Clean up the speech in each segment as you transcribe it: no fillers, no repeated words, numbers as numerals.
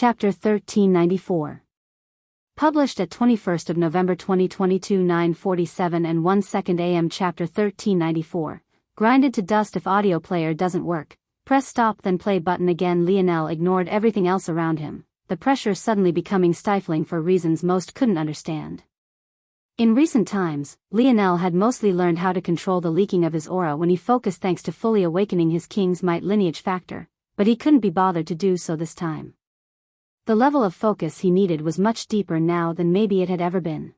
Chapter 1394. Published at 21st of November 2022 9:47 and 1 second AM. Chapter 1394. Grinded to dust. If audio player doesn't work, press stop then play button again. Lionel ignored everything else around him, the pressure suddenly becoming stifling for reasons most couldn't understand. In recent times, Lionel had mostly learned how to control the leaking of his aura when he focused thanks to fully awakening his King's Might lineage factor, but he couldn't be bothered to do so this time. The level of focus he needed was much deeper now than maybe it had ever been.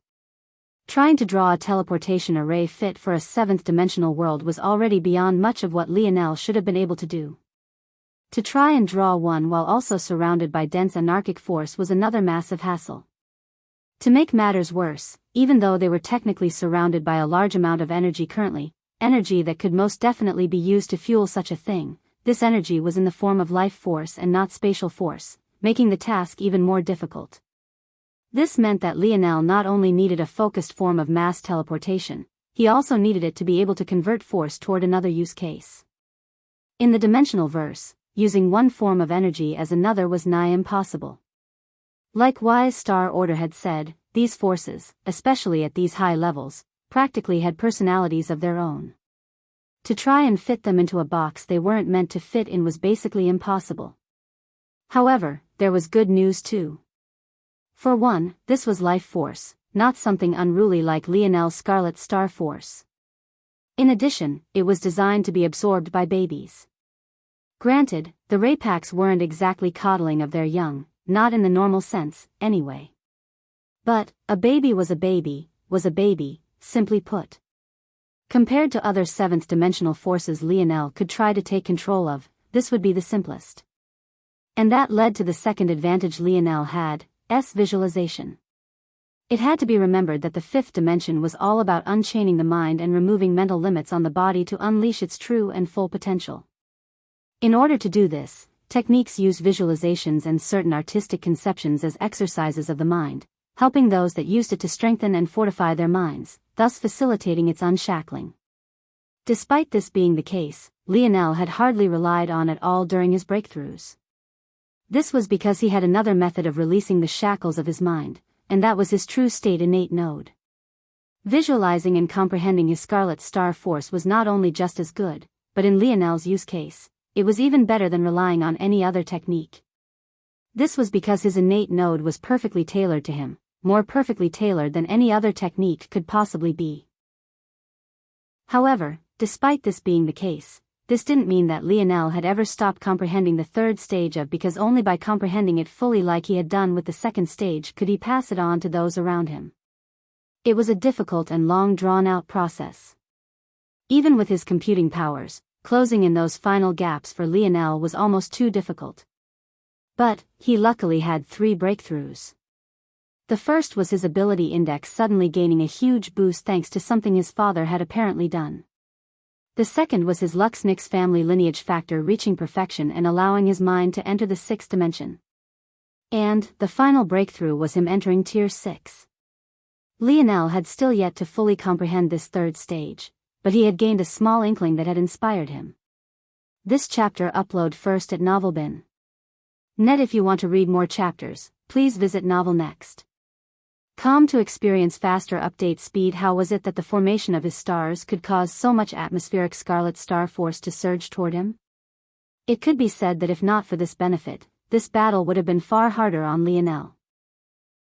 Trying to draw a teleportation array fit for a seventh-dimensional world was already beyond much of what Lionel should have been able to do. To try and draw one while also surrounded by dense anarchic force was another massive hassle. To make matters worse, even though they were technically surrounded by a large amount of energy currently, energy that could most definitely be used to fuel such a thing, this energy was in the form of life force and not spatial force, making the task even more difficult. This meant that Lionel not only needed a focused form of mass teleportation, he also needed it to be able to convert force toward another use case. In the dimensional verse, using one form of energy as another was nigh impossible. Like wise Star Order had said, these forces, especially at these high levels, practically had personalities of their own. To try and fit them into a box they weren't meant to fit in was basically impossible. However, there was good news too. For one, this was life force, not something unruly like Lionel's Scarlet Star Force. In addition, it was designed to be absorbed by babies. Granted, the Raypaks weren't exactly coddling of their young, not in the normal sense, anyway. But, a baby, simply put. Compared to other seventh-dimensional forces Lionel could try to take control of, this would be the simplest. And that led to the second advantage Lionel had, visualization. It had to be remembered that the fifth dimension was all about unchaining the mind and removing mental limits on the body to unleash its true and full potential. In order to do this, techniques use visualizations and certain artistic conceptions as exercises of the mind, helping those that used it to strengthen and fortify their minds, thus facilitating its unshackling. Despite this being the case, Lionel had hardly relied on it all during his breakthroughs. This was because he had another method of releasing the shackles of his mind, and that was his true state innate node. Visualizing and comprehending his Scarlet Star Force was not only just as good, but in Lionel's use case, it was even better than relying on any other technique. This was because his innate node was perfectly tailored to him, more perfectly tailored than any other technique could possibly be. However, despite this being the case, this didn't mean that Lionel had ever stopped comprehending the third stage because only by comprehending it fully like he had done with the second stage could he pass it on to those around him. It was a difficult and long drawn-out process. Even with his computing powers, closing in those final gaps for Lionel was almost too difficult. But, he luckily had 3 breakthroughs. The first was his ability index suddenly gaining a huge boost thanks to something his father had apparently done. The second was his Luxnix family lineage factor reaching perfection and allowing his mind to enter the 6th dimension. And, the final breakthrough was him entering Tier 6. Lionel had still yet to fully comprehend this third stage, but he had gained a small inkling that had inspired him. This chapter upload first at Novelbin. Net. If you want to read more chapters, please visit Novel Next. Com to experience faster update speed. How was it that the formation of his stars could cause so much atmospheric Scarlet Star Force to surge toward him? It could be said that if not for this benefit, this battle would have been far harder on Lionel.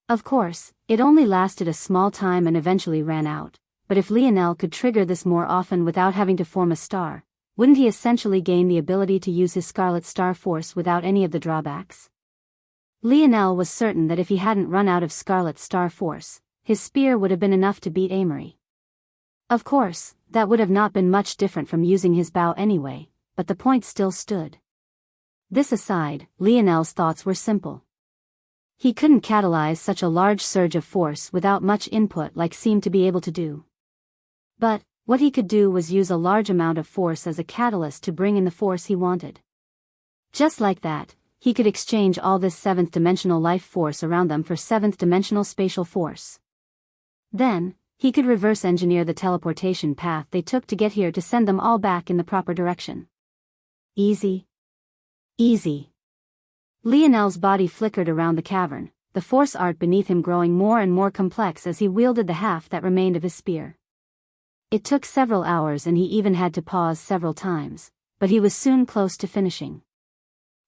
Of course, it only lasted a small time and eventually ran out, but if Lionel could trigger this more often without having to form a star, wouldn't he essentially gain the ability to use his Scarlet Star Force without any of the drawbacks? Lionel was certain that if he hadn't run out of Scarlet Star Force, his spear would have been enough to beat Amory. Of course, that would have not been much different from using his bow anyway, but the point still stood. This aside, Lionel's thoughts were simple. He couldn't catalyze such a large surge of force without much input like seemed to be able to do. But, what he could do was use a large amount of force as a catalyst to bring in the force he wanted. Just like that, he could exchange all this 7th-dimensional life force around them for 7th-dimensional spatial force. Then, he could reverse engineer the teleportation path they took to get here to send them all back in the proper direction. Easy. Easy. Lionel's body flickered around the cavern, the force art beneath him growing more and more complex as he wielded the half that remained of his spear. It took several hours and he even had to pause several times, but he was soon close to finishing.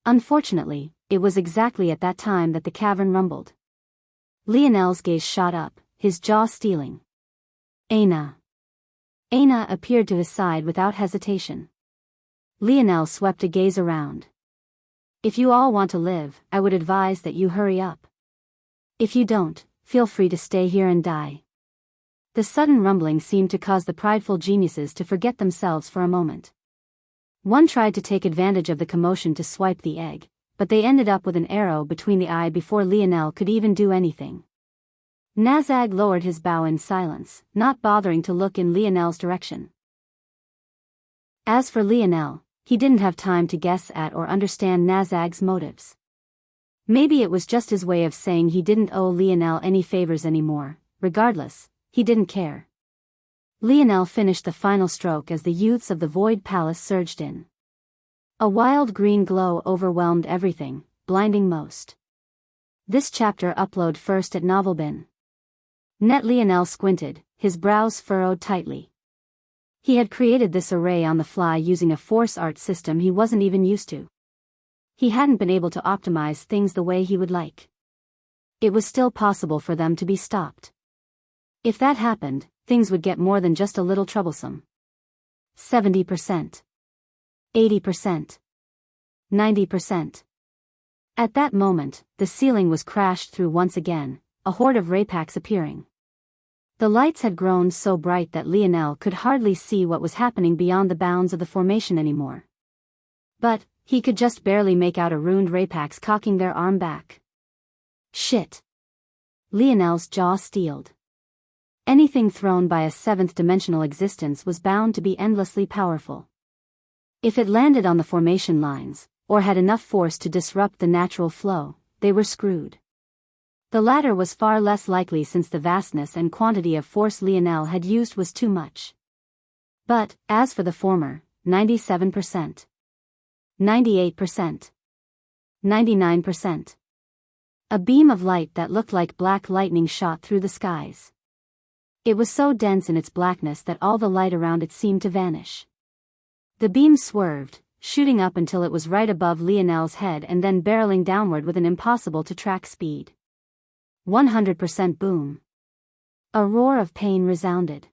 Unfortunately, it was exactly at that time that the cavern rumbled. Lionel's gaze shot up, his jaw steeling. Aina. Aina appeared to his side without hesitation. Lionel swept a gaze around. If you all want to live, I would advise that you hurry up. If you don't, feel free to stay here and die. The sudden rumbling seemed to cause the prideful geniuses to forget themselves for a moment. One tried to take advantage of the commotion to swipe the egg, but they ended up with an arrow between the eye before Lionel could even do anything. Nazag lowered his bow in silence, not bothering to look in Lionel's direction. As for Lionel, he didn't have time to guess at or understand Nazag's motives. Maybe it was just his way of saying he didn't owe Lionel any favors anymore. Regardless, he didn't care. Lionel finished the final stroke as the youths of the Void Palace surged in. A wild green glow overwhelmed everything, blinding most. This chapter upload first at Novelbin. Net Lionel squinted, his brows furrowed tightly. He had created this array on the fly using a force art system he wasn't even used to. He hadn't been able to optimize things the way he would like. It was still possible for them to be stopped. If that happened, things would get more than just a little troublesome. 70%. 80%. 90%. At that moment, the ceiling was crashed through once again, a horde of Raypaks appearing. The lights had grown so bright that Lionel could hardly see what was happening beyond the bounds of the formation anymore. But, he could just barely make out a ruined Raypaks cocking their arm back. Shit. Lionel's jaw steeled. Anything thrown by a seventh-dimensional existence was bound to be endlessly powerful. If it landed on the formation lines, or had enough force to disrupt the natural flow, they were screwed. The latter was far less likely since the vastness and quantity of force Lionel had used was too much. But, as for the former, 97%. 98%. 99%. A beam of light that looked like black lightning shot through the skies. It was so dense in its blackness that all the light around it seemed to vanish. The beam swerved, shooting up until it was right above Lionel's head and then barreling downward with an impossible-to-track speed. 100% boom. A roar of pain resounded.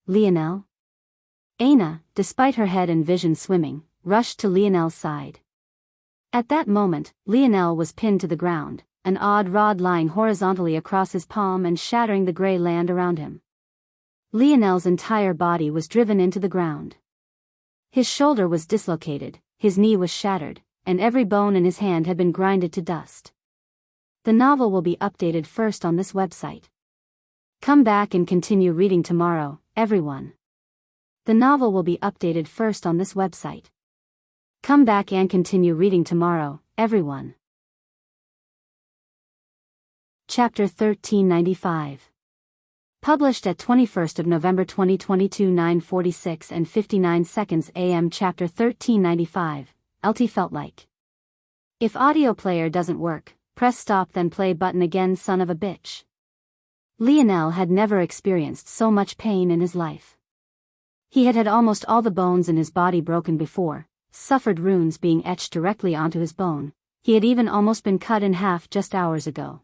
Lionel? Aina, despite her head and vision swimming, rushed to Lionel's side. At that moment, Lionel was pinned to the ground, an odd rod lying horizontally across his palm and shattering the gray land around him. Lionel's entire body was driven into the ground. His shoulder was dislocated, his knee was shattered, and every bone in his hand had been grinded to dust. The novel will be updated first on this website. Come back and continue reading tomorrow, everyone. The novel will be updated first on this website. Come back and continue reading tomorrow, everyone. Chapter 1395. Published at 21st of November 2022 9:46 and 59 seconds AM. Chapter 1395, LT felt like. If audio player doesn't work, press stop then play button again, son of a bitch. Lionel had never experienced so much pain in his life. He had had almost all the bones in his body broken before, suffered runes being etched directly onto his bone, he had even almost been cut in half just hours ago.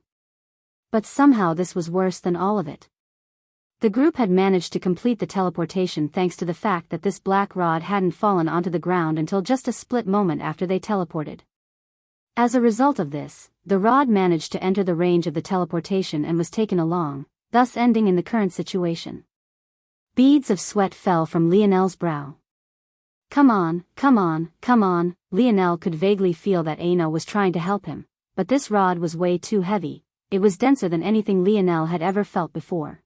But somehow this was worse than all of it. The group had managed to complete the teleportation thanks to the fact that this black rod hadn't fallen onto the ground until just a split moment after they teleported. As a result of this, the rod managed to enter the range of the teleportation and was taken along, thus ending in the current situation. Beads of sweat fell from Lionel's brow. Come on, come on, come on. Lionel could vaguely feel that Aina was trying to help him, but this rod was way too heavy. It was denser than anything Lionel had ever felt before.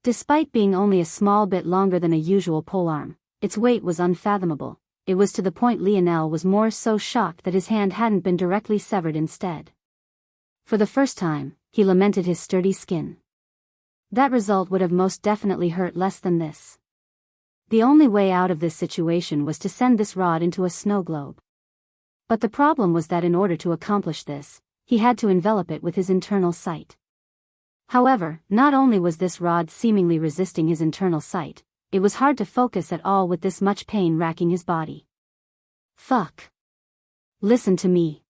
Despite being only a small bit longer than a usual polearm, its weight was unfathomable. It was to the point Lionel was more so shocked that his hand hadn't been directly severed instead. For the first time, he lamented his sturdy skin. That result would have most definitely hurt less than this. The only way out of this situation was to send this rod into a snow globe. But the problem was that in order to accomplish this, he had to envelop it with his internal sight. However, not only was this rod seemingly resisting his internal sight, it was hard to focus at all with this much pain racking his body. Fuck. Listen to me.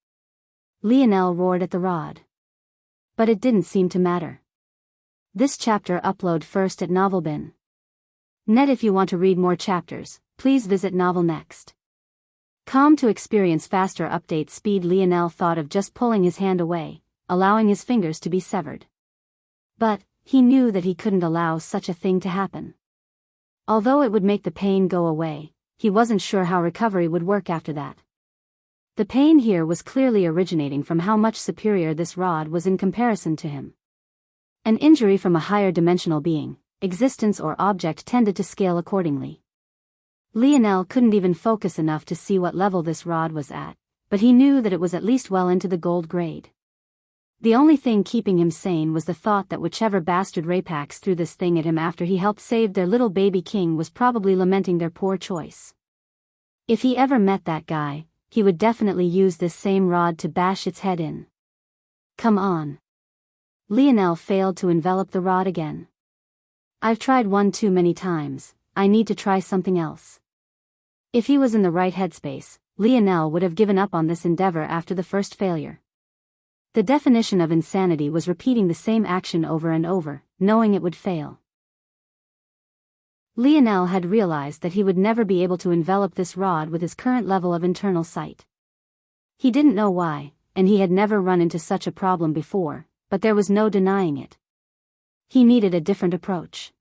Lionel roared at the rod. But it didn't seem to matter. This chapter upload first at Novelbin. Net. If you want to read more chapters, please visit Novel Next. Com. To experience faster update speed. Lionel thought of just pulling his hand away, allowing his fingers to be severed. But he knew that he couldn't allow such a thing to happen. Although it would make the pain go away, he wasn't sure how recovery would work after that. The pain here was clearly originating from how much superior this rod was in comparison to him. An injury from a higher dimensional being, existence or object tended to scale accordingly. Lionel couldn't even focus enough to see what level this rod was at, but he knew that it was at least well into the gold grade. The only thing keeping him sane was the thought that whichever bastard Rapax threw this thing at him after he helped save their little baby king was probably lamenting their poor choice. If he ever met that guy, he would definitely use this same rod to bash its head in. Come on. Lionel failed to envelop the rod again. I've tried one too many times, I need to try something else. If he was in the right headspace, Lionel would have given up on this endeavor after the first failure. The definition of insanity was repeating the same action over and over, knowing it would fail. Lionel had realized that he would never be able to envelop this rod with his current level of internal sight. He didn't know why, and he had never run into such a problem before, but there was no denying it. He needed a different approach.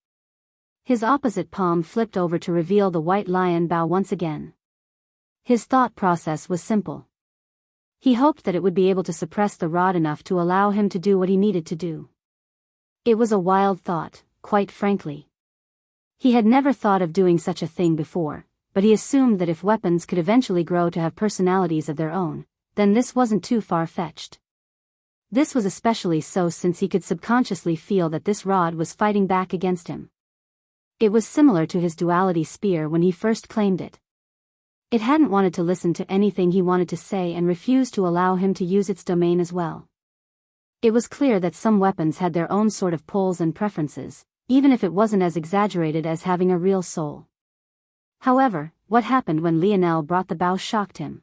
His opposite palm flipped over to reveal the white lion bow once again. His thought process was simple. He hoped that it would be able to suppress the rod enough to allow him to do what he needed to do. It was a wild thought, quite frankly. He had never thought of doing such a thing before, but he assumed that if weapons could eventually grow to have personalities of their own, then this wasn't too far-fetched. This was especially so since he could subconsciously feel that this rod was fighting back against him. It was similar to his duality spear when he first claimed it. It hadn't wanted to listen to anything he wanted to say and refused to allow him to use its domain as well. It was clear that some weapons had their own sort of pulls and preferences, even if it wasn't as exaggerated as having a real soul. However, what happened when Lionel brought the bow shocked him.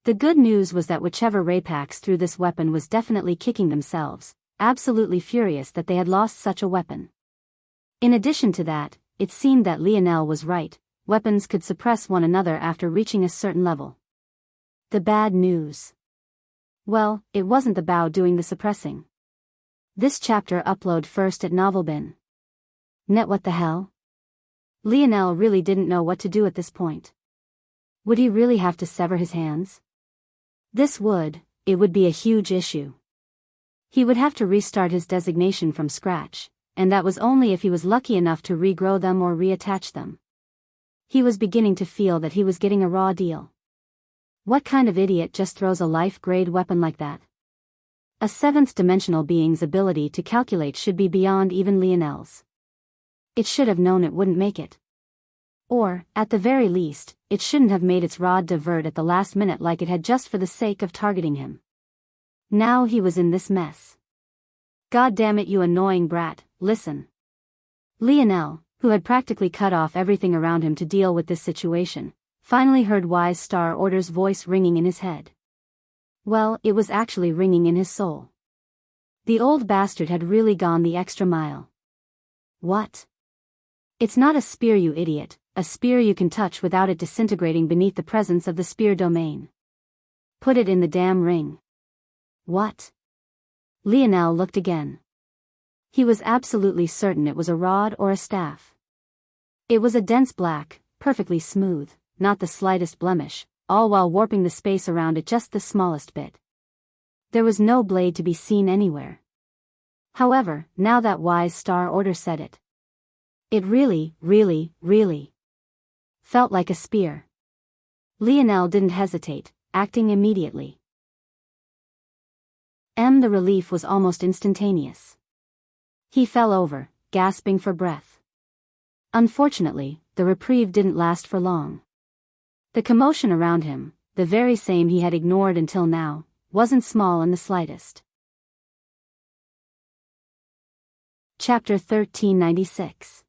The good news was that whichever Rapax threw this weapon was definitely kicking themselves, absolutely furious that they had lost such a weapon. In addition to that, it seemed that Lionel was right, weapons could suppress one another after reaching a certain level. The bad news. Well, it wasn't the bow doing the suppressing. This chapter upload first at Novelbin. Net. What the hell? Lionel really didn't know what to do at this point. Would he really have to sever his hands? It would be a huge issue. He would have to restart his designation from scratch, and that was only if he was lucky enough to regrow them or reattach them. He was beginning to feel that he was getting a raw deal. What kind of idiot just throws a life-grade weapon like that? A seventh-dimensional being's ability to calculate should be beyond even Lionel's. It should have known it wouldn't make it. Or, at the very least, it shouldn't have made its rod divert at the last minute like it had just for the sake of targeting him. Now he was in this mess. God damn it, you annoying brat, listen. Lionel, who had practically cut off everything around him to deal with this situation, finally heard Wise Star Order's voice ringing in his head. Well, it was actually ringing in his soul. The old bastard had really gone the extra mile. What? It's not a spear, you idiot, a spear you can touch without it disintegrating beneath the presence of the spear domain. Put it in the damn ring. What? Lionel looked again. He was absolutely certain it was a rod or a staff. It was a dense black, perfectly smooth, not the slightest blemish, all while warping the space around it just the smallest bit. There was no blade to be seen anywhere. However, now that Wise Star Order said it, it really felt like a spear. Lionel didn't hesitate, acting immediately. The relief was almost instantaneous. He fell over, gasping for breath. Unfortunately, the reprieve didn't last for long. The commotion around him, the very same he had ignored until now, wasn't small in the slightest. Chapter 1396.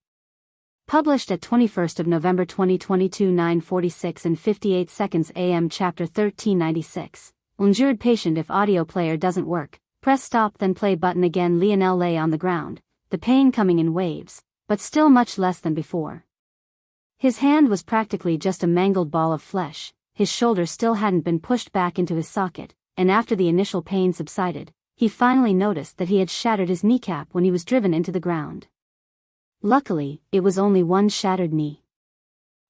Published at 21st of November 2022 9:46 and 58 seconds AM. Chapter 1396. Endured patient. If audio player doesn't work, press stop then play button again. Lionel lay on the ground, the pain coming in waves, but still much less than before. His hand was practically just a mangled ball of flesh, his shoulder still hadn't been pushed back into his socket, and after the initial pain subsided, he finally noticed that he had shattered his kneecap when he was driven into the ground. Luckily, it was only one shattered knee.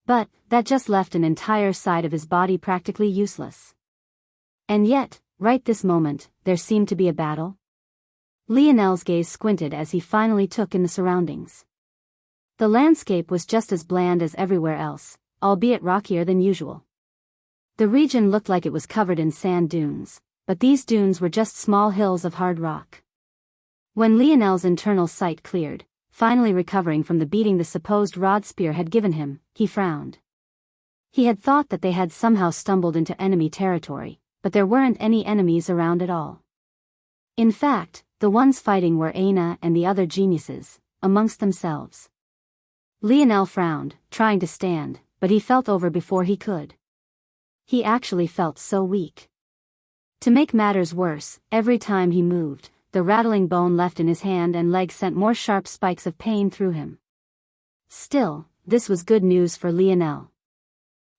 But that just left an entire side of his body practically useless. And yet, right this moment, there seemed to be a battle. Lionel's gaze squinted as he finally took in the surroundings. The landscape was just as bland as everywhere else, albeit rockier than usual. The region looked like it was covered in sand dunes, but these dunes were just small hills of hard rock. When Lionel's internal sight cleared, finally recovering from the beating the supposed rod spear had given him, he frowned. He had thought that they had somehow stumbled into enemy territory, but there weren't any enemies around at all. In fact, the ones fighting were Aina and the other geniuses, amongst themselves. Lionel frowned, trying to stand, but he felt over before he could. He actually felt so weak. To make matters worse, every time he moved, the rattling bone left in his hand and leg sent more sharp spikes of pain through him. Still, this was good news for Lionel.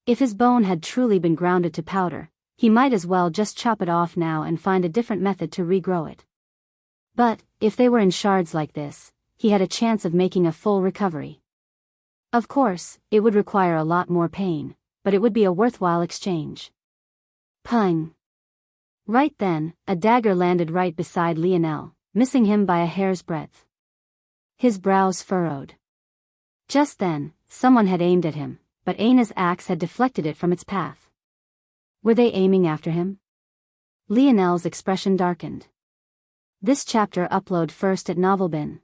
If his bone had truly been grounded to powder, he might as well just chop it off now and find a different method to regrow it. But, if they were in shards like this, he had a chance of making a full recovery. Of course, it would require a lot more pain, but it would be a worthwhile exchange. Pung! Right then, a dagger landed right beside Lionel, missing him by a hair's breadth. His brows furrowed. Just then, someone had aimed at him, but Aina's axe had deflected it from its path. Were they aiming after him? Lionel's expression darkened. This chapter upload first at NovelBin.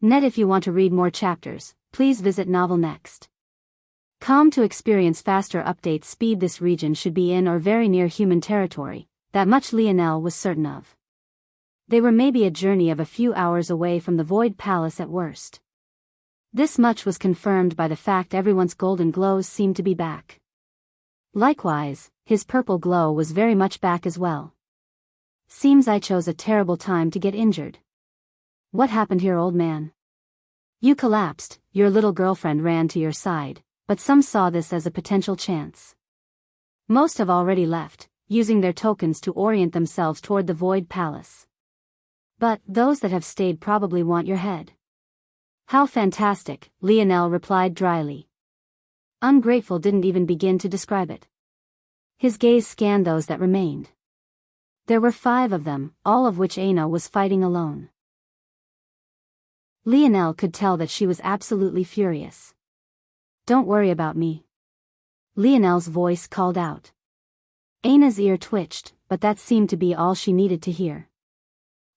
Net. If you want to read more chapters, please visit novelnext.com to experience faster update speed. This region should be in or very near human territory. That much Lionel was certain of. They were maybe a journey of a few hours away from the Void Palace at worst. This much was confirmed by the fact everyone's golden glows seemed to be back. Likewise, his purple glow was very much back as well. Seems I chose a terrible time to get injured. What happened here, old man? You collapsed, your little girlfriend ran to your side, but some saw this as a potential chance. Most have already left, using their tokens to orient themselves toward the Void Palace. But those that have stayed probably want your head. How fantastic, Lionel replied dryly. Ungrateful didn't even begin to describe it. His gaze scanned those that remained. There were 5 of them, all of which Aina was fighting alone. Lionel could tell that she was absolutely furious. Don't worry about me. Lionel's voice called out. Aina's ear twitched, but that seemed to be all she needed to hear.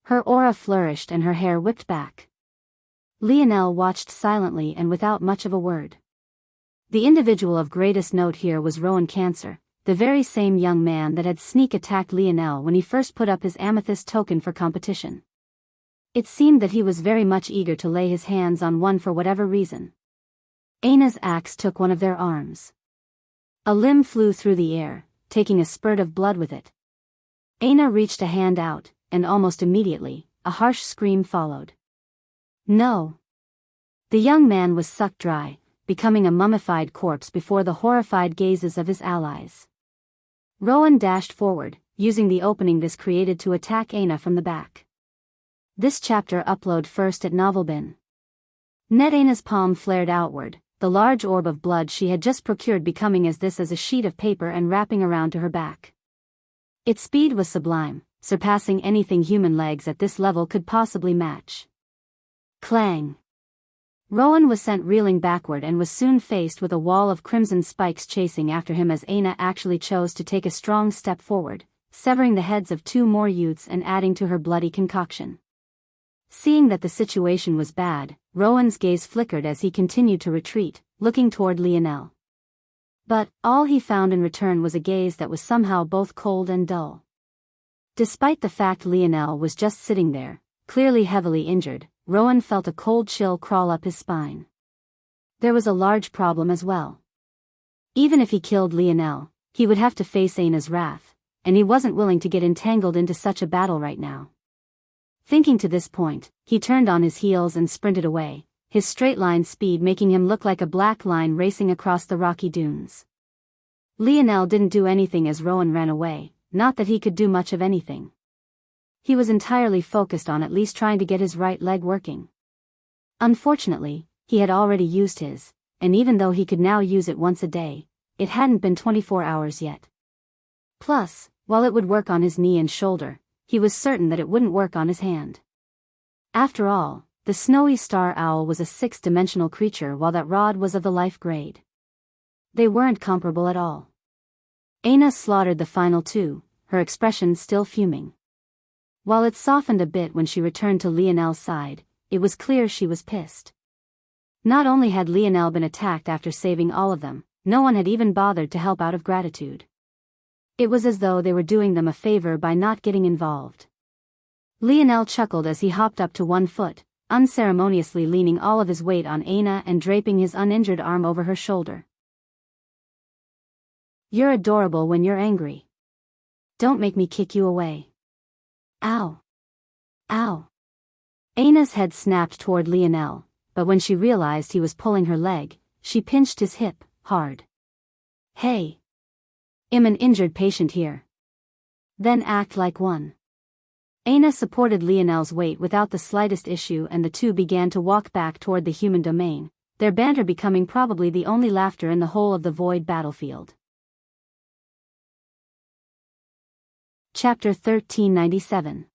Her aura flourished and her hair whipped back. Lionel watched silently and without much of a word. The individual of greatest note here was Rowan Cancer, the very same young man that had sneak attacked Lionel when he first put up his amethyst token for competition. It seemed that he was very much eager to lay his hands on one for whatever reason. Aina's axe took one of their arms. A limb flew through the air, taking a spurt of blood with it. Aina reached a hand out, and almost immediately, a harsh scream followed. No! The young man was sucked dry, becoming a mummified corpse before the horrified gazes of his allies. Rowan dashed forward, using the opening this created to attack Aina from the back. This chapter upload first at NovelBin. Net. Aina's palm flared outward, the large orb of blood she had just procured becoming as a sheet of paper and wrapping around to her back. Its speed was sublime, surpassing anything human legs at this level could possibly match. Clang! Rowan was sent reeling backward and was soon faced with a wall of crimson spikes chasing after him as Aina actually chose to take a strong step forward, severing the heads of 2 more youths and adding to her bloody concoction. Seeing that the situation was bad, Rowan's gaze flickered as he continued to retreat, looking toward Lionel. But all he found in return was a gaze that was somehow both cold and dull. Despite the fact Lionel was just sitting there, clearly heavily injured, Rowan felt a cold chill crawl up his spine. There was a large problem as well. Even if he killed Lionel, he would have to face Aina's wrath, and he wasn't willing to get entangled into such a battle right now. Thinking to this point, he turned on his heels and sprinted away, his straight-line speed making him look like a black line racing across the rocky dunes. Lionel didn't do anything as Rowan ran away, not that he could do much of anything. He was entirely focused on at least trying to get his right leg working. Unfortunately, he had already used his, and even though he could now use it once a day, it hadn't been 24 hours yet. Plus, while it would work on his knee and shoulder, he was certain that it wouldn't work on his hand. After all, the snowy star owl was a 6-dimensional creature while that rod was of the life grade. They weren't comparable at all. Aina slaughtered the final 2, her expression still fuming. While it softened a bit when she returned to Lionel's side, it was clear she was pissed. Not only had Lionel been attacked after saving all of them, no one had even bothered to help out of gratitude. It was as though they were doing them a favor by not getting involved. Lionel chuckled as he hopped up to one foot, unceremoniously leaning all of his weight on Aina and draping his uninjured arm over her shoulder. "You're adorable when you're angry. Don't make me kick you away." "Ow. Ow." Aina's head snapped toward Lionel, but when she realized he was pulling her leg, she pinched his hip, hard. "Hey. I'm an injured patient here. Then act like one." Aina supported Lionel's weight without the slightest issue and the two began to walk back toward the human domain, their banter becoming probably the only laughter in the whole of the void battlefield. Chapter 1397.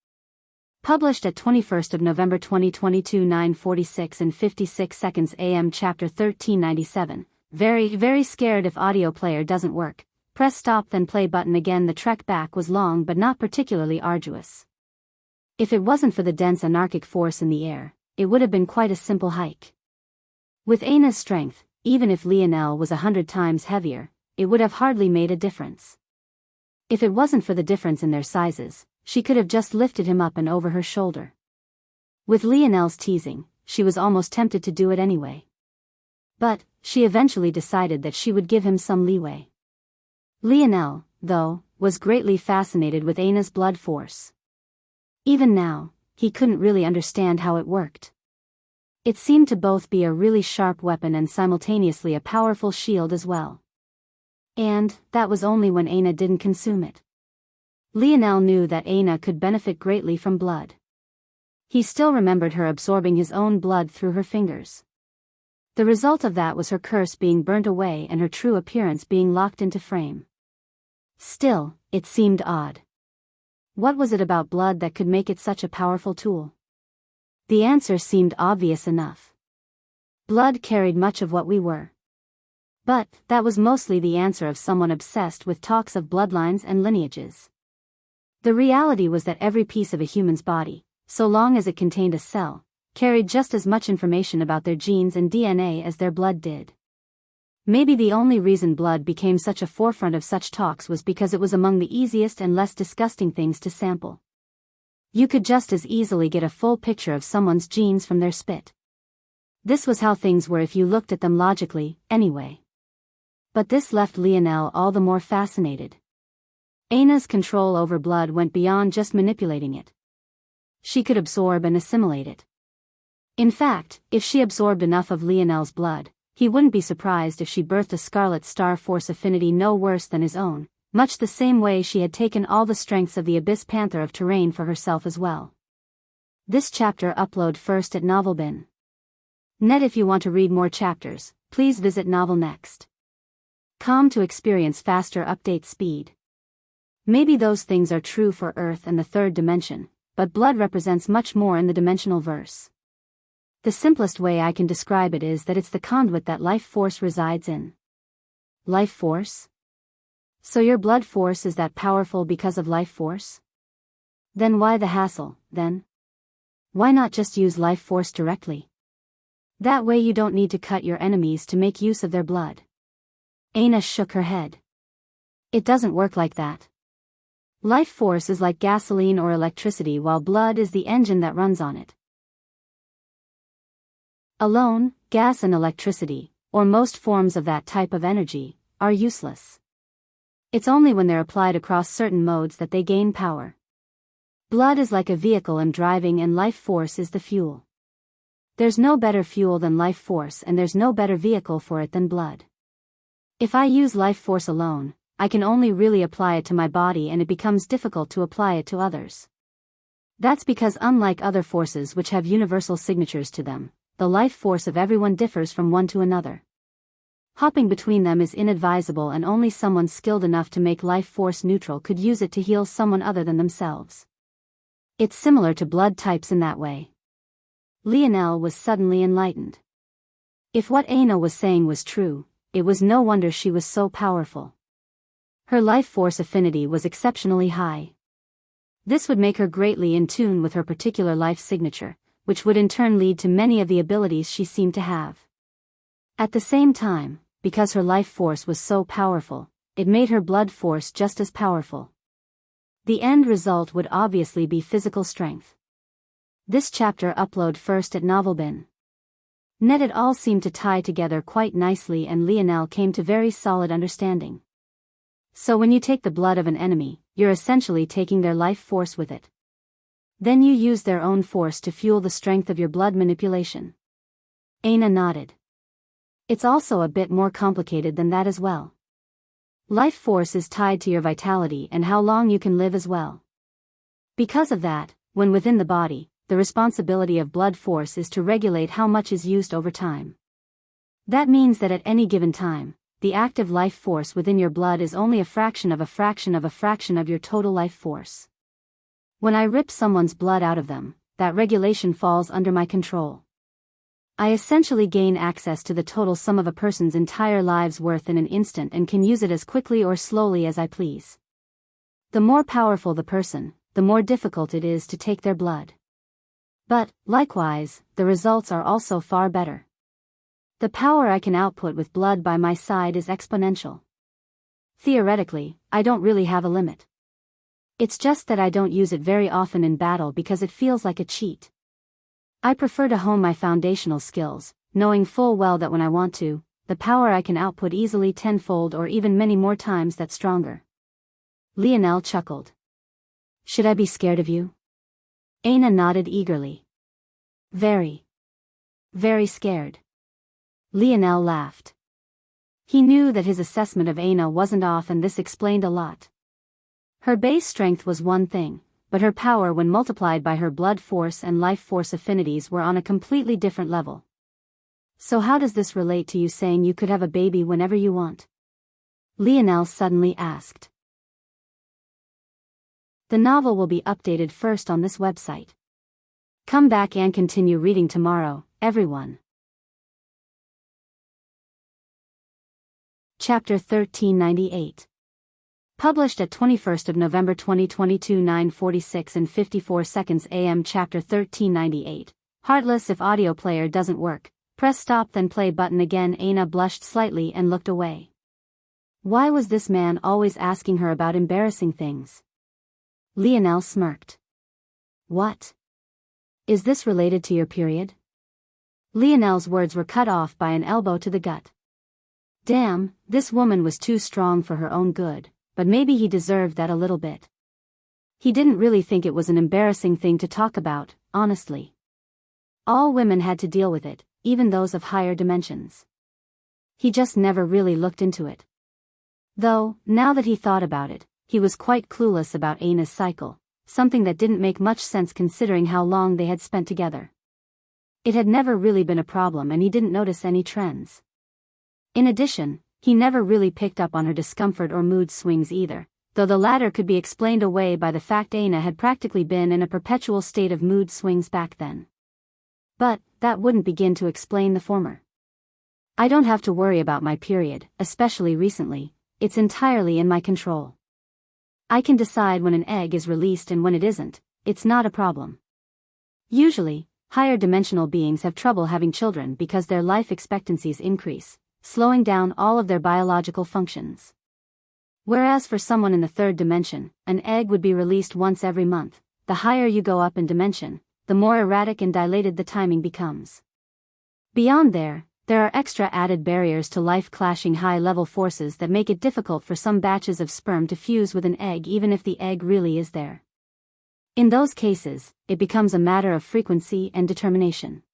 Published at 21st of November 2022 9:46 and 56 seconds AM. Chapter 1397. Very scared if audio player doesn't work. Press stop then play button again. The trek back was long but not particularly arduous. If it wasn't for the dense anarchic force in the air, it would have been quite a simple hike. With Aina's strength, even if Lionel was 100 times heavier, it would have hardly made a difference. If it wasn't for the difference in their sizes, she could have just lifted him up and over her shoulder. With Lionel's teasing, she was almost tempted to do it anyway. But, she eventually decided that she would give him some leeway. Lionel, though, was greatly fascinated with Aina's blood force. Even now, he couldn't really understand how it worked. It seemed to both be a really sharp weapon and simultaneously a powerful shield as well. And, that was only when Aina didn't consume it. Lionel knew that Aina could benefit greatly from blood. He still remembered her absorbing his own blood through her fingers. The result of that was her curse being burnt away and her true appearance being locked into frame. Still, it seemed odd. What was it about blood that could make it such a powerful tool? The answer seemed obvious enough. Blood carried much of what we were. But, that was mostly the answer of someone obsessed with talks of bloodlines and lineages. The reality was that every piece of a human's body, so long as it contained a cell, carried just as much information about their genes and DNA as their blood did. Maybe the only reason blood became such a forefront of such talks was because it was among the easiest and less disgusting things to sample. You could just as easily get a full picture of someone's genes from their spit. This was how things were if you looked at them logically, anyway. But this left Lionel all the more fascinated. Aina's control over blood went beyond just manipulating it. She could absorb and assimilate it. In fact, if she absorbed enough of Lionel's blood, he wouldn't be surprised if she birthed a Scarlet Star Force affinity no worse than his own, much the same way she had taken all the strengths of the Abyss Panther of Terrain for herself as well. This chapter upload first at Novelbin. Net. If you want to read more chapters, please visit Novel Next. Com to experience faster update speed. Maybe those things are true for Earth and the third dimension, but blood represents much more in the dimensional verse. The simplest way I can describe it is that it's the conduit that life force resides in. Life force? So your blood force is that powerful because of life force? Then why the hassle, then? Why not just use life force directly? That way you don't need to cut your enemies to make use of their blood. Aina shook her head. It doesn't work like that. Life force is like gasoline or electricity, while blood is the engine that runs on it. Alone, gas and electricity, or most forms of that type of energy, are useless. It's only when they're applied across certain modes that they gain power. Blood is like a vehicle and driving, and life force is the fuel. There's no better fuel than life force, and there's no better vehicle for it than blood. If I use life force alone, I can only really apply it to my body, and it becomes difficult to apply it to others. That's because unlike other forces which have universal signatures to them, the life force of everyone differs from one to another. Hopping between them is inadvisable, and only someone skilled enough to make life force neutral could use it to heal someone other than themselves. It's similar to blood types in that way. Lionel was suddenly enlightened. If what Aina was saying was true, it was no wonder she was so powerful. Her life force affinity was exceptionally high. This would make her greatly in tune with her particular life signature, which would in turn lead to many of the abilities she seemed to have. At the same time, because her life force was so powerful, it made her blood force just as powerful. The end result would obviously be physical strength. This chapter upload first at Novelbin. Net. It all seemed to tie together quite nicely, and Lionel came to very solid understanding. So when you take the blood of an enemy, you're essentially taking their life force with it. Then you use their own force to fuel the strength of your blood manipulation. Aina nodded. It's also a bit more complicated than that as well. Life force is tied to your vitality and how long you can live as well. Because of that, when within the body, the responsibility of blood force is to regulate how much is used over time. That means that at any given time, the active life force within your blood is only a fraction of a fraction of a fraction of your total life force. When I rip someone's blood out of them, that regulation falls under my control. I essentially gain access to the total sum of a person's entire life's worth in an instant and can use it as quickly or slowly as I please. The more powerful the person, the more difficult it is to take their blood. But, likewise, the results are also far better. The power I can output with blood by my side is exponential. Theoretically, I don't really have a limit. It's just that I don't use it very often in battle because it feels like a cheat. I prefer to hone my foundational skills, knowing full well that when I want to, the power I can output easily tenfold or even many more times that stronger. Lionel chuckled. Should I be scared of you? Aina nodded eagerly. Very. Very scared. Lionel laughed. He knew that his assessment of Aina wasn't off, and this explained a lot. Her base strength was one thing, but her power when multiplied by her blood force and life force affinities were on a completely different level. So how does this relate to you saying you could have a baby whenever you want? Lionel suddenly asked. The novel will be updated first on this website. Come back and continue reading tomorrow, everyone. Chapter 1398. Published at 21st of November 2022, 9:46 and 54 seconds AM. Chapter 1398. Heartless. If audio player doesn't work, press stop then play button again. Aina blushed slightly and looked away. Why was this man always asking her about embarrassing things? Lionel smirked. What? Is this related to your period? Lionel's words were cut off by an elbow to the gut. Damn, this woman was too strong for her own good, but maybe he deserved that a little bit. He didn't really think it was an embarrassing thing to talk about, honestly. All women had to deal with it, even those of higher dimensions. He just never really looked into it. Though, now that he thought about it, he was quite clueless about Aina's cycle, something that didn't make much sense considering how long they had spent together. It had never really been a problem and he didn't notice any trends. In addition, he never really picked up on her discomfort or mood swings either, though the latter could be explained away by the fact Aina had practically been in a perpetual state of mood swings back then. But, that wouldn't begin to explain the former. I don't have to worry about my period, especially recently, it's entirely in my control. I can decide when an egg is released and when it isn't, it's not a problem. Usually, higher dimensional beings have trouble having children because their life expectancies increase, slowing down all of their biological functions. Whereas for someone in the third dimension, an egg would be released once every month. The higher you go up in dimension, the more erratic and dilated the timing becomes. Beyond there are extra added barriers to life, clashing high-level forces that make it difficult for some batches of sperm to fuse with an egg even if the egg really is there. In those cases, it becomes a matter of frequency and determination.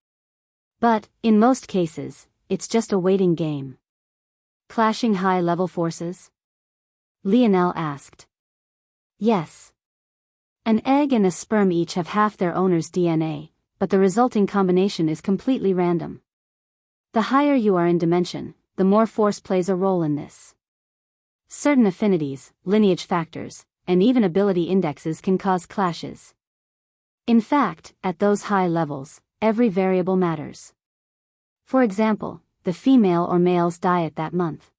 But, in most cases, it's just a waiting game. Clashing high-level forces? Lionel asked. Yes. An egg and a sperm each have half their owner's DNA, but the resulting combination is completely random. The higher you are in dimension, the more force plays a role in this. Certain affinities, lineage factors, and even ability indexes can cause clashes. In fact, at those high levels, every variable matters. For example, the female or male's diet that month.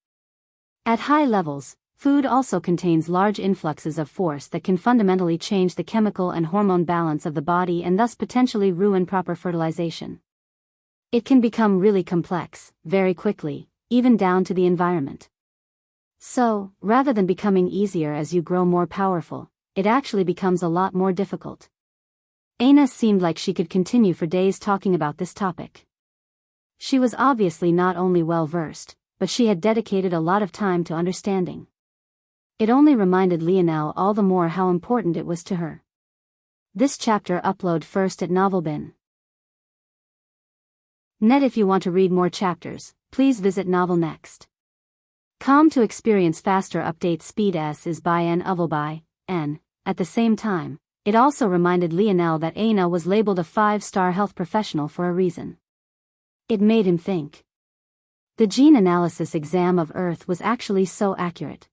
At high levels, food also contains large influxes of force that can fundamentally change the chemical and hormone balance of the body and thus potentially ruin proper fertilization. It can become really complex, very quickly, even down to the environment. So, rather than becoming easier as you grow more powerful, it actually becomes a lot more difficult. Aina seemed like she could continue for days talking about this topic. She was obviously not only well-versed, but she had dedicated a lot of time to understanding. It only reminded Lionel all the more how important it was to her. This chapter upload first at Novelbin. Net. If you want to read more chapters, please visit Novel Next. Com to experience faster update speed. S is by N Uvel by N. At the same time, it also reminded Lionel that Aina was labeled a 5-star health professional for a reason. It made him think. The gene analysis exam of Earth was actually so accurate.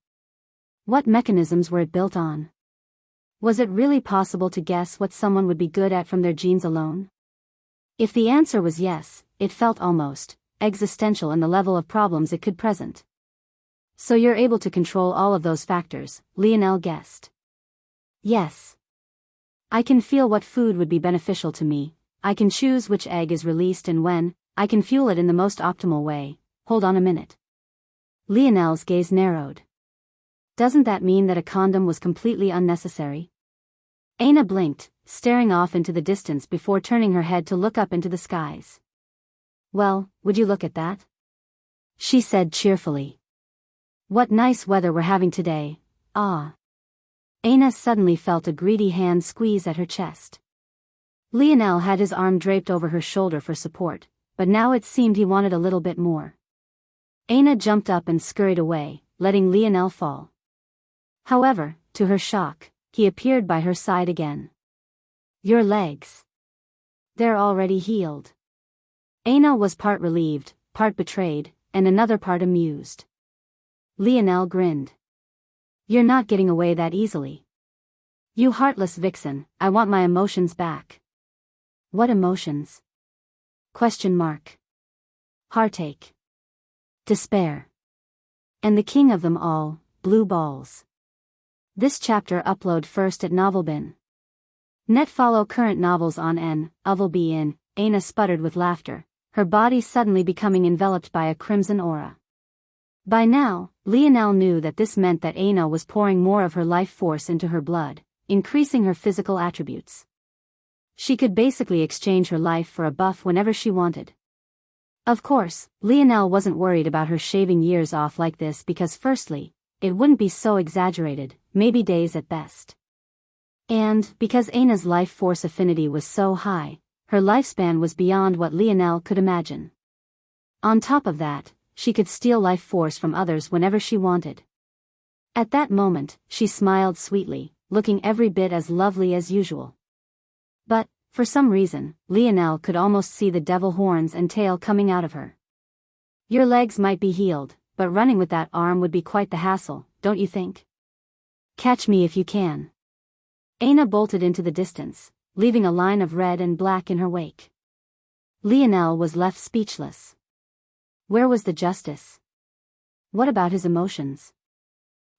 What mechanisms were it built on? Was it really possible to guess what someone would be good at from their genes alone? If the answer was yes, it felt almost existential in the level of problems it could present. So you're able to control all of those factors, Lionel guessed. Yes. I can feel what food would be beneficial to me, I can choose which egg is released and when, I can fuel it in the most optimal way. Hold on a minute. Lionel's gaze narrowed. Doesn't that mean that a condom was completely unnecessary? Aina blinked, staring off into the distance before turning her head to look up into the skies. Well, would you look at that? She said cheerfully. What nice weather we're having today, ah. Aina suddenly felt a greedy hand squeeze at her chest. Lionel had his arm draped over her shoulder for support, but now it seemed he wanted a little bit more. Aina jumped up and scurried away, letting Lionel fall. However, to her shock, he appeared by her side again. Your legs. They're already healed. Aina was part relieved, part betrayed, and another part amused. Lionel grinned. You're not getting away that easily. You heartless vixen, I want my emotions back. What emotions? ? Heartache. Despair. And the king of them all, blue balls. This chapter upload first at Novelbin. Net. Follow current novels on N. Uvel be in. Aina sputtered with laughter, her body suddenly becoming enveloped by a crimson aura. By now, Lionel knew that this meant that Aina was pouring more of her life force into her blood, increasing her physical attributes. She could basically exchange her life for a buff whenever she wanted. Of course, Lionel wasn't worried about her shaving years off like this because firstly, it wouldn't be so exaggerated, maybe days at best. And, because Aina's life force affinity was so high, her lifespan was beyond what Lionel could imagine. On top of that, she could steal life force from others whenever she wanted. At that moment, she smiled sweetly, looking every bit as lovely as usual. But, for some reason, Lionel could almost see the devil horns and tail coming out of her. Your legs might be healed, but running with that arm would be quite the hassle, don't you think? Catch me if you can. Aina bolted into the distance, leaving a line of red and black in her wake. Lionel was left speechless. Where was the justice? What about his emotions?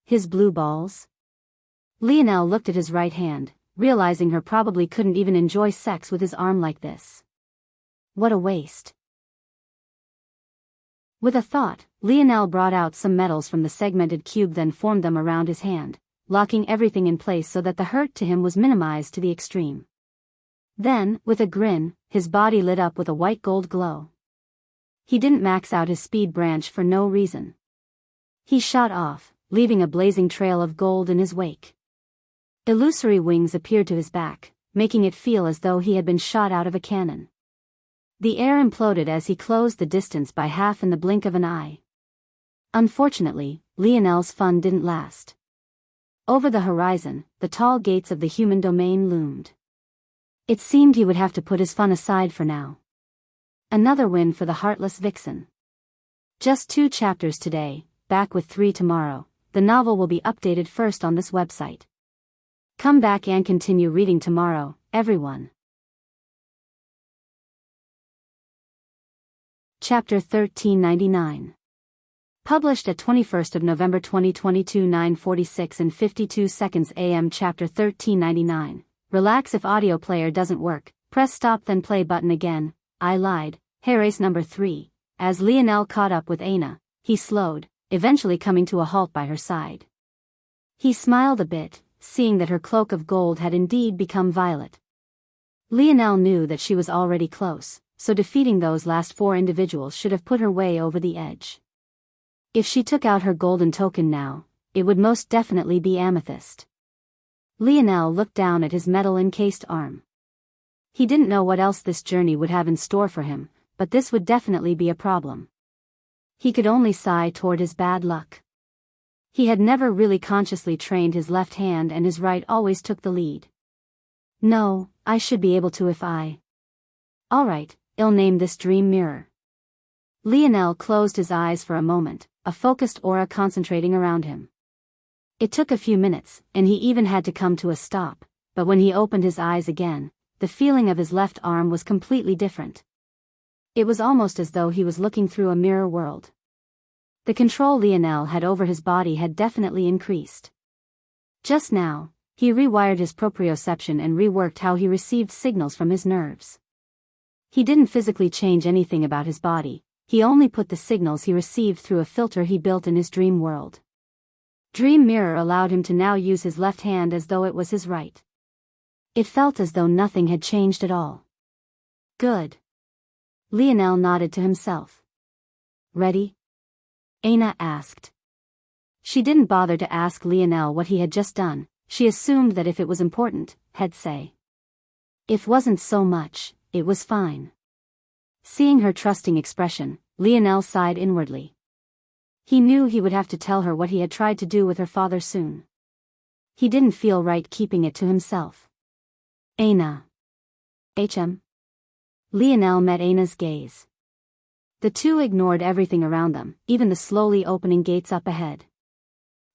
His blue balls? Lionel looked at his right hand, realizing her probably couldn't even enjoy sex with his arm like this. What a waste. With a thought, Lionel brought out some metals from the segmented cube, then formed them around his hand, locking everything in place so that the hurt to him was minimized to the extreme. Then, with a grin, his body lit up with a white gold glow. He didn't max out his speed branch for no reason. He shot off, leaving a blazing trail of gold in his wake. Illusory wings appeared to his back, making it feel as though he had been shot out of a cannon. The air imploded as he closed the distance by half in the blink of an eye. Unfortunately, Lionel's fun didn't last. Over the horizon, the tall gates of the human domain loomed. It seemed he would have to put his fun aside for now. Another win for the heartless vixen. Just 2 chapters today, back with 3 tomorrow. The novel will be updated first on this website. Come back and continue reading tomorrow, everyone. Chapter 1399. Published at 21st of November 2022, 9:46 and 52 seconds AM. Chapter 1399. Relax. If audio player doesn't work, press stop then play button again. I lied. Hey, race number 3. As Lionel caught up with Aina, he slowed, eventually coming to a halt by her side. He smiled a bit, seeing that her cloak of gold had indeed become violet. Lionel knew that she was already close, so defeating those last 4 individuals should have put her way over the edge. If she took out her golden token now, it would most definitely be amethyst. Lionel looked down at his metal-encased arm. He didn't know what else this journey would have in store for him, but this would definitely be a problem. He could only sigh toward his bad luck. He had never really consciously trained his left hand and his right always took the lead. No, I should be able to if I... Alright, I'll name this dream mirror. Lionel closed his eyes for a moment, a focused aura concentrating around him. It took a few minutes, and he even had to come to a stop, but when he opened his eyes again, the feeling of his left arm was completely different. It was almost as though he was looking through a mirror world. The control Lionel had over his body had definitely increased. Just now, he rewired his proprioception and reworked how he received signals from his nerves. He didn't physically change anything about his body, he only put the signals he received through a filter he built in his dream world. Dream Mirror allowed him to now use his left hand as though it was his right. It felt as though nothing had changed at all. Good. Lionel nodded to himself. Ready? Aina asked. She didn't bother to ask Lionel what he had just done, she assumed that if it was important, he'd say. If wasn't so much, it was fine. Seeing her trusting expression, Lionel sighed inwardly. He knew he would have to tell her what he had tried to do with her father soon. He didn't feel right keeping it to himself. Aina. HM. Lionel met Aina's gaze. The two ignored everything around them, even the slowly opening gates up ahead.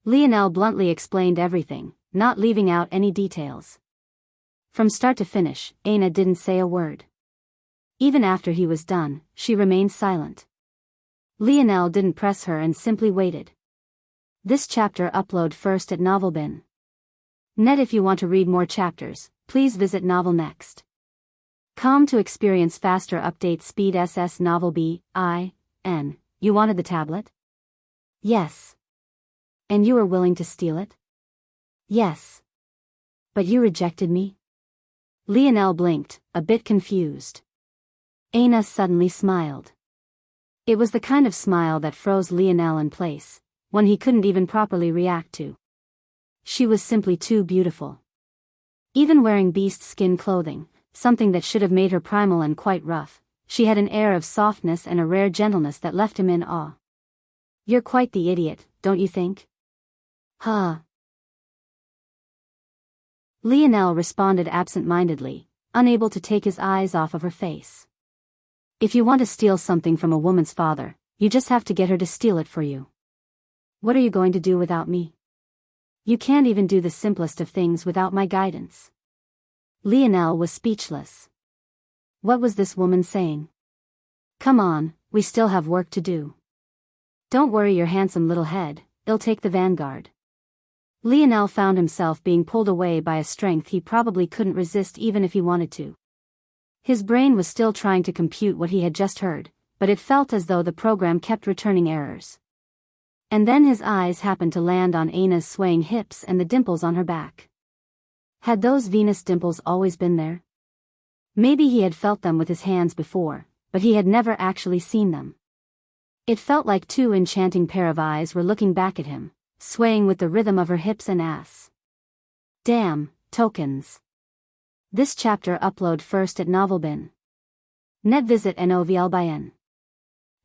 Lionel bluntly explained everything, not leaving out any details. From start to finish, Aina didn't say a word. Even after he was done, she remained silent. Lionel didn't press her and simply waited. This chapter upload first at Novelbin. Net. If you want to read more chapters, please visit Novel Next. Com to experience faster update speed. SS Novel BIN. You wanted the tablet? Yes. And you were willing to steal it? Yes. But you rejected me? Lionel blinked, a bit confused. Aina suddenly smiled. It was the kind of smile that froze Lionel in place, one he couldn't even properly react to. She was simply too beautiful. Even wearing beast skin clothing, something that should have made her primal and quite rough, she had an air of softness and a rare gentleness that left him in awe. You're quite the idiot, don't you think? Huh. Lionel responded absent-mindedly, unable to take his eyes off of her face. If you want to steal something from a woman's father, you just have to get her to steal it for you. What are you going to do without me? You can't even do the simplest of things without my guidance. Lionel was speechless. What was this woman saying? Come on, we still have work to do. Don't worry your handsome little head, it'll take the vanguard. Lionel found himself being pulled away by a strength he probably couldn't resist even if he wanted to. His brain was still trying to compute what he had just heard, but it felt as though the program kept returning errors. And then his eyes happened to land on Aina's swaying hips and the dimples on her back. Had those Venus dimples always been there? Maybe he had felt them with his hands before, but he had never actually seen them. It felt like two enchanting pair of eyes were looking back at him, swaying with the rhythm of her hips and ass. Damn, tokens. This chapter upload first at Novelbin. Net visit NOVLBN.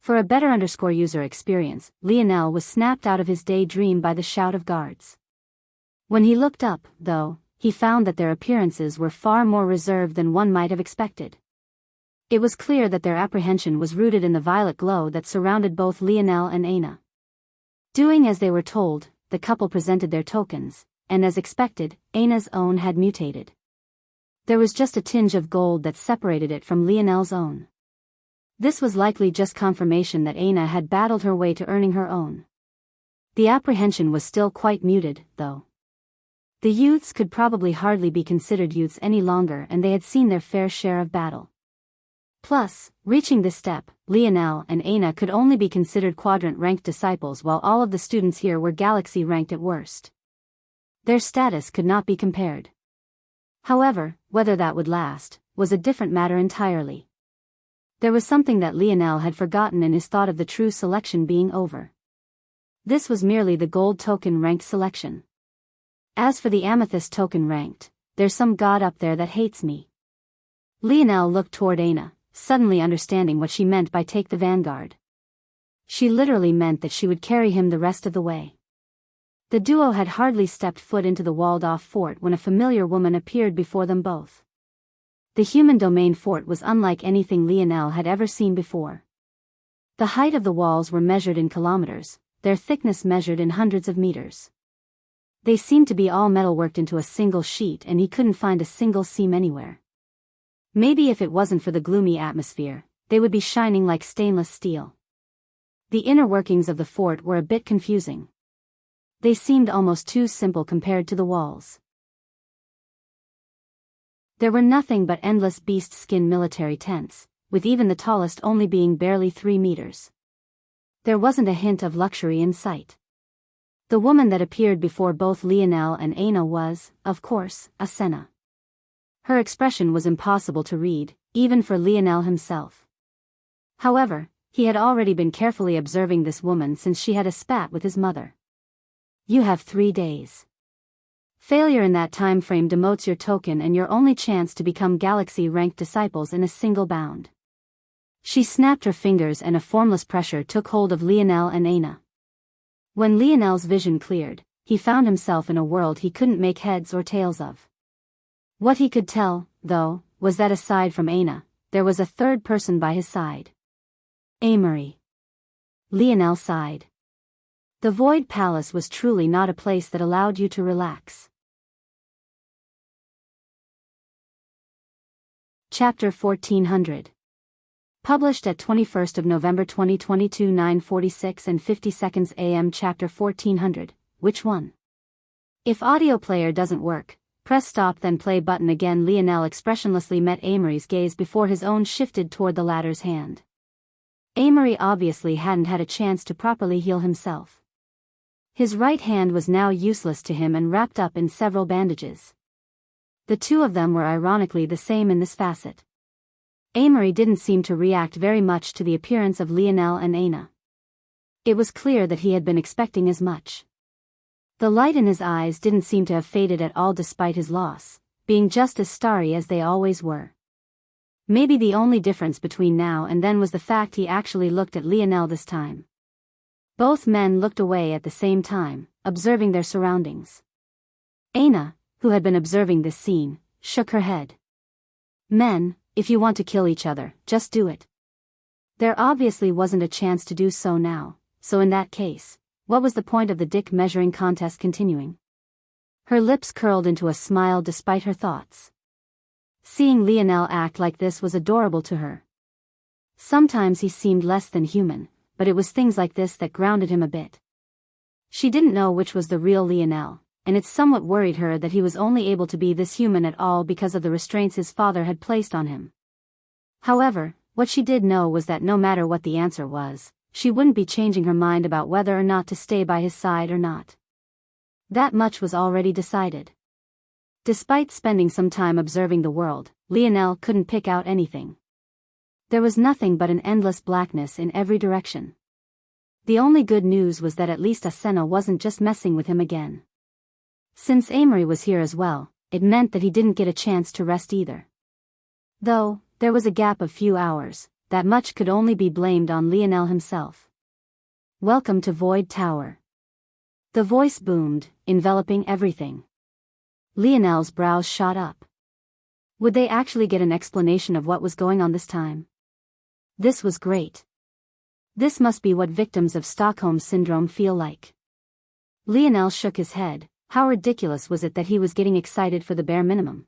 For a better user experience, Lionel was snapped out of his daydream by the shout of guards. When he looked up, though, he found that their appearances were far more reserved than one might have expected. It was clear that their apprehension was rooted in the violet glow that surrounded both Lionel and Aina. Doing as they were told, the couple presented their tokens, and as expected, Aina's own had mutated. There was just a tinge of gold that separated it from Lionel's own. This was likely just confirmation that Aina had battled her way to earning her own. The apprehension was still quite muted, though. The youths could probably hardly be considered youths any longer, and they had seen their fair share of battle. Plus, reaching this step, Lionel and Aina could only be considered quadrant-ranked disciples, while all of the students here were galaxy-ranked at worst. Their status could not be compared. However, whether that would last, was a different matter entirely. There was something that Lionel had forgotten in his thought of the true selection being over. This was merely the gold token ranked selection. As for the amethyst token ranked, there's some god up there that hates me. Lionel looked toward Aina, suddenly understanding what she meant by take the vanguard. She literally meant that she would carry him the rest of the way. The duo had hardly stepped foot into the walled-off fort when a familiar woman appeared before them both. The human domain fort was unlike anything Lionel had ever seen before. The height of the walls were measured in kilometers, their thickness measured in hundreds of meters. They seemed to be all metalworked into a single sheet, and he couldn't find a single seam anywhere. Maybe if it wasn't for the gloomy atmosphere, they would be shining like stainless steel. The inner workings of the fort were a bit confusing. They seemed almost too simple compared to the walls. There were nothing but endless beast-skin military tents, with even the tallest only being barely 3 meters. There wasn't a hint of luxury in sight. The woman that appeared before both Lionel and Aina was, of course, Asena. Her expression was impossible to read, even for Lionel himself. However, he had already been carefully observing this woman since she had a spat with his mother. You have 3 days. Failure in that time frame demotes your token and your only chance to become galaxy-ranked disciples in a single bound. She snapped her fingers and a formless pressure took hold of Lionel and Aina. When Lionel's vision cleared, he found himself in a world he couldn't make heads or tails of. What he could tell, though, was that aside from Aina, there was a third person by his side. Amory. Lionel sighed. The Void Palace was truly not a place that allowed you to relax. Chapter 1400. Published at 21st of November 2022 9:46 and 50 seconds AM. Chapter 1400, which one? If audio player doesn't work, press stop then play button again. Lionel expressionlessly met Amory's gaze before his own shifted toward the latter's hand. Amory obviously hadn't had a chance to properly heal himself. His right hand was now useless to him and wrapped up in several bandages. The two of them were ironically the same in this facet. Amory didn't seem to react very much to the appearance of Lionel and Aina. It was clear that he had been expecting as much. The light in his eyes didn't seem to have faded at all despite his loss, being just as starry as they always were. Maybe the only difference between now and then was the fact he actually looked at Lionel this time. Both men looked away at the same time, observing their surroundings. Aina, who had been observing this scene, shook her head. Men, if you want to kill each other, just do it. There obviously wasn't a chance to do so now, so in that case, what was the point of the dick measuring contest continuing? Her lips curled into a smile despite her thoughts. Seeing Lionel act like this was adorable to her. Sometimes he seemed less than human, but it was things like this that grounded him a bit. She didn't know which was the real Lionel, and it somewhat worried her that he was only able to be this human at all because of the restraints his father had placed on him. However, What she did know was that no matter what the answer was, she wouldn't be changing her mind about whether or not to stay by his side or not. That much was already decided. Despite spending some time observing the world, Lionel couldn't pick out anything. There was nothing but an endless blackness in every direction. The only good news was that at least Asena wasn't just messing with him again. Since Amory was here as well, it meant that he didn't get a chance to rest either. Though there was a gap of few hours, that much could only be blamed on Lionel himself. "Welcome to Void Tower." The voice boomed, enveloping everything. Lionel's brows shot up. Would they actually get an explanation of what was going on this time? This was great. This must be what victims of Stockholm Syndrome feel like. Lionel shook his head. How ridiculous was it that he was getting excited for the bare minimum?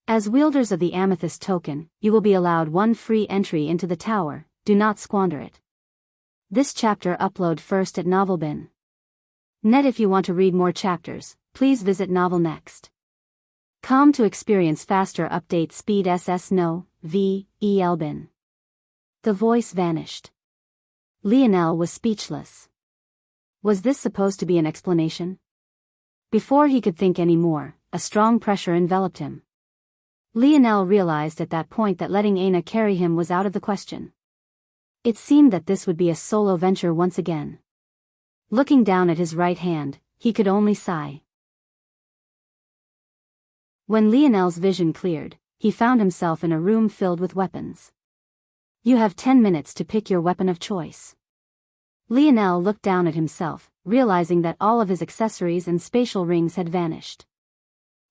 As wielders of the Amethyst token, you will be allowed one free entry into the tower. Do not squander it. This chapter upload first at Novelbin. Net. If you want to read more chapters, please visit Novel Next. Com to experience faster update speed. No, V, E Elbin. The voice vanished. Lionel was speechless. Was this supposed to be an explanation? Before he could think any more, a strong pressure enveloped him. Lionel realized at that point that letting Aina carry him was out of the question. It seemed that this would be a solo venture once again. Looking down at his right hand, he could only sigh. When Lionel's vision cleared, he found himself in a room filled with weapons. You have 10 minutes to pick your weapon of choice. Lionel looked down at himself, realizing that all of his accessories and spatial rings had vanished.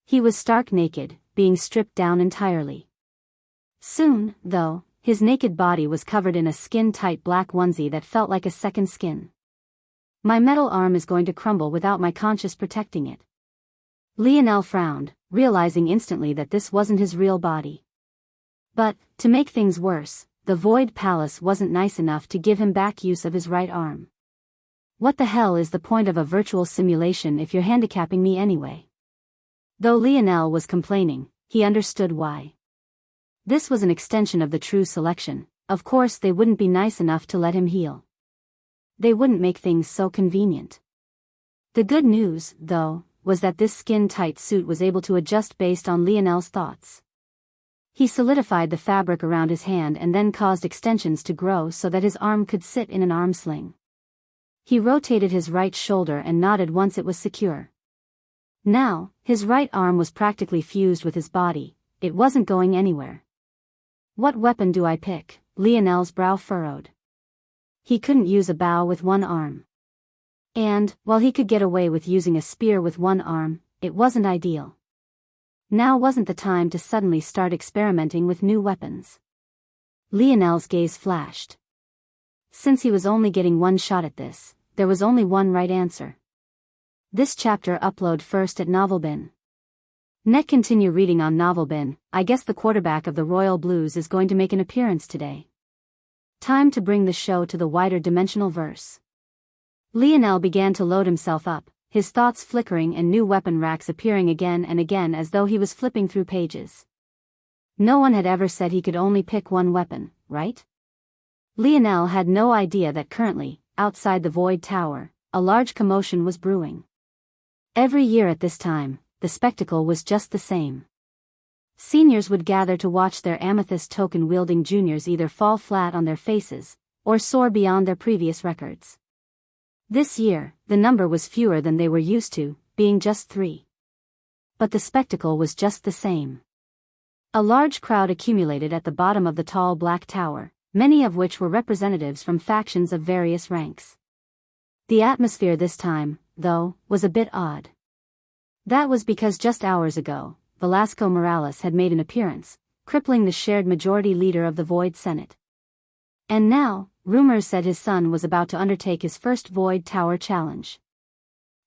He was stark naked, being stripped down entirely. Soon, though, his naked body was covered in a skin-tight black onesie that felt like a second skin. My metal arm is going to crumble without my conscience protecting it. Lionel frowned, realizing instantly that this wasn't his real body. But, to make things worse, the Void Palace wasn't nice enough to give him back use of his right arm. What the hell is the point of a virtual simulation if you're handicapping me anyway? Though Lionel was complaining, he understood why. This was an extension of the true selection. Of course they wouldn't be nice enough to let him heal. They wouldn't make things so convenient. The good news, though, was that this skin-tight suit was able to adjust based on Lionel's thoughts. He solidified the fabric around his hand and then caused extensions to grow so that his arm could sit in an arm sling. He rotated his right shoulder and nodded once it was secure. Now, his right arm was practically fused with his body. It wasn't going anywhere. What weapon do I pick? Lionel's brow furrowed. He couldn't use a bow with one arm. And, while he could get away with using a spear with one arm, it wasn't ideal. Now wasn't the time to suddenly start experimenting with new weapons. Lionel's gaze flashed. Since he was only getting one shot at this, there was only one right answer. This chapter upload first at Novelbin. Net. Continue reading on Novelbin. I guess the quarterback of the Royal Blues is going to make an appearance today. Time to bring the show to the wider dimensional verse. Lionel began to load himself up, his thoughts flickering and new weapon racks appearing again and again as though he was flipping through pages. No one had ever said he could only pick one weapon, right? Lionel had no idea that currently, outside the Void Tower, a large commotion was brewing. Every year at this time, the spectacle was just the same. Seniors would gather to watch their amethyst token-wielding juniors either fall flat on their faces, or soar beyond their previous records. This year, the number was fewer than they were used to, being just 3. But the spectacle was just the same. A large crowd accumulated at the bottom of the tall black tower, many of which were representatives from factions of various ranks. The atmosphere this time, though, was a bit odd. That was because just hours ago, Velasco Morales had made an appearance, crippling the shared majority leader of the Void Senate. And now, rumors said his son was about to undertake his first Void Tower challenge.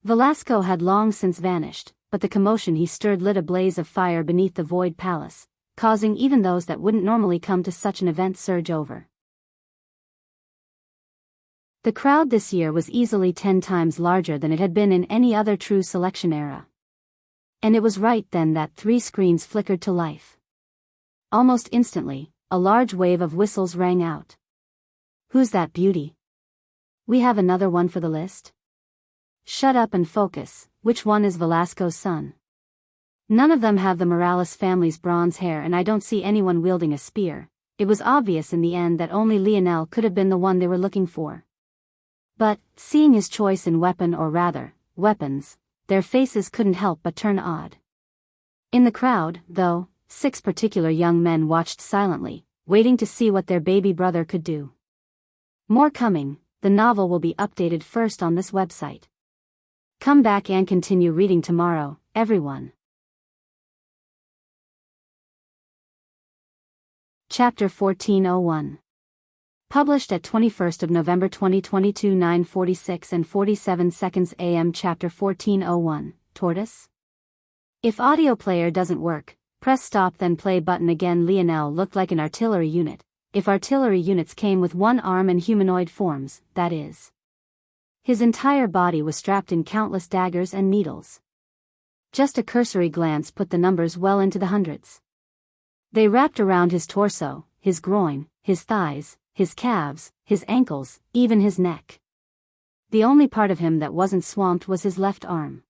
Velasco had long since vanished, but the commotion he stirred lit a blaze of fire beneath the Void Palace, causing even those that wouldn't normally come to such an event surge over. The crowd this year was easily 10 times larger than it had been in any other true selection era. And it was right then that 3 screens flickered to life. Almost instantly, a large wave of whistles rang out. Who's that beauty? We have another one for the list? Shut up and focus, which one is Velasco's son? None of them have the Morales family's bronze hair, and I don't see anyone wielding a spear. It was obvious in the end that only Lionel could have been the one they were looking for. But, seeing his choice in weapon, or rather, weapons, their faces couldn't help but turn odd. In the crowd, though, 6 particular young men watched silently, waiting to see what their baby brother could do. More coming. The novel will be updated first on this website. Come back and continue reading tomorrow, everyone. Chapter 1401. Published at 21st of November 2022, 9:46 and 47 seconds AM. Chapter 1401, Tortoise? If audio player doesn't work, press stop then play button again. Lionel looked like an artillery unit, if artillery units came with one arm and humanoid forms, that is. His entire body was strapped in countless daggers and needles. Just a cursory glance put the numbers well into the hundreds. They wrapped around his torso, his groin, his thighs, his calves, his ankles, even his neck. The only part of him that wasn't swamped was his left arm.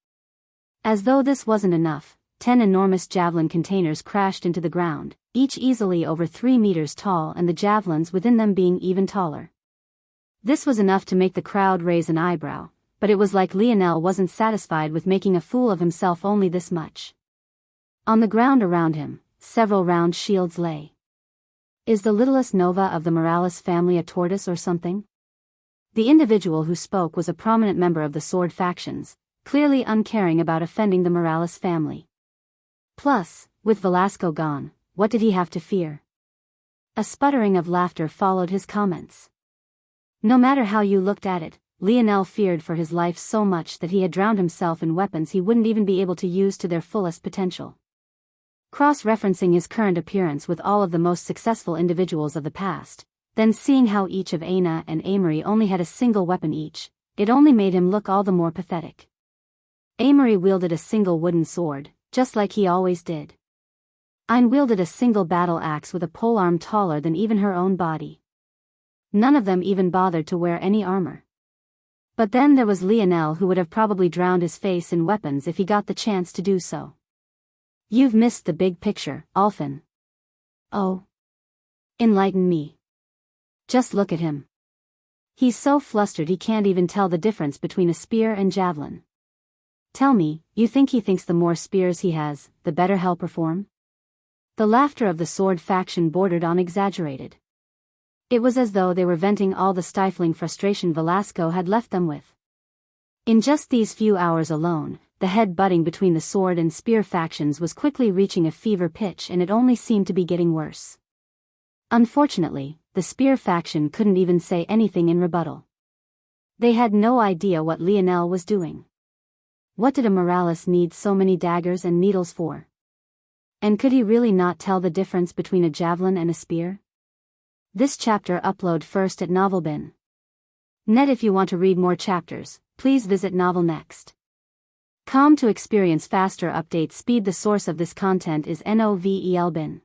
As though this wasn't enough, 10 enormous javelin containers crashed into the ground, each easily over 3 meters tall and the javelins within them being even taller. This was enough to make the crowd raise an eyebrow, but it was like Lionel wasn't satisfied with making a fool of himself only this much. On the ground around him, several round shields lay. Is the littlest Nova of the Morales family a tortoise or something? The individual who spoke was a prominent member of the sword factions, clearly uncaring about offending the Morales family. Plus, with Velasco gone, what did he have to fear? A sputtering of laughter followed his comments. No matter how you looked at it, Lionel feared for his life so much that he had drowned himself in weapons he wouldn't even be able to use to their fullest potential. Cross-referencing his current appearance with all of the most successful individuals of the past, then seeing how each of Aina and Amory only had a single weapon each, it only made him look all the more pathetic. Amory wielded a single wooden sword, just like he always did. Aine wielded a single battle axe with a polearm taller than even her own body. None of them even bothered to wear any armor. But then there was Lionel, who would have probably drowned his face in weapons if he got the chance to do so. You've missed the big picture, Alphen. Oh. Enlighten me. Just look at him. He's so flustered he can't even tell the difference between a spear and javelin. Tell me, you think he thinks the more spears he has, the better he'll perform? The laughter of the sword faction bordered on exaggerated. It was as though they were venting all the stifling frustration Velasco had left them with. In just these few hours alone, the head-butting between the sword and spear factions was quickly reaching a fever pitch, and it only seemed to be getting worse. Unfortunately, the spear faction couldn't even say anything in rebuttal. They had no idea what Lionel was doing. What did a Morales need so many daggers and needles for? And could he really not tell the difference between a javelin and a spear? This chapter upload first at NovelBin. Net. If you want to read more chapters, please visit Novel Next. To experience faster update speed. The source of this content is NovelBin.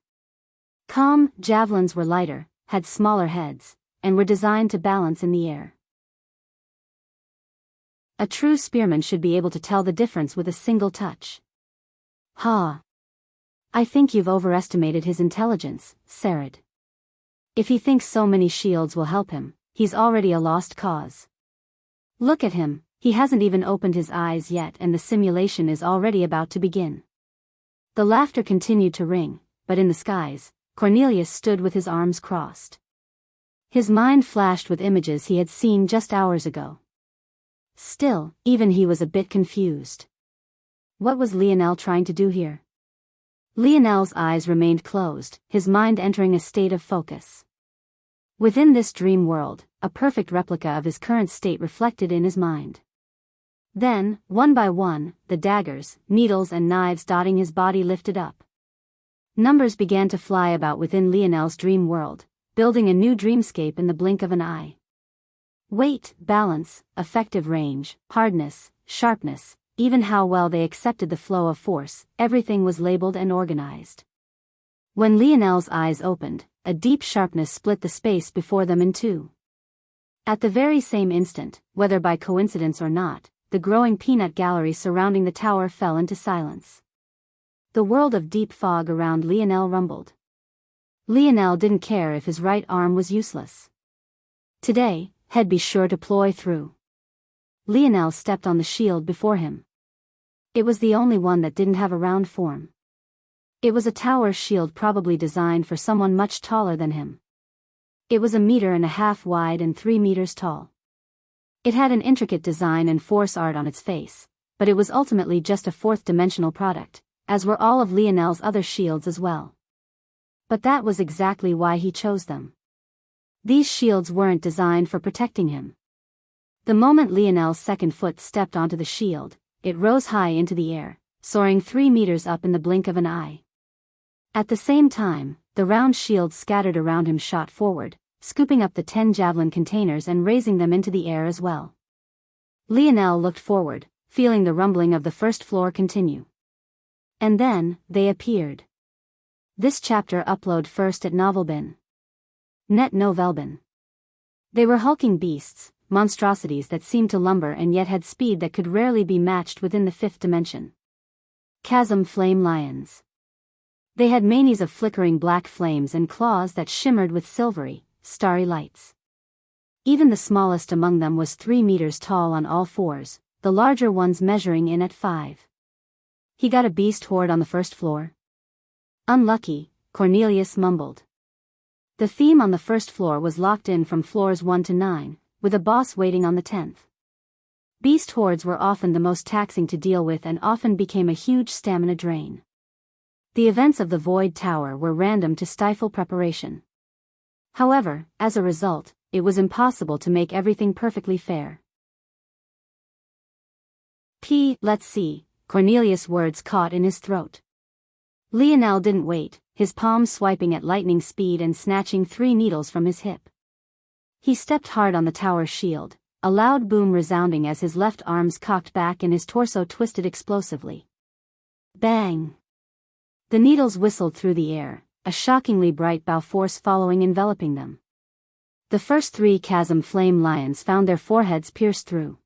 Javelins were lighter, had smaller heads, and were designed to balance in the air. A true spearman should be able to tell the difference with a single touch. I think you've overestimated his intelligence, Sarid. If he thinks so many shields will help him, he's already a lost cause. Look at him, he hasn't even opened his eyes yet and the simulation is already about to begin. The laughter continued to ring, but in the skies, Cornelius stood with his arms crossed. His mind flashed with images he had seen just hours ago. Still, even he was a bit confused. What was Lionel trying to do here? Lionel's eyes remained closed, his mind entering a state of focus. Within this dream world, a perfect replica of his current state reflected in his mind. Then, one by one, the daggers, needles and knives dotting his body lifted up. Numbers began to fly about within Lionel's dream world, building a new dreamscape in the blink of an eye. Weight, balance, effective range, hardness, sharpness, even how well they accepted the flow of force, everything was labeled and organized. When Lionel's eyes opened, a deep sharpness split the space before them in two. At the very same instant, whether by coincidence or not, the growing peanut gallery surrounding the tower fell into silence. The world of deep fog around Lionel rumbled. Lionel didn't care if his right arm was useless. Today, he'd be sure to plow through. Lionel stepped on the shield before him. It was the only one that didn't have a round form. It was a tower shield probably designed for someone much taller than him. It was 1.5 meters wide and 3 meters tall. It had an intricate design and force art on its face, but it was ultimately just a fourth-dimensional product, as were all of Lionel's other shields as well. But that was exactly why he chose them. These shields weren't designed for protecting him. The moment Lionel's second foot stepped onto the shield, it rose high into the air, soaring 3 meters up in the blink of an eye. At the same time, the round shield scattered around him shot forward, scooping up the 10 javelin containers and raising them into the air as well. Lionel looked forward, feeling the rumbling of the first floor continue. And then, they appeared. This chapter upload first at Novelbin. Net Novelbin. They were hulking beasts, monstrosities that seemed to lumber and yet had speed that could rarely be matched within the fifth dimension. Chasm Flame Lions. They had manies of flickering black flames and claws that shimmered with silvery, starry lights. Even the smallest among them was 3 meters tall on all fours, the larger ones measuring in at 5. He got a beast horde on the first floor. Unlucky, Cornelius mumbled. The theme on the first floor was locked in from floors 1 to 9, with a boss waiting on the 10th. Beast hordes were often the most taxing to deal with and often became a huge stamina drain. The events of the Void Tower were random to stifle preparation. However, as a result, it was impossible to make everything perfectly fair. Let's see, Cornelius' words caught in his throat. Lionel didn't wait, his palms swiping at lightning speed and snatching 3 needles from his hip. He stepped hard on the tower's shield, a loud boom resounding as his left arms cocked back and his torso twisted explosively. Bang! The needles whistled through the air, a shockingly bright bow force enveloping them. The first 3 chasm flame lions found their foreheads pierced through.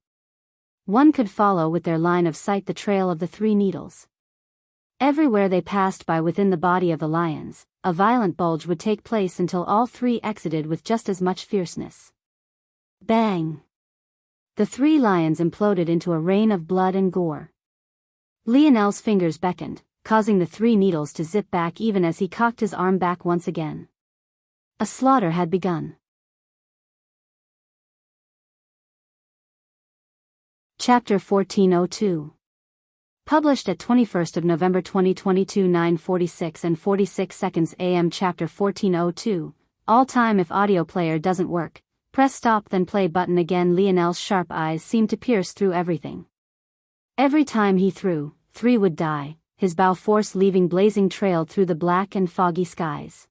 One could follow with their line of sight the trail of the 3 needles. Everywhere they passed by within the body of the lions, a violent bulge would take place until all 3 exited with just as much fierceness. Bang! The 3 lions imploded into a rain of blood and gore. Lionel's fingers beckoned, causing the 3 needles to zip back even as he cocked his arm back once again. A slaughter had begun. Chapter 1402. Published at 21st of November 2022 9:46 and 46 seconds AM. Chapter 1402. All time. If audio player doesn't work, press stop then play button again. Lionel's sharp eyes seemed to pierce through everything. Every time he threw, 3 would die, his bow force leaving blazing trail through the black and foggy skies.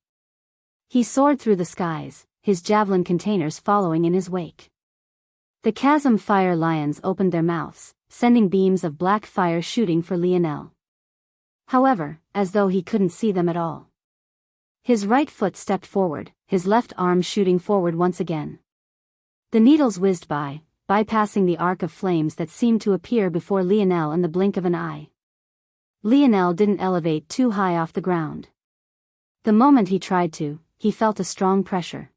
He soared through the skies, his javelin containers following in his wake. The chasm fire lions opened their mouths, sending beams of black fire shooting for Lionel. However, as though he couldn't see them at all. His right foot stepped forward, his left arm shooting forward once again. The needles whizzed by, bypassing the arc of flames that seemed to appear before Lionel in the blink of an eye. Lionel didn't elevate too high off the ground. The moment he tried to, he felt a strong pressure.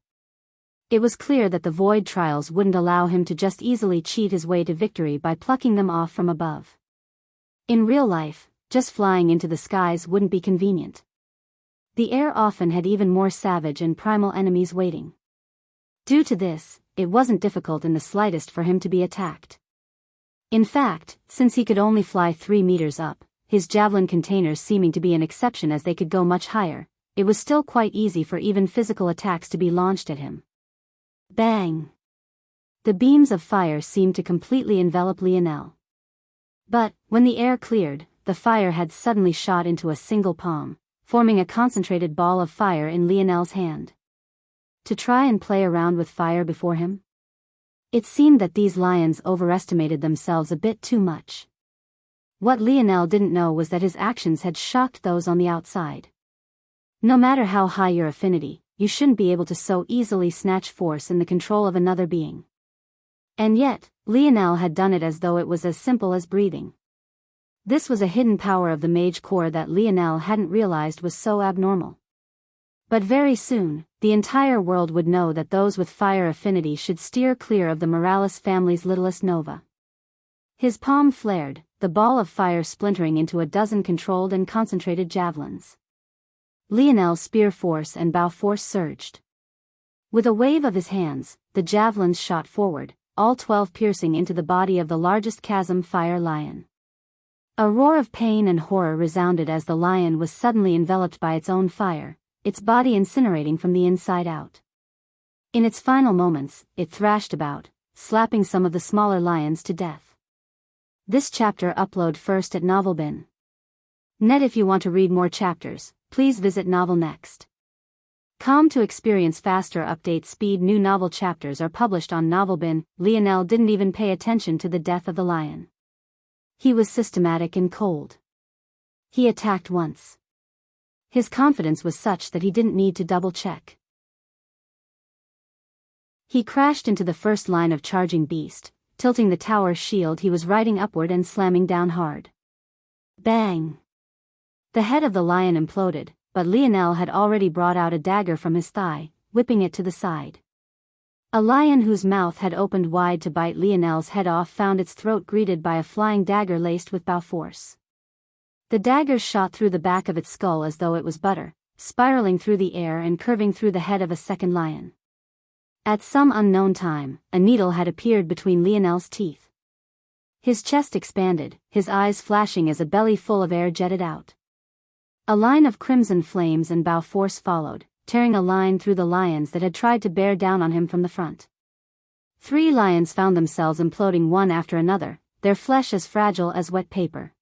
It was clear that the void trials wouldn't allow him to just easily cheat his way to victory by plucking them off from above. In real life, just flying into the skies wouldn't be convenient. The air often had even more savage and primal enemies waiting. Due to this, it wasn't difficult in the slightest for him to be attacked. In fact, since he could only fly 3 meters up, his javelin containers seeming to be an exception as they could go much higher, it was still quite easy for even physical attacks to be launched at him. Bang! The beams of fire seemed to completely envelop Lionel. But, when the air cleared, the fire had suddenly shot into a single palm, forming a concentrated ball of fire in Lionel's hand. To try and play around with fire before him? It seemed that these lions overestimated themselves a bit too much. What Lionel didn't know was that his actions had shocked those on the outside. No matter how high your affinity, you shouldn't be able to so easily snatch force in the control of another being. And yet, Lionel had done it as though it was as simple as breathing. This was a hidden power of the mage core that Lionel hadn't realized was so abnormal. But very soon, the entire world would know that those with fire affinity should steer clear of the Morales family's littlest nova. His palm flared, the ball of fire splintering into a dozen controlled and concentrated javelins. Lionel's spear force and bow force surged. With a wave of his hands, the javelins shot forward, all 12 piercing into the body of the largest chasm fire lion. A roar of pain and horror resounded as the lion was suddenly enveloped by its own fire, its body incinerating from the inside out. In its final moments, it thrashed about, slapping some of the smaller lions to death. This chapter upload first at NovelBin. Net. If you want to read more chapters, please visit Novel Next. Com to experience faster update speed. New novel chapters are published on NovelBin. Lionel didn't even pay attention to the death of the lion. He was systematic and cold. He attacked once. His confidence was such that he didn't need to double-check. He crashed into the first line of charging beast, tilting the tower shield he was riding upward and slamming down hard. Bang! The head of the lion imploded, but Lionel had already brought out a dagger from his thigh, whipping it to the side. A lion whose mouth had opened wide to bite Lionel's head off found its throat greeted by a flying dagger laced with bow force. The dagger shot through the back of its skull as though it was butter, spiraling through the air and curving through the head of a second lion. At some unknown time, a needle had appeared between Lionel's teeth. His chest expanded, his eyes flashing as a belly full of air jetted out. A line of crimson flames and bow force followed, tearing a line through the lions that had tried to bear down on him from the front. 3 lions found themselves imploding one after another, their flesh as fragile as wet paper.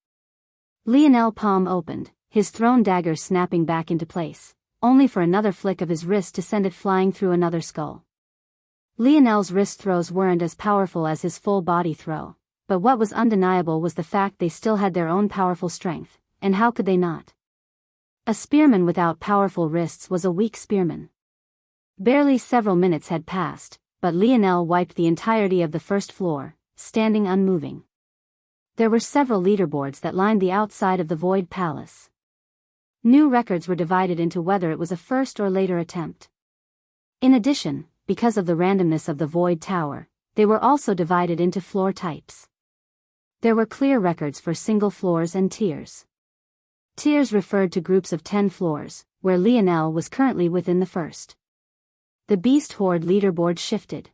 Lionel's palm opened, his thrown dagger snapping back into place, only for another flick of his wrist to send it flying through another skull. Lionel's wrist throws weren't as powerful as his full body throw, but what was undeniable was the fact they still had their own powerful strength, and how could they not? A spearman without powerful wrists was a weak spearman. Barely several minutes had passed, but Lionel wiped the entirety of the first floor, standing unmoving. There were several leaderboards that lined the outside of the Void Palace. New records were divided into whether it was a first or later attempt. In addition, because of the randomness of the Void Tower, they were also divided into floor types. There were clear records for single floors and tiers. Tiers referred to groups of 10 floors, where Lionel was currently within the first. The Beast Horde leaderboard shifted.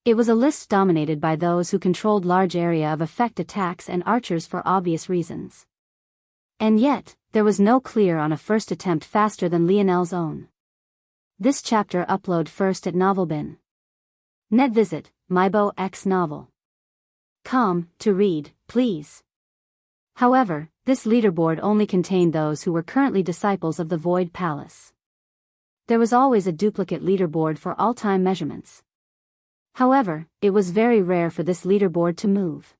It was a list dominated by those who controlled large area of effect attacks and archers for obvious reasons. And yet, there was no clear on a first attempt faster than Lionel's own. This chapter upload first at NovelBin. Net. Visit Mybo X Novel. Com to read, please. However, this leaderboard only contained those who were currently disciples of the Void Palace. There was always a duplicate leaderboard for all time measurements. However, it was very rare for this leaderboard to move.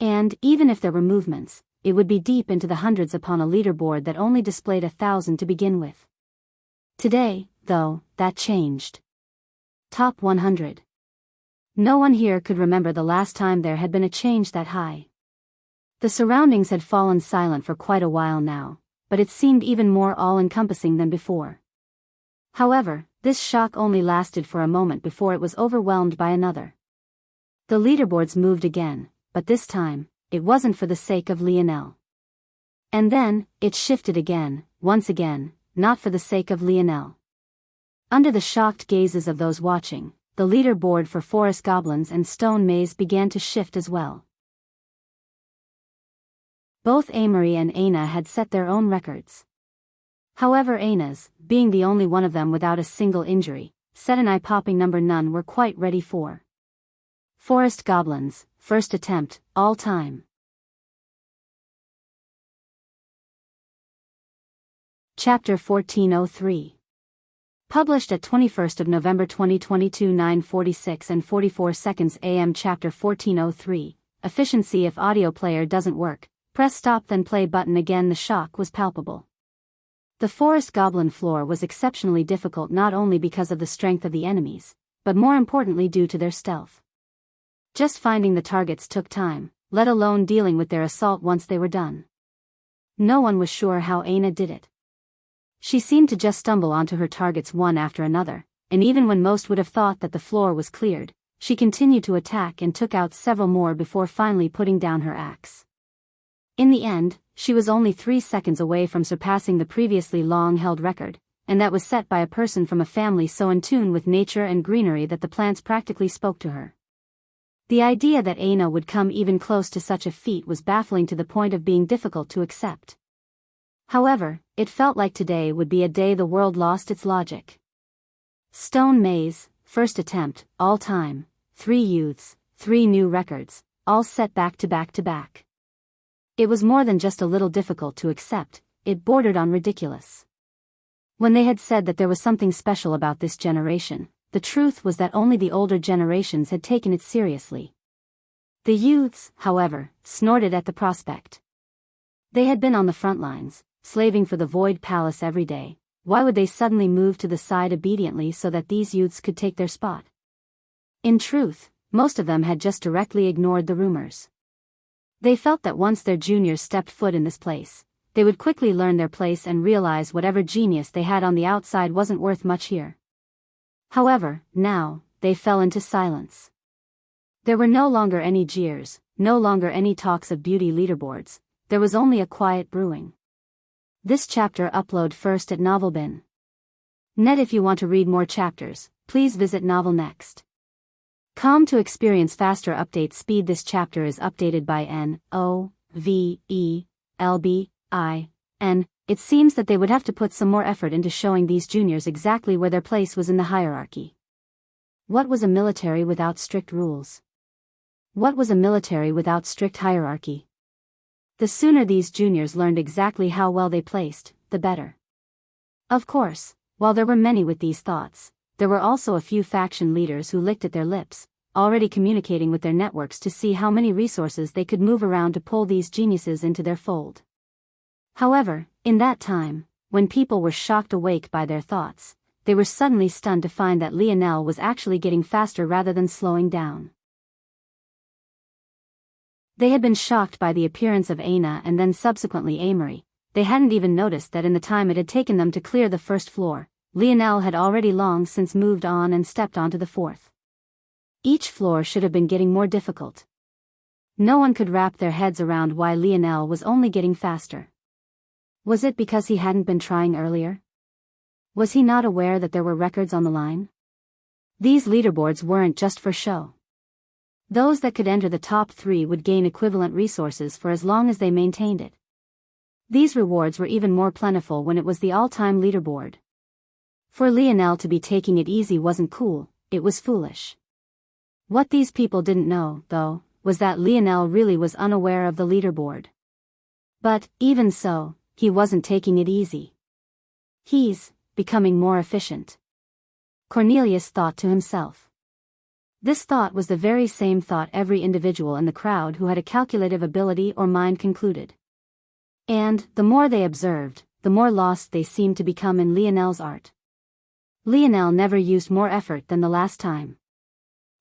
And, even if there were movements, it would be deep into the hundreds upon a leaderboard that only displayed 1,000 to begin with. Today, though, that changed. Top 100. No one here could remember the last time there had been a change that high. The surroundings had fallen silent for quite a while now, but it seemed even more all-encompassing than before. However, this shock only lasted for a moment before it was overwhelmed by another. The leaderboards moved again, but this time, it wasn't for the sake of Lionel. And then, it shifted again, once again, not for the sake of Lionel. Under the shocked gazes of those watching, the leaderboard for Forest Goblins and Stone Maze began to shift as well. Both Amory and Aina had set their own records. However, Aina's, being the only one of them without a single injury, set an eye-popping number none were quite ready for. Forest Goblins, first attempt, all time. Chapter 1403. Published at 21st of November 2022 9:46 and 44 seconds AM. Chapter 1403. Efficiency. If audio player doesn't work, press stop then play button again. The shock was palpable. The forest goblin floor was exceptionally difficult not only because of the strength of the enemies, but more importantly due to their stealth. Just finding the targets took time, let alone dealing with their assault once they were done. No one was sure how Aina did it. She seemed to just stumble onto her targets one after another, and even when most would have thought that the floor was cleared, she continued to attack and took out several more before finally putting down her axe. In the end, she was only 3 seconds away from surpassing the previously long-held record, and that was set by a person from a family so in tune with nature and greenery that the plants practically spoke to her. The idea that Aina would come even close to such a feat was baffling to the point of being difficult to accept. However, it felt like today would be a day the world lost its logic. Stone maze, first attempt, all time, 3 youths, 3 new records, all set back to back to back. It was more than just a little difficult to accept, it bordered on ridiculous. When they had said that there was something special about this generation, the truth was that only the older generations had taken it seriously. The youths, however, snorted at the prospect. They had been on the front lines, slaving for the Void Palace every day. Why would they suddenly move to the side obediently so that these youths could take their spot? In truth, most of them had just directly ignored the rumors. They felt that once their juniors stepped foot in this place, they would quickly learn their place and realize whatever genius they had on the outside wasn't worth much here. However, now, they fell into silence. There were no longer any jeers, no longer any talks of beauty leaderboards, there was only a quiet brewing. This chapter upload first at NovelBin. Net. If you want to read more chapters, please visit Novel Next. Com to experience faster update speed. This chapter is updated by NOVELBIN. It seems that they would have to put some more effort into showing these juniors exactly where their place was in the hierarchy. What was a military without strict rules? What was a military without strict hierarchy? The sooner these juniors learned exactly how well they placed, the better. Of course, while there were many with these thoughts, there were also a few faction leaders who licked at their lips, already communicating with their networks to see how many resources they could move around to pull these geniuses into their fold. However, in that time, when people were shocked awake by their thoughts, they were suddenly stunned to find that Lionel was actually getting faster rather than slowing down. They had been shocked by the appearance of Aina and then subsequently Amory. They hadn't even noticed that in the time it had taken them to clear the first floor, Lionel had already long since moved on and stepped onto the 4th. Each floor should have been getting more difficult. No one could wrap their heads around why Lionel was only getting faster. Was it because he hadn't been trying earlier? Was he not aware that there were records on the line? These leaderboards weren't just for show. Those that could enter the top 3 would gain equivalent resources for as long as they maintained it. These rewards were even more plentiful when it was the all-time leaderboard. For Lionel to be taking it easy wasn't cool, it was foolish. What these people didn't know, though, was that Lionel really was unaware of the leaderboard. But, even so, he wasn't taking it easy. He's becoming more efficient. Cornelius thought to himself. This thought was the very same thought every individual in the crowd who had a calculative ability or mind concluded. And, the more they observed, the more lost they seemed to become in Lionel's art. Lionel never used more effort than the last time.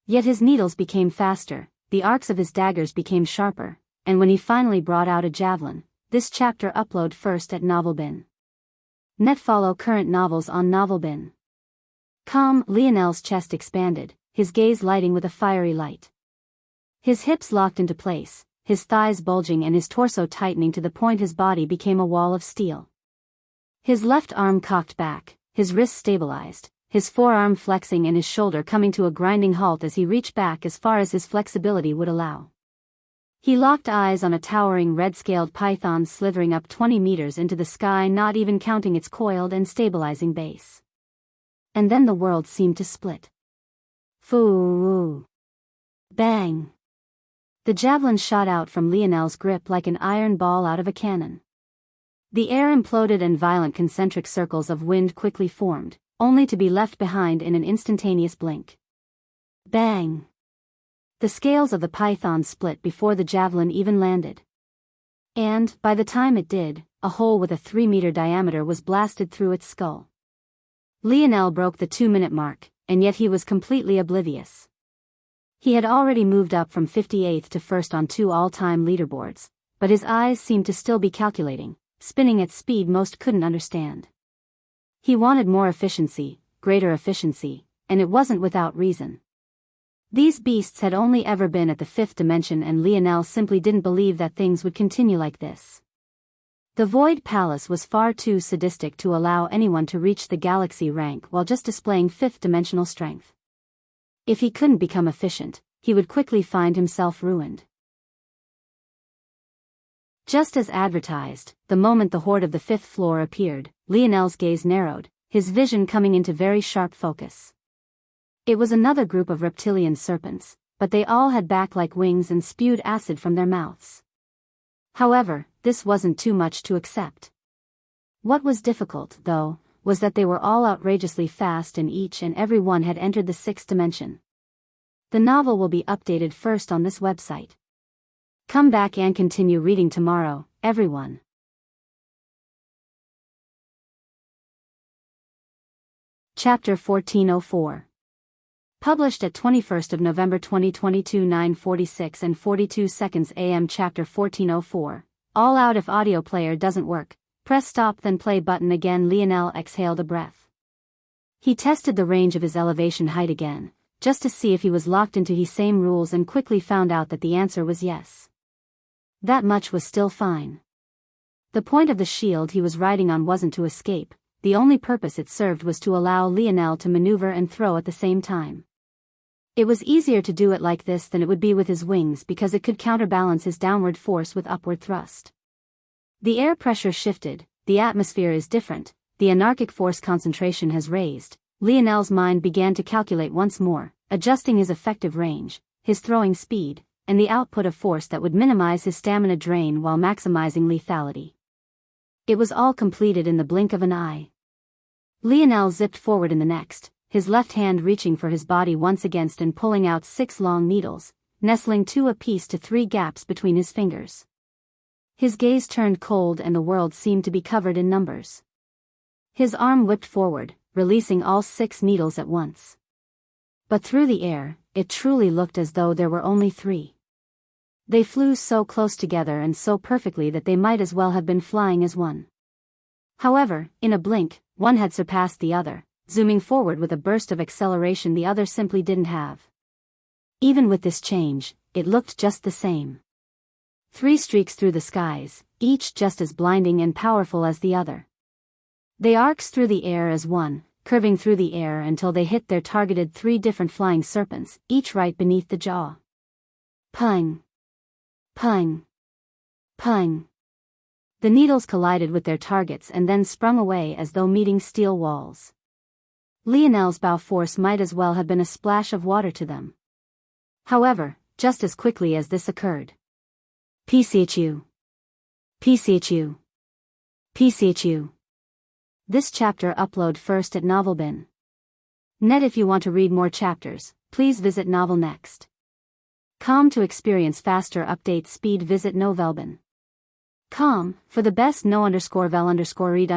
Yet his needles became faster, the arcs of his daggers became sharper, and when he finally brought out a javelin, this chapter upload first at NovelBin. Net. Follow current novels on NovelBin. Com. Lionel's chest expanded, his gaze lighting with a fiery light. His hips locked into place, his thighs bulging and his torso tightening to the point his body became a wall of steel. His left arm cocked back, his wrist stabilized, his forearm flexing and his shoulder coming to a grinding halt as he reached back as far as his flexibility would allow. He locked eyes on a towering red-scaled python slithering up 20 meters into the sky, not even counting its coiled and stabilizing base. And then the world seemed to split. Foo! Bang! The javelin shot out from Lionel's grip like an iron ball out of a cannon. The air imploded and violent concentric circles of wind quickly formed, only to be left behind in an instantaneous blink. Bang! The scales of the python split before the javelin even landed. And, by the time it did, a hole with a 3-meter diameter was blasted through its skull. Lionel broke the 2-minute mark, and yet he was completely oblivious. He had already moved up from 58th to 1st on 2 all-time leaderboards, but his eyes seemed to still be calculating, spinning at speed most couldn't understand. He wanted more efficiency, greater efficiency, and it wasn't without reason. These beasts had only ever been at the 5th dimension, and Lionel simply didn't believe that things would continue like this. The Void Palace was far too sadistic to allow anyone to reach the galaxy rank while just displaying 5th-dimensional strength. If he couldn't become efficient, he would quickly find himself ruined. Just as advertised, the moment the horde of the 5th floor appeared, Lionel's gaze narrowed, his vision coming into very sharp focus. It was another group of reptilian serpents, but they all had bat-like wings and spewed acid from their mouths. However, this wasn't too much to accept. What was difficult, though, was that they were all outrageously fast and each and every one had entered the 6th dimension. The novel will be updated first on this website. Come back and continue reading tomorrow, everyone. Chapter 1404. Published at 21st of November 2022 9:46 and 42 seconds AM. Chapter 1404. All out. If audio player doesn't work, press stop then play button again. Lionel exhaled a breath. He tested the range of his elevation height again, just to see if he was locked into his same rules, and quickly found out that the answer was yes. That much was still fine. The point of the shield he was riding on wasn't to escape, the only purpose it served was to allow Lionel to maneuver and throw at the same time. It was easier to do it like this than it would be with his wings because it could counterbalance his downward force with upward thrust. The air pressure shifted, the atmosphere is different, the anarchic force concentration has raised. Lionel's mind began to calculate once more, adjusting his effective range, his throwing speed, and the output of force that would minimize his stamina drain while maximizing lethality. It was all completed in the blink of an eye. Lionel zipped forward in the next, his left hand reaching for his body once against and pulling out 6 long needles, nestling 2 apiece to 3 gaps between his fingers. His gaze turned cold and the world seemed to be covered in numbers. His arm whipped forward, releasing all 6 needles at once. But through the air, it truly looked as though there were only 3. They flew so close together and so perfectly that they might as well have been flying as one. However, in a blink, one had surpassed the other, zooming forward with a burst of acceleration the other simply didn't have. Even with this change, it looked just the same. 3 streaks through the skies, each just as blinding and powerful as the other. They arcs through the air as one, curving through the air until they hit their targeted 3 different flying serpents, each right beneath the jaw. Pung! Pung! Pung! The needles collided with their targets and then sprung away as though meeting steel walls. Lionel's bow force might as well have been a splash of water to them. However, just as quickly as this occurred. PCHU. PCHU. PCHU. This chapter upload first at Novelbin. Net. If you want to read more chapters, please visit Novel Next. To experience faster update speed, visit Novelbin. For the best no_vel_read_ng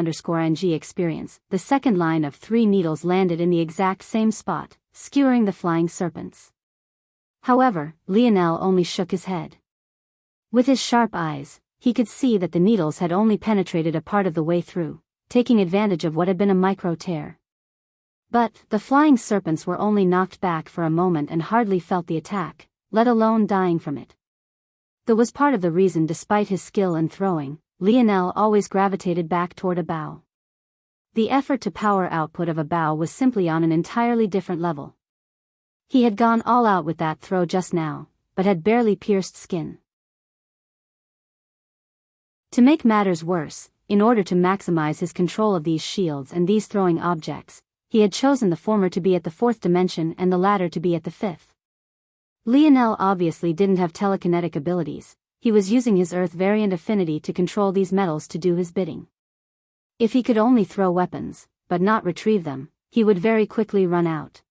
experience. The second line of 3 needles landed in the exact same spot, skewering the flying serpents. However, Lionel only shook his head. With his sharp eyes, he could see that the needles had only penetrated a part of the way through, taking advantage of what had been a micro tear. But the flying serpents were only knocked back for a moment and hardly felt the attack, let alone dying from it. That was part of the reason, despite his skill in throwing, Lionel always gravitated back toward a bow. The effort to power output of a bow was simply on an entirely different level. He had gone all out with that throw just now, but had barely pierced skin. To make matters worse, in order to maximize his control of these shields and these throwing objects, he had chosen the former to be at the 4th dimension and the latter to be at the 5th. Lionel obviously didn't have telekinetic abilities, he was using his Earth variant affinity to control these metals to do his bidding. If he could only throw weapons, but not retrieve them, he would very quickly run out.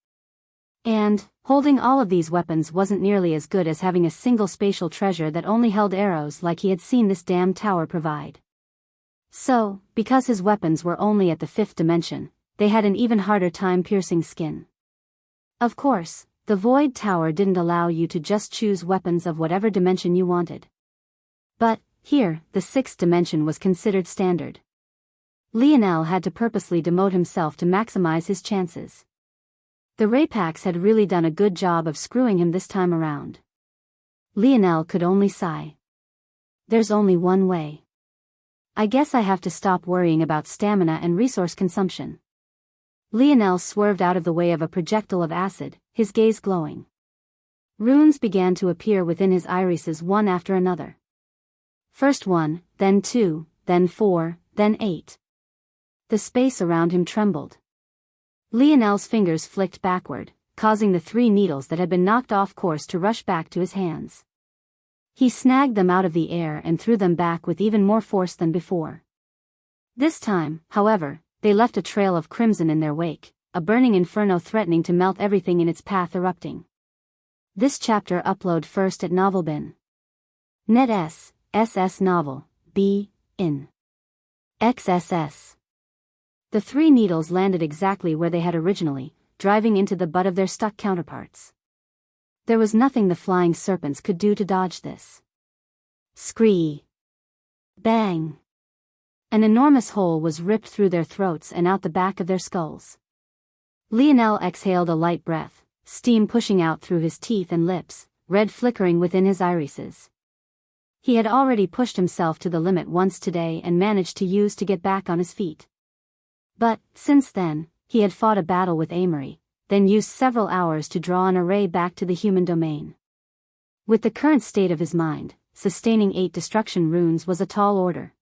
And, holding all of these weapons wasn't nearly as good as having a single spatial treasure that only held arrows like he had seen this damned tower provide. So, because his weapons were only at the 5th dimension, they had an even harder time piercing skin. Of course, the Void Tower didn't allow you to just choose weapons of whatever dimension you wanted. But, here, the 6th dimension was considered standard. Lionel had to purposely demote himself to maximize his chances. The Rapax had really done a good job of screwing him this time around. Lionel could only sigh. There's only one way. I guess I have to stop worrying about stamina and resource consumption. Lionel swerved out of the way of a projectile of acid, his gaze glowing. Runes began to appear within his irises one after another. First 1, then 2, then 4, then 8. The space around him trembled. Lionel's fingers flicked backward, causing the 3 needles that had been knocked off course to rush back to his hands. He snagged them out of the air and threw them back with even more force than before. This time, however, they left a trail of crimson in their wake, a burning inferno threatening to melt everything in its path erupting. This chapter upload first at Novelbin. Net S, SS Novel, B, in. XSS. The 3 needles landed exactly where they had originally, driving into the butt of their stuck counterparts. There was nothing the flying serpents could do to dodge this. Scree! Bang! An enormous hole was ripped through their throats and out the back of their skulls. Lionel exhaled a light breath, steam pushing out through his teeth and lips, red flickering within his irises. He had already pushed himself to the limit once today and managed to use to get back on his feet. But, since then, he had fought a battle with Amory, then used several hours to draw an array back to the human domain. With the current state of his mind, sustaining 8 destruction runes was a tall order.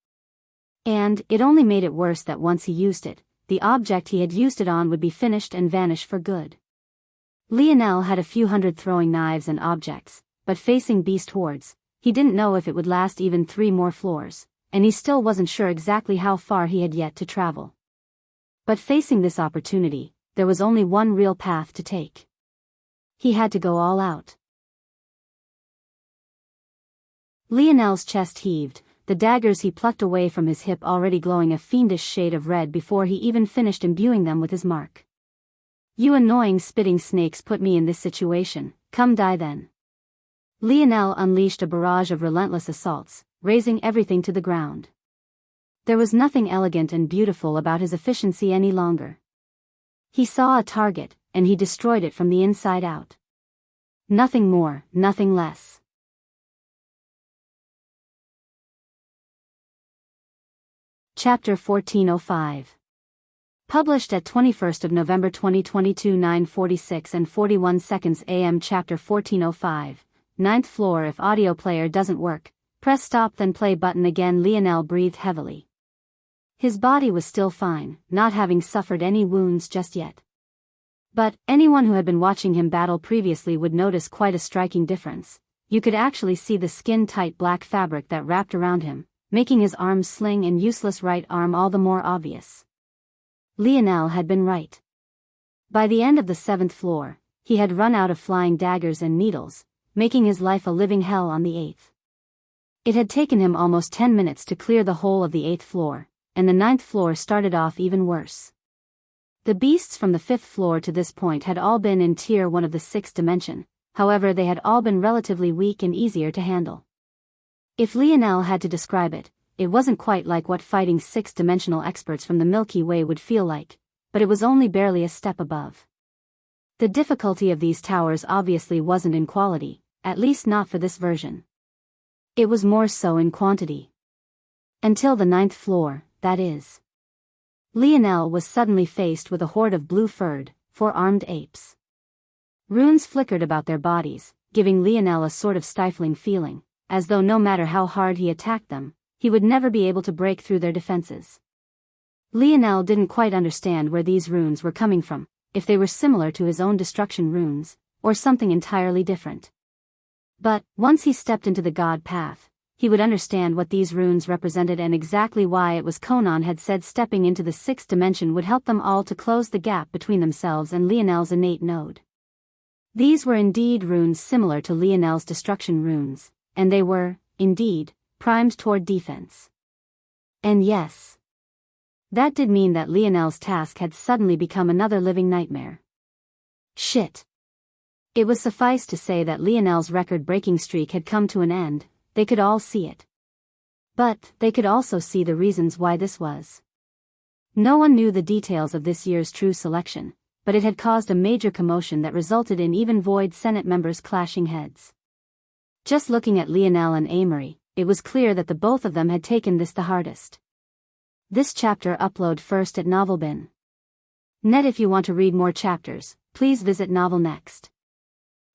And it only made it worse that once he used it, the object he had used it on would be finished and vanish for good. Lionel had a few hundred throwing knives and objects, but facing beast hordes, he didn't know if it would last even 3 more floors, and he still wasn't sure exactly how far he had yet to travel. But facing this opportunity, there was only one real path to take. He had to go all out. Lionel's chest heaved, the daggers he plucked away from his hip already glowing a fiendish shade of red before he even finished imbuing them with his mark. You annoying spitting snakes put me in this situation, come die then. Lionel unleashed a barrage of relentless assaults, razing everything to the ground. There was nothing elegant and beautiful about his efficiency any longer. He saw a target, and he destroyed it from the inside out. Nothing more, nothing less. Chapter 1405. Published at 21st of November 2022 9:46 and 41 seconds AM. Chapter 1405. 9th floor. If audio player doesn't work, press stop then play button again. Lionel breathed heavily. His body was still fine, not having suffered any wounds just yet. But anyone who had been watching him battle previously would notice quite a striking difference. You could actually see the skin-tight black fabric that wrapped around him, making his arms sling and useless right arm all the more obvious. Lionel had been right. By the end of the 7th floor, he had run out of flying daggers and needles, making his life a living hell on the 8th. It had taken him almost 10 minutes to clear the whole of the 8th floor, and the 9th floor started off even worse. The beasts from the 5th floor to this point had all been in Tier 1 of the 6th dimension, however they had all been relatively weak and easier to handle. If Lionel had to describe it, it wasn't quite like what fighting 6th-dimensional experts from the Milky Way would feel like, but it was only barely a step above. The difficulty of these towers obviously wasn't in quality, at least not for this version. It was more so in quantity. Until the 9th floor, that is. Lionel was suddenly faced with a horde of blue-furred, 4-armed apes. Runes flickered about their bodies, giving Lionel a sort of stifling feeling, as though no matter how hard he attacked them, he would never be able to break through their defenses. Lionel didn't quite understand where these runes were coming from, if they were similar to his own destruction runes, or something entirely different. But, once he stepped into the God path, he would understand what these runes represented and exactly why it was Conan had said stepping into the 6th dimension would help them all to close the gap between themselves and Lionel's innate node. These were indeed runes similar to Lionel's destruction runes, and they were, indeed, primed toward defense. And yes, that did mean that Lionel's task had suddenly become another living nightmare. Shit. It was suffice to say that Lionel's record-breaking streak had come to an end. They could all see it. But they could also see the reasons why this was. No one knew the details of this year's true selection, but it had caused a major commotion that resulted in even void Senate members clashing heads. Just looking at Lionel and Amory, it was clear that the both of them had taken this the hardest. This chapter upload first at Novelbin. Net. If you want to read more chapters, please visit Novel Next.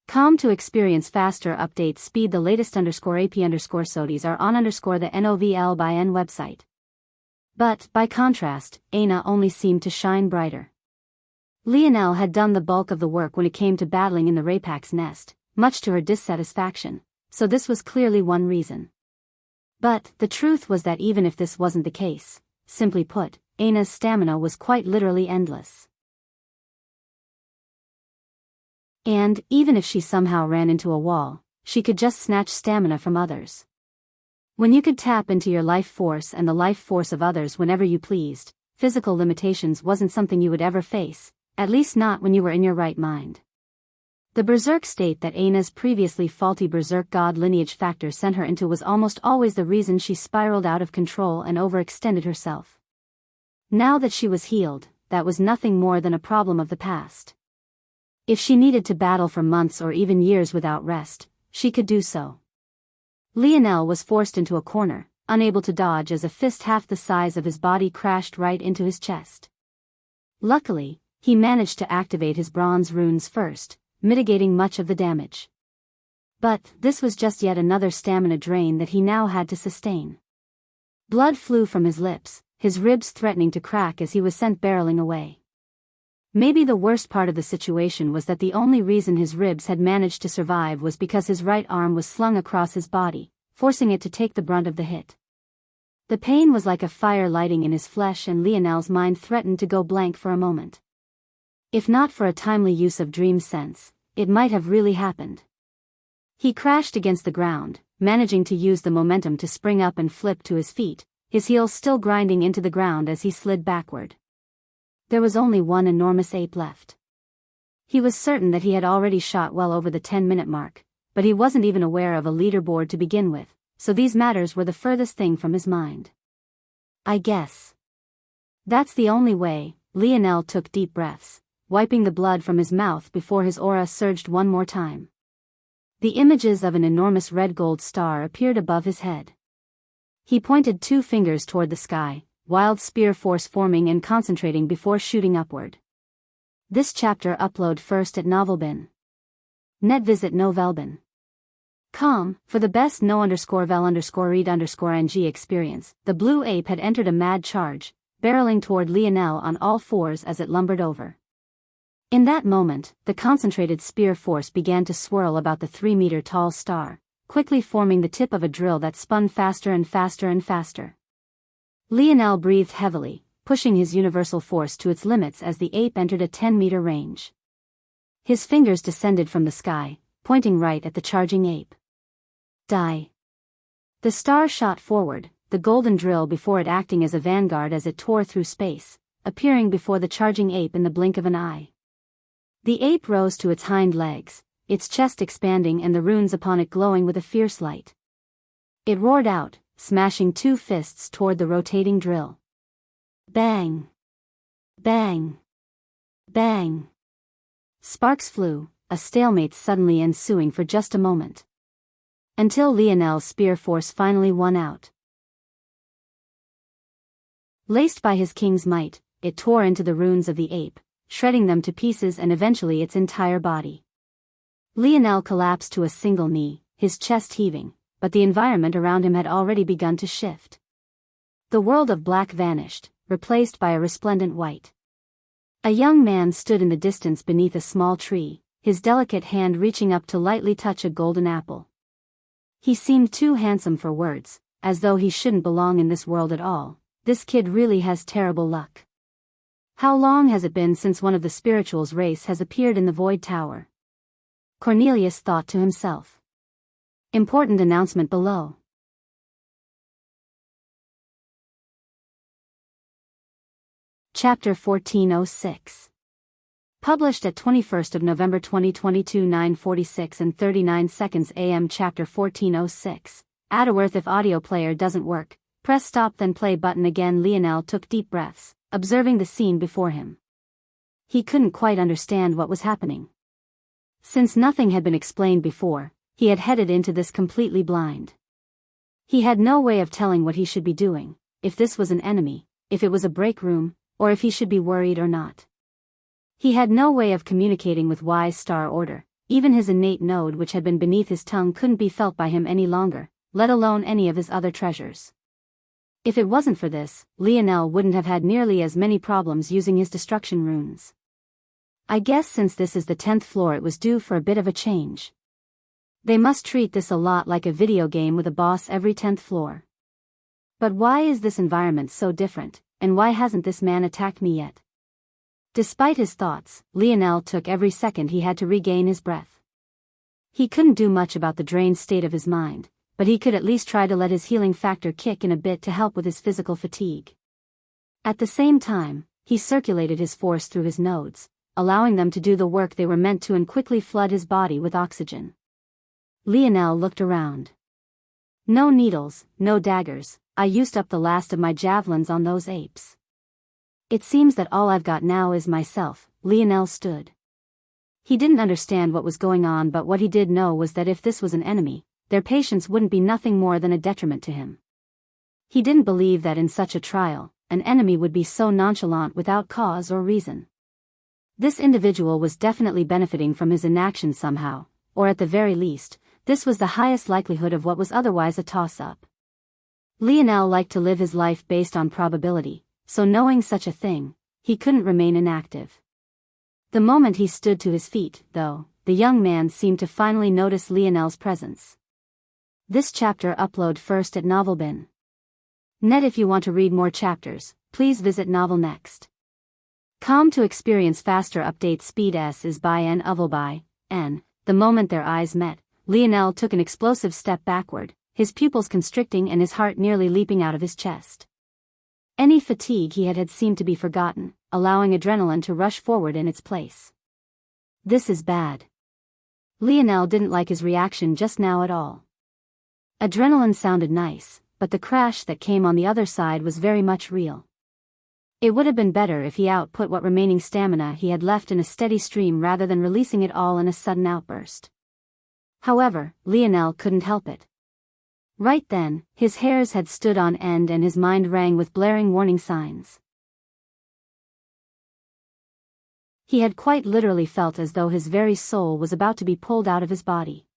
Com to experience faster update speed. The latest _AP _SODIs are on the NOVL by N website. But, by contrast, Aina only seemed to shine brighter. Lionel had done the bulk of the work when it came to battling in the Rapak's nest, much to her dissatisfaction, so this was clearly one reason. But, the truth was that even if this wasn't the case, simply put, Aina's stamina was quite literally endless. And, even if she somehow ran into a wall, she could just snatch stamina from others. When you could tap into your life force and the life force of others whenever you pleased, physical limitations wasn't something you would ever face, at least not when you were in your right mind. The berserk state that Aina's previously faulty berserk god lineage factor sent her into was almost always the reason she spiraled out of control and overextended herself. Now that she was healed, that was nothing more than a problem of the past. If she needed to battle for months or even years without rest, she could do so. Lionel was forced into a corner, unable to dodge as a fist half the size of his body crashed right into his chest. Luckily, he managed to activate his bronze runes first, mitigating much of the damage. But this was just yet another stamina drain that he now had to sustain. Blood flew from his lips, his ribs threatening to crack as he was sent barreling away. Maybe the worst part of the situation was that the only reason his ribs had managed to survive was because his right arm was slung across his body, forcing it to take the brunt of the hit. The pain was like a fire lighting in his flesh, and Lionel's mind threatened to go blank for a moment. If not for a timely use of dream sense, it might have really happened. He crashed against the ground, managing to use the momentum to spring up and flip to his feet, his heels still grinding into the ground as he slid backward. There was only one enormous ape left. He was certain that he had already shot well over the 10-minute mark, but he wasn't even aware of a leaderboard to begin with, so these matters were the furthest thing from his mind. I guess that's the only way. Lionel took deep breaths, wiping the blood from his mouth before his aura surged one more time. The images of an enormous red gold star appeared above his head. He pointed 2 fingers toward the sky, wild spear force forming and concentrating before shooting upward. This chapter upload first at Novelbin. Net. Visit Novelbin. Com, for the best no_vel_read_ng experience. The blue ape had entered a mad charge, barreling toward Lionel on all fours as it lumbered over. In that moment, the concentrated spear force began to swirl about the 3-meter-tall star, quickly forming the tip of a drill that spun faster and faster and faster. Lionel breathed heavily, pushing his universal force to its limits as the ape entered a 10-meter range. His fingers descended from the sky, pointing right at the charging ape. Die. The star shot forward, the golden drill before it acting as a vanguard as it tore through space, appearing before the charging ape in the blink of an eye. The ape rose to its hind legs, its chest expanding and the runes upon it glowing with a fierce light. It roared out, smashing 2 fists toward the rotating drill. Bang! Bang! Bang! Sparks flew, a stalemate suddenly ensuing for just a moment. Until Lionel's spear force finally won out. Laced by his king's might, it tore into the runes of the ape, shredding them to pieces and eventually its entire body. Lionel collapsed to a single knee, his chest heaving, but the environment around him had already begun to shift. The world of black vanished, replaced by a resplendent white. A young man stood in the distance beneath a small tree, his delicate hand reaching up to lightly touch a golden apple. He seemed too handsome for words, as though he shouldn't belong in this world at all. This kid really has terrible luck. How long has it been since one of the spirituals race has appeared in the Void Tower? Cornelius thought to himself. Important announcement below. Chapter 1406. Published at 21st of November 2022 9:46 and 39 seconds AM. Chapter 1406. Adderworth. If audio player doesn't work, press stop then play button again. Lionel took deep breaths, observing the scene before him. He couldn't quite understand what was happening. Since nothing had been explained before, he had headed into this completely blind. He had no way of telling what he should be doing, if this was an enemy, if it was a break room, or if he should be worried or not. He had no way of communicating with Wise Star Order. Even his innate node which had been beneath his tongue couldn't be felt by him any longer, let alone any of his other treasures. If it wasn't for this, Lionel wouldn't have had nearly as many problems using his destruction runes. I guess since this is the 10th floor it was due for a bit of a change. They must treat this a lot like a video game with a boss every 10th floor. But why is this environment so different, and why hasn't this man attacked me yet? Despite his thoughts, Lionel took every second he had to regain his breath. He couldn't do much about the drained state of his mind, but he could at least try to let his healing factor kick in a bit to help with his physical fatigue. At the same time, he circulated his force through his nodes, allowing them to do the work they were meant to and quickly flood his body with oxygen. Lionel looked around. No needles, no daggers. I used up the last of my javelins on those apes. It seems that all I've got now is myself. Lionel stood. He didn't understand what was going on, but what he did know was that if this was an enemy, their patience wouldn't be nothing more than a detriment to him. He didn't believe that in such a trial, an enemy would be so nonchalant without cause or reason. This individual was definitely benefiting from his inaction somehow, or at the very least, this was the highest likelihood of what was otherwise a toss-up. Lionel liked to live his life based on probability, so knowing such a thing, he couldn't remain inactive. The moment he stood to his feet, though, the young man seemed to finally notice Lionel's presence. This chapter upload first at Novelbin. Net. If you want to read more chapters, please visit Novel Next. Com to experience faster update speed. S is by N Uvelby, N. The moment their eyes met, Lionel took an explosive step backward, his pupils constricting and his heart nearly leaping out of his chest. Any fatigue he had seemed to be forgotten, allowing adrenaline to rush forward in its place. This is bad. Lionel didn't like his reaction just now at all. Adrenaline sounded nice, but the crash that came on the other side was very much real. It would have been better if he output what remaining stamina he had left in a steady stream rather than releasing it all in a sudden outburst. However, Lionel couldn't help it. Right then, his hairs had stood on end and his mind rang with blaring warning signs. He had quite literally felt as though his very soul was about to be pulled out of his body.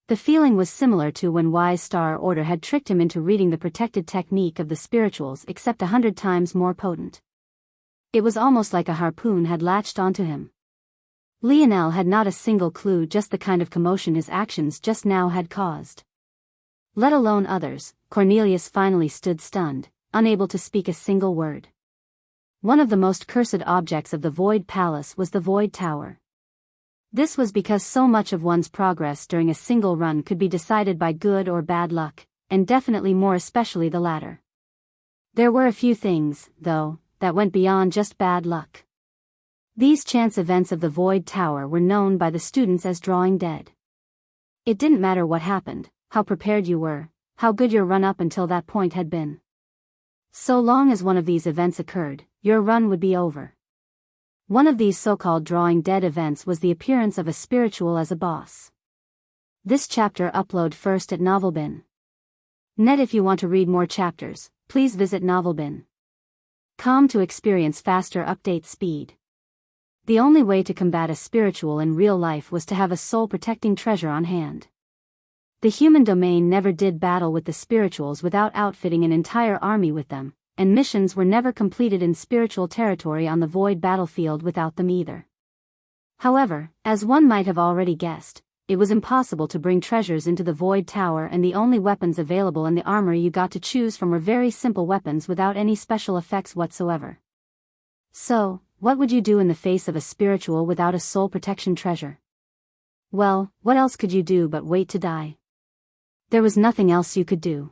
The feeling was similar to when Wise Star Order had tricked him into reading the protected technique of the spirituals, except 100 times more potent. It was almost like a harpoon had latched onto him. Lionel had not a single clue just the kind of commotion his actions just now had caused. Let alone others. Cornelius finally stood stunned, unable to speak a single word. One of the most cursed objects of the Void Palace was the Void Tower. This was because so much of one's progress during a single run could be decided by good or bad luck, and definitely more especially the latter. There were a few things, though, that went beyond just bad luck. These chance events of the Void Tower were known by the students as drawing dead. It didn't matter what happened, how prepared you were, how good your run up until that point had been. So long as one of these events occurred, your run would be over. One of these so-called drawing dead events was the appearance of a spiritual as a boss. This chapter upload first at Novelbin. Net. If you want to read more chapters, please visit Novelbin. Com to experience faster update speed. The only way to combat a spiritual in real life was to have a soul-protecting treasure on hand. The human domain never did battle with the spirituals without outfitting an entire army with them, and missions were never completed in spiritual territory on the void battlefield without them either. However, as one might have already guessed, it was impossible to bring treasures into the Void Tower, and the only weapons available in the armory you got to choose from were very simple weapons without any special effects whatsoever. So, what would you do in the face of a spiritual without a soul protection treasure? Well, what else could you do but wait to die? There was nothing else you could do.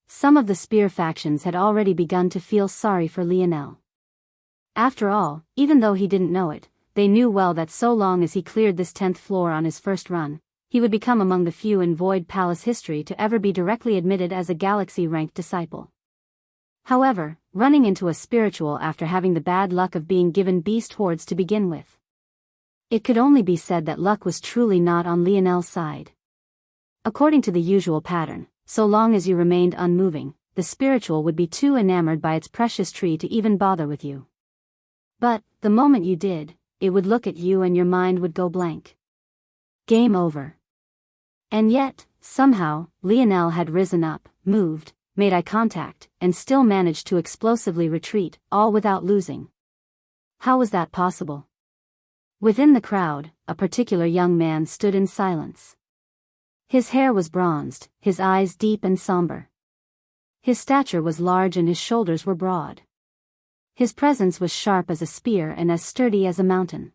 Some of the spear factions had already begun to feel sorry for Lionel. After all, even though he didn't know it, they knew well that so long as he cleared this 10th floor on his first run, he would become among the few in Void Palace history to ever be directly admitted as a galaxy-ranked disciple. However, running into a spiritual after having the bad luck of being given beast hordes to begin with. It could only be said that luck was truly not on Lionel's side. According to the usual pattern, so long as you remained unmoving, the spiritual would be too enamored by its precious tree to even bother with you. But, the moment you did, it would look at you and your mind would go blank. Game over. And yet, somehow, Lionel had risen up, moved, made eye contact, and still managed to explosively retreat, all without losing. How was that possible? Within the crowd, a particular young man stood in silence. His hair was bronzed, his eyes deep and somber. His stature was large and his shoulders were broad. His presence was sharp as a spear and as sturdy as a mountain.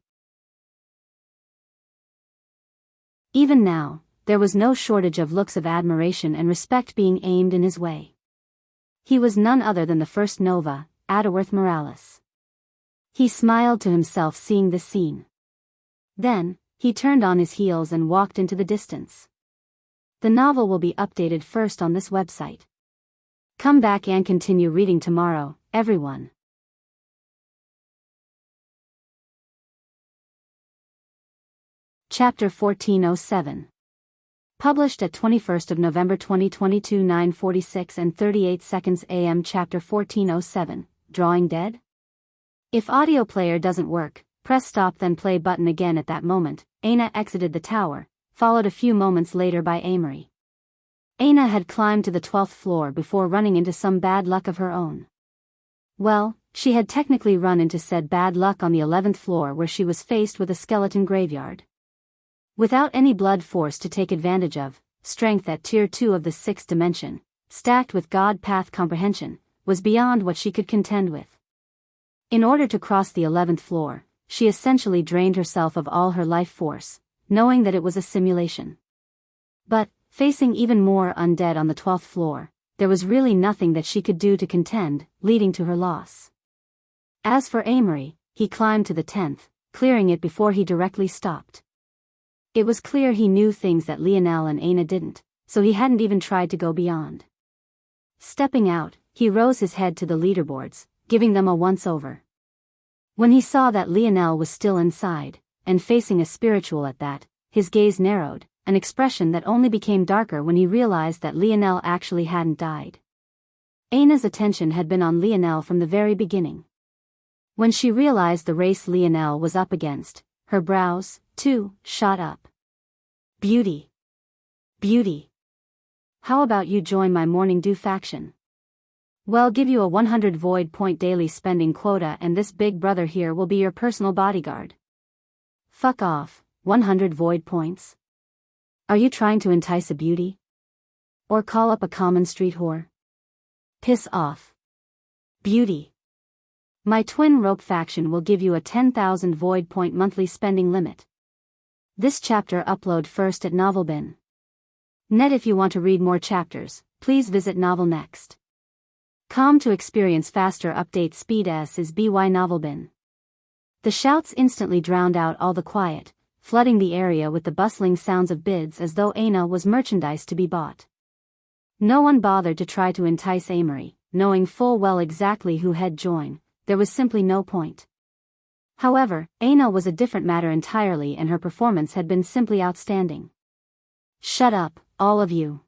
Even now, there was no shortage of looks of admiration and respect being aimed in his way. He was none other than the first Nova, Adderworth Morales. He smiled to himself seeing this scene. Then, he turned on his heels and walked into the distance. The novel will be updated first on this website. Come back and continue reading tomorrow, everyone. Chapter 1407. Published at 21st of November 2022 9:46 and 38 seconds AM. Chapter 1407, Drawing Dead? If audio player doesn't work, press stop then play button again. At that moment, Aina exited the tower, followed a few moments later by Amory. Aina had climbed to the 12th floor before running into some bad luck of her own. Well, she had technically run into said bad luck on the 11th floor where she was faced with a skeleton graveyard. Without any blood force to take advantage of, strength at Tier 2 of the 6th dimension, stacked with God Path comprehension, was beyond what she could contend with. In order to cross the 11th floor, she essentially drained herself of all her life force, knowing that it was a simulation. But, facing even more undead on the 12th floor, there was really nothing that she could do to contend, leading to her loss. As for Amory, he climbed to the 10th, clearing it before he directly stopped. It was clear he knew things that Lionel and Aina didn't, so he hadn't even tried to go beyond. Stepping out, he rose his head to the leaderboards, giving them a once-over. When he saw that Lionel was still inside, and facing a spiritual at that, his gaze narrowed, an expression that only became darker when he realized that Lionel actually hadn't died. Aina's attention had been on Lionel from the very beginning. When she realized the race Lionel was up against, her brows, too, shot up. Beauty. Beauty. How about you join my Morning Dew faction? Well, give you a 100 void point daily spending quota and this big brother here will be your personal bodyguard. Fuck off, 100 void points? Are you trying to entice a beauty? Or call up a common street whore? Piss off. Beauty. My twin rope faction will give you a 10,000 void point monthly spending limit. This chapter upload first at Novelbin. Net. If you want to read more chapters, please visit Novel Next. Com to experience faster update speed. S is BY Novelbin. The shouts instantly drowned out all the quiet, flooding the area with the bustling sounds of bids as though Aina was merchandise to be bought. No one bothered to try to entice Amory, knowing full well exactly who had joined. There was simply no point. However, Aina was a different matter entirely and her performance had been simply outstanding. Shut up, all of you.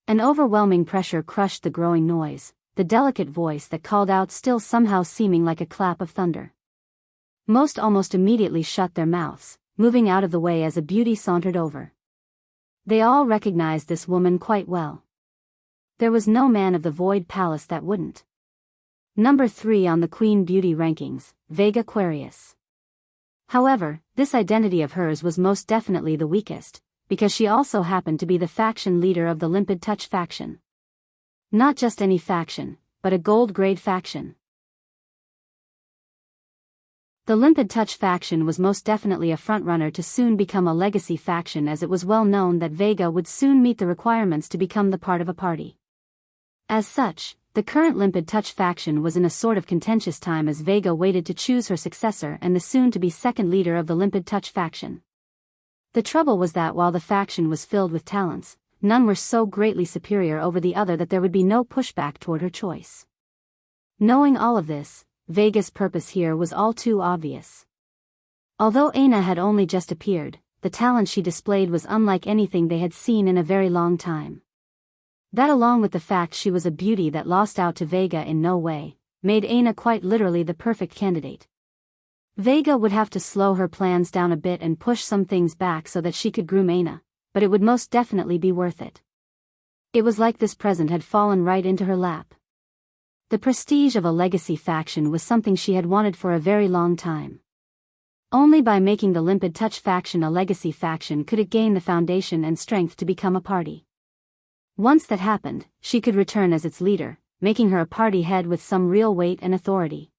An overwhelming pressure crushed the growing noise, the delicate voice that called out still somehow seeming like a clap of thunder. Most almost immediately shut their mouths, moving out of the way as a beauty sauntered over. They all recognized this woman quite well. There was no man of the Void Palace that wouldn't. Number 3 on the Queen Beauty rankings, Vega Aquarius. However, this identity of hers was most definitely the weakest, because she also happened to be the faction leader of the Limpid Touch faction. Not just any faction, but a gold-grade faction. The Limpid Touch faction was most definitely a frontrunner to soon become a legacy faction, as it was well known that Vega would soon meet the requirements to become the part of a party. As such, The current Limpid Touch faction was in a sort of contentious time as Vega waited to choose her successor and the soon-to-be second leader of the Limpid Touch faction. The trouble was that while the faction was filled with talents, none were so greatly superior over the other that there would be no pushback toward her choice. Knowing all of this, Vega's purpose here was all too obvious. Although Aina had only just appeared, the talent she displayed was unlike anything they had seen in a very long time. That, along with the fact she was a beauty that lost out to Vega in no way, made Aina quite literally the perfect candidate. Vega would have to slow her plans down a bit and push some things back so that she could groom Aina, but it would most definitely be worth it. It was like this present had fallen right into her lap. The prestige of a legacy faction was something she had wanted for a very long time. Only by making the Limpid Touch faction a legacy faction could it gain the foundation and strength to become a party. Once that happened, she could return as its leader, making her a party head with some real weight and authority.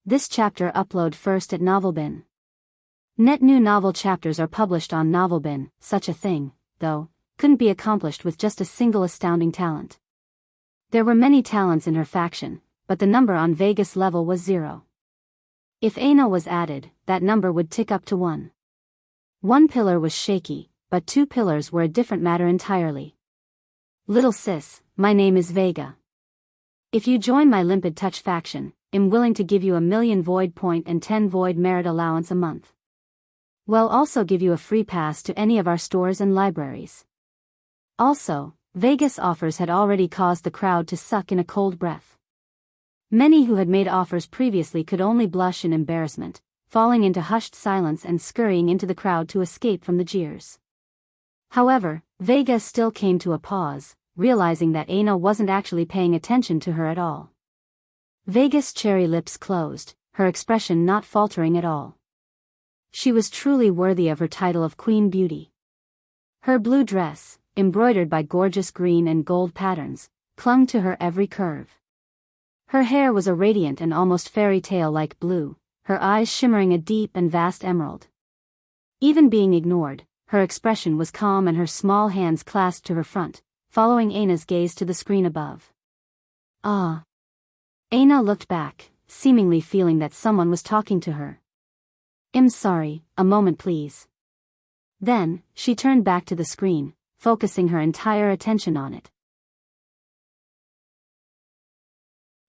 This chapter upload first at Novelbin. Net new novel chapters are published on Novelbin. Such a thing, though, couldn't be accomplished with just a single astounding talent. There were many talents in her faction, but the number on Vegas level was 0. If Aina was added, that number would tick up to 1. One pillar was shaky, but 2 pillars were a different matter entirely. Little sis, my name is Vega. If you join my Limpid Touch faction, I'm willing to give you 1,000,000 void point and 10 void merit allowance a month. We'll also give you a free pass to any of our stores and libraries. Also, Vegas' offers had already caused the crowd to suck in a cold breath. Many who had made offers previously could only blush in embarrassment, falling into hushed silence and scurrying into the crowd to escape from the jeers. However, Vega still came to a pause, realizing that Aina wasn't actually paying attention to her at all. Vega's cherry lips closed, her expression not faltering at all. She was truly worthy of her title of Queen Beauty. Her blue dress, embroidered by gorgeous green and gold patterns, clung to her every curve. Her hair was a radiant and almost fairy tale-like blue, her eyes shimmering a deep and vast emerald. Even being ignored, her expression was calm and her small hands clasped to her front, following Aina's gaze to the screen above. Ah! Aina looked back, seemingly feeling that someone was talking to her. I'm sorry, a moment please. Then, she turned back to the screen, focusing her entire attention on it.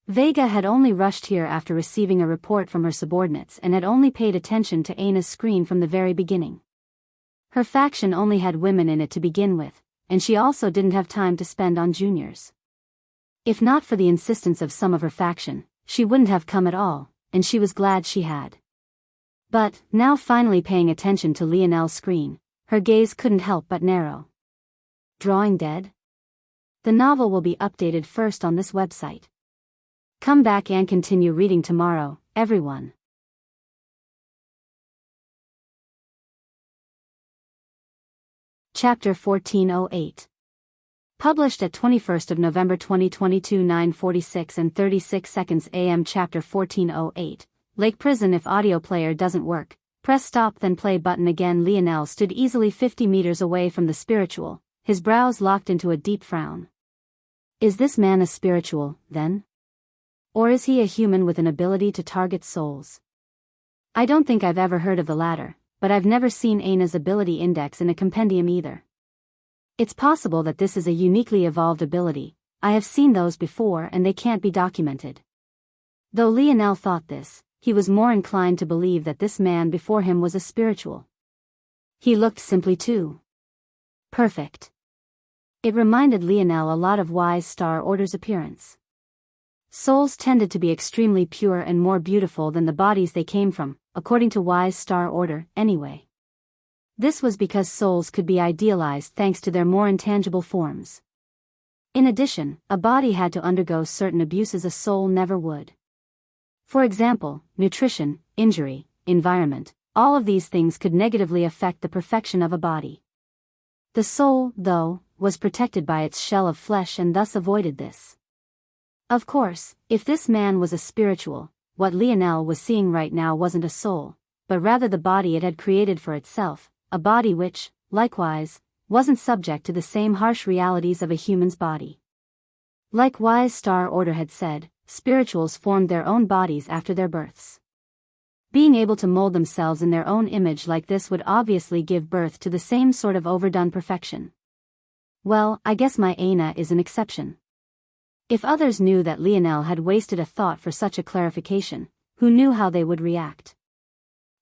Vega had only rushed here after receiving a report from her subordinates and had only paid attention to Aina's screen from the very beginning. Her faction only had women in it to begin with, and she also didn't have time to spend on juniors. If not for the insistence of some of her faction, she wouldn't have come at all, and she was glad she had. But, now finally paying attention to Lionel's screen, her gaze couldn't help but narrow. Drawing Dead? The novel will be updated first on this website. Come back and continue reading tomorrow, everyone. Chapter 1408. Published at 21st of November 2022 9:46 and 36 seconds AM. Chapter 1408. Lake Prison. If audio player doesn't work, press stop then play button again. Lionel stood easily 50 meters away from the spiritual, his brows locked into a deep frown. Is this man a spiritual, then? Or is he a human with an ability to target souls? I don't think I've ever heard of the latter, but I've never seen Aina's ability index in a compendium either. It's possible that this is a uniquely evolved ability. I have seen those before and they can't be documented. Though Lionel thought this, he was more inclined to believe that this man before him was a spiritual. He looked simply too perfect. It reminded Lionel a lot of Wise Star Order's appearance. Souls tended to be extremely pure and more beautiful than the bodies they came from, according to Wise Star Order, anyway. This was because souls could be idealized thanks to their more intangible forms. In addition, a body had to undergo certain abuses a soul never would. For example, nutrition, injury, environment, all of these things could negatively affect the perfection of a body. The soul, though, was protected by its shell of flesh and thus avoided this. Of course, if this man was a spiritual, what Lionel was seeing right now wasn't a soul, but rather the body it had created for itself, a body which, likewise, wasn't subject to the same harsh realities of a human's body. Like wise Star Order had said, spirituals formed their own bodies after their births. Being able to mold themselves in their own image like this would obviously give birth to the same sort of overdone perfection. Well, I guess my Aina is an exception. If others knew that Lionel had wasted a thought for such a clarification, who knew how they would react?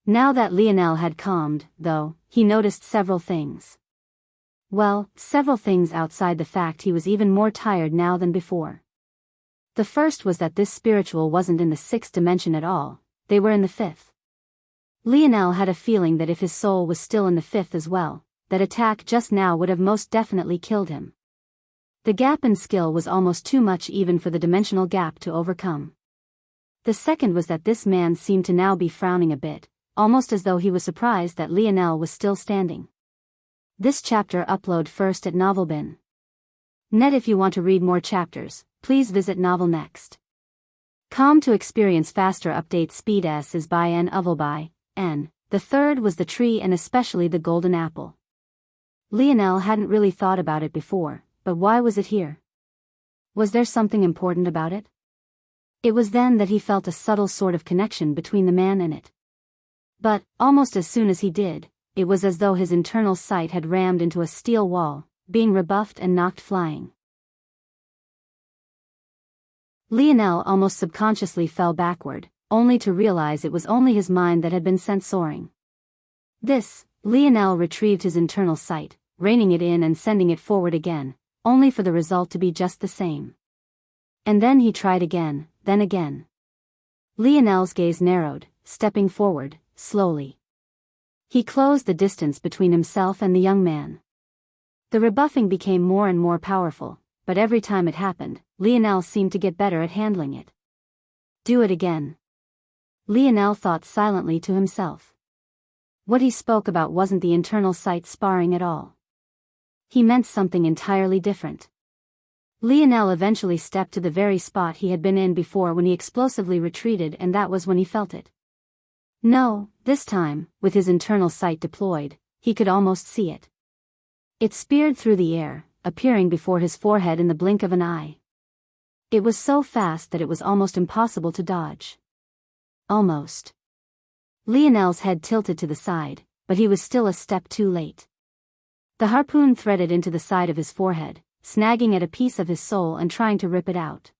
Now that Lionel had calmed, though, he noticed several things. Well, several things outside the fact he was even more tired now than before. The first was that this spiritual wasn't in the sixth dimension at all, they were in the fifth. Lionel had a feeling that if his soul was still in the fifth as well, that attack just now would have most definitely killed him. The gap in skill was almost too much even for the dimensional gap to overcome. The second was that this man seemed to now be frowning a bit, almost as though he was surprised that Lionel was still standing. This chapter upload first at Novelbin. Net. If you want to read more chapters, please visit Novel Next. Com to experience faster update speed. S is by N. Uvelby, N. The third was the tree and especially the golden apple. Lionel hadn't really thought about it before, but why was it here? Was there something important about it? It was then that he felt a subtle sort of connection between the man and it. But, almost as soon as he did, it was as though his internal sight had rammed into a steel wall, being rebuffed and knocked flying. Lionel almost subconsciously fell backward, only to realize it was only his mind that had been sent soaring. Lionel retrieved his internal sight, reining it in and sending it forward again, only for the result to be just the same. And then he tried again, then again. Lionel's gaze narrowed, stepping forward, slowly. He closed the distance between himself and the young man. The rebuffing became more and more powerful, but every time it happened, Lionel seemed to get better at handling it. Do it again. Lionel thought silently to himself. What he spoke about wasn't the internal sight sparring at all. He meant something entirely different. Lionel eventually stepped to the very spot he had been in before when he explosively retreated, and that was when he felt it. No, this time, with his internal sight deployed, he could almost see it. It speared through the air, appearing before his forehead in the blink of an eye. It was so fast that it was almost impossible to dodge. Almost. Lionel's head tilted to the side, but he was still a step too late. The harpoon threaded into the side of his forehead, snagging at a piece of his soul and trying to rip it out.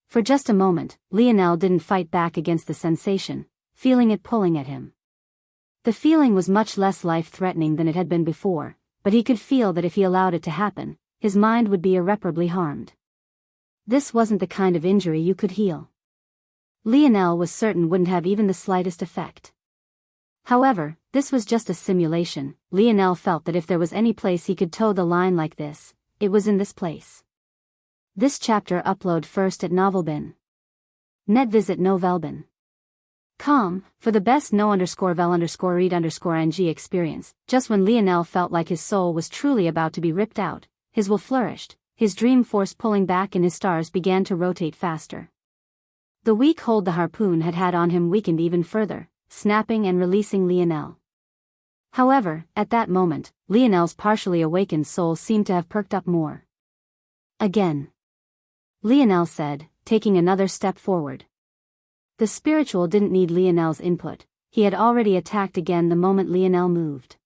For just a moment, Lionel didn't fight back against the sensation, feeling it pulling at him. The feeling was much less life-threatening than it had been before, but he could feel that if he allowed it to happen, his mind would be irreparably harmed. This wasn't the kind of injury you could heal. Lionel was certain wouldn't have even the slightest effect. However, this was just a simulation. Lionel felt that if there was any place he could toe the line like this, it was in this place. This chapter upload first at Novelbin. Net. Visit Novelbin. Com, for the best no_vel_read_ng experience. Just when Lionel felt like his soul was truly about to be ripped out, his will flourished, his dream force pulling back and his stars began to rotate faster. The weak hold the harpoon had had on him weakened even further, snapping and releasing Lionel. However, at that moment, Lionel's partially awakened soul seemed to have perked up more. Again. Lionel said, taking another step forward. The spiritual didn't need Lionel's input, he had already attacked again the moment Lionel moved.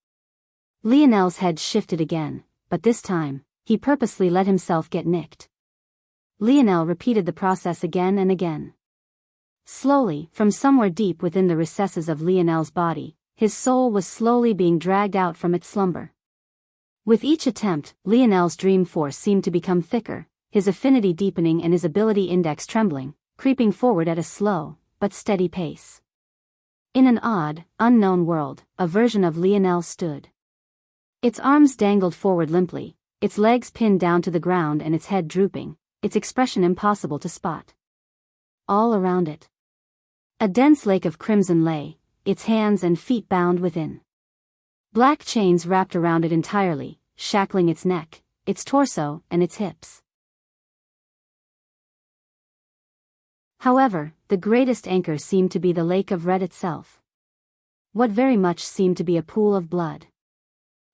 Lionel's head shifted again, but this time, he purposely let himself get nicked. Lionel repeated the process again and again. Slowly, from somewhere deep within the recesses of Lionel's body, his soul was slowly being dragged out from its slumber. With each attempt, Lionel's dream force seemed to become thicker, his affinity deepening and his ability index trembling, creeping forward at a slow, but steady pace. In an odd, unknown world, a version of Lionel stood. Its arms dangled forward limply, its legs pinned down to the ground and its head drooping, its expression impossible to spot. All around it, a dense lake of crimson lay, its hands and feet bound within. Black chains wrapped around it entirely, shackling its neck, its torso, and its hips. However, the greatest anchor seemed to be the lake of red itself. What very much seemed to be a pool of blood.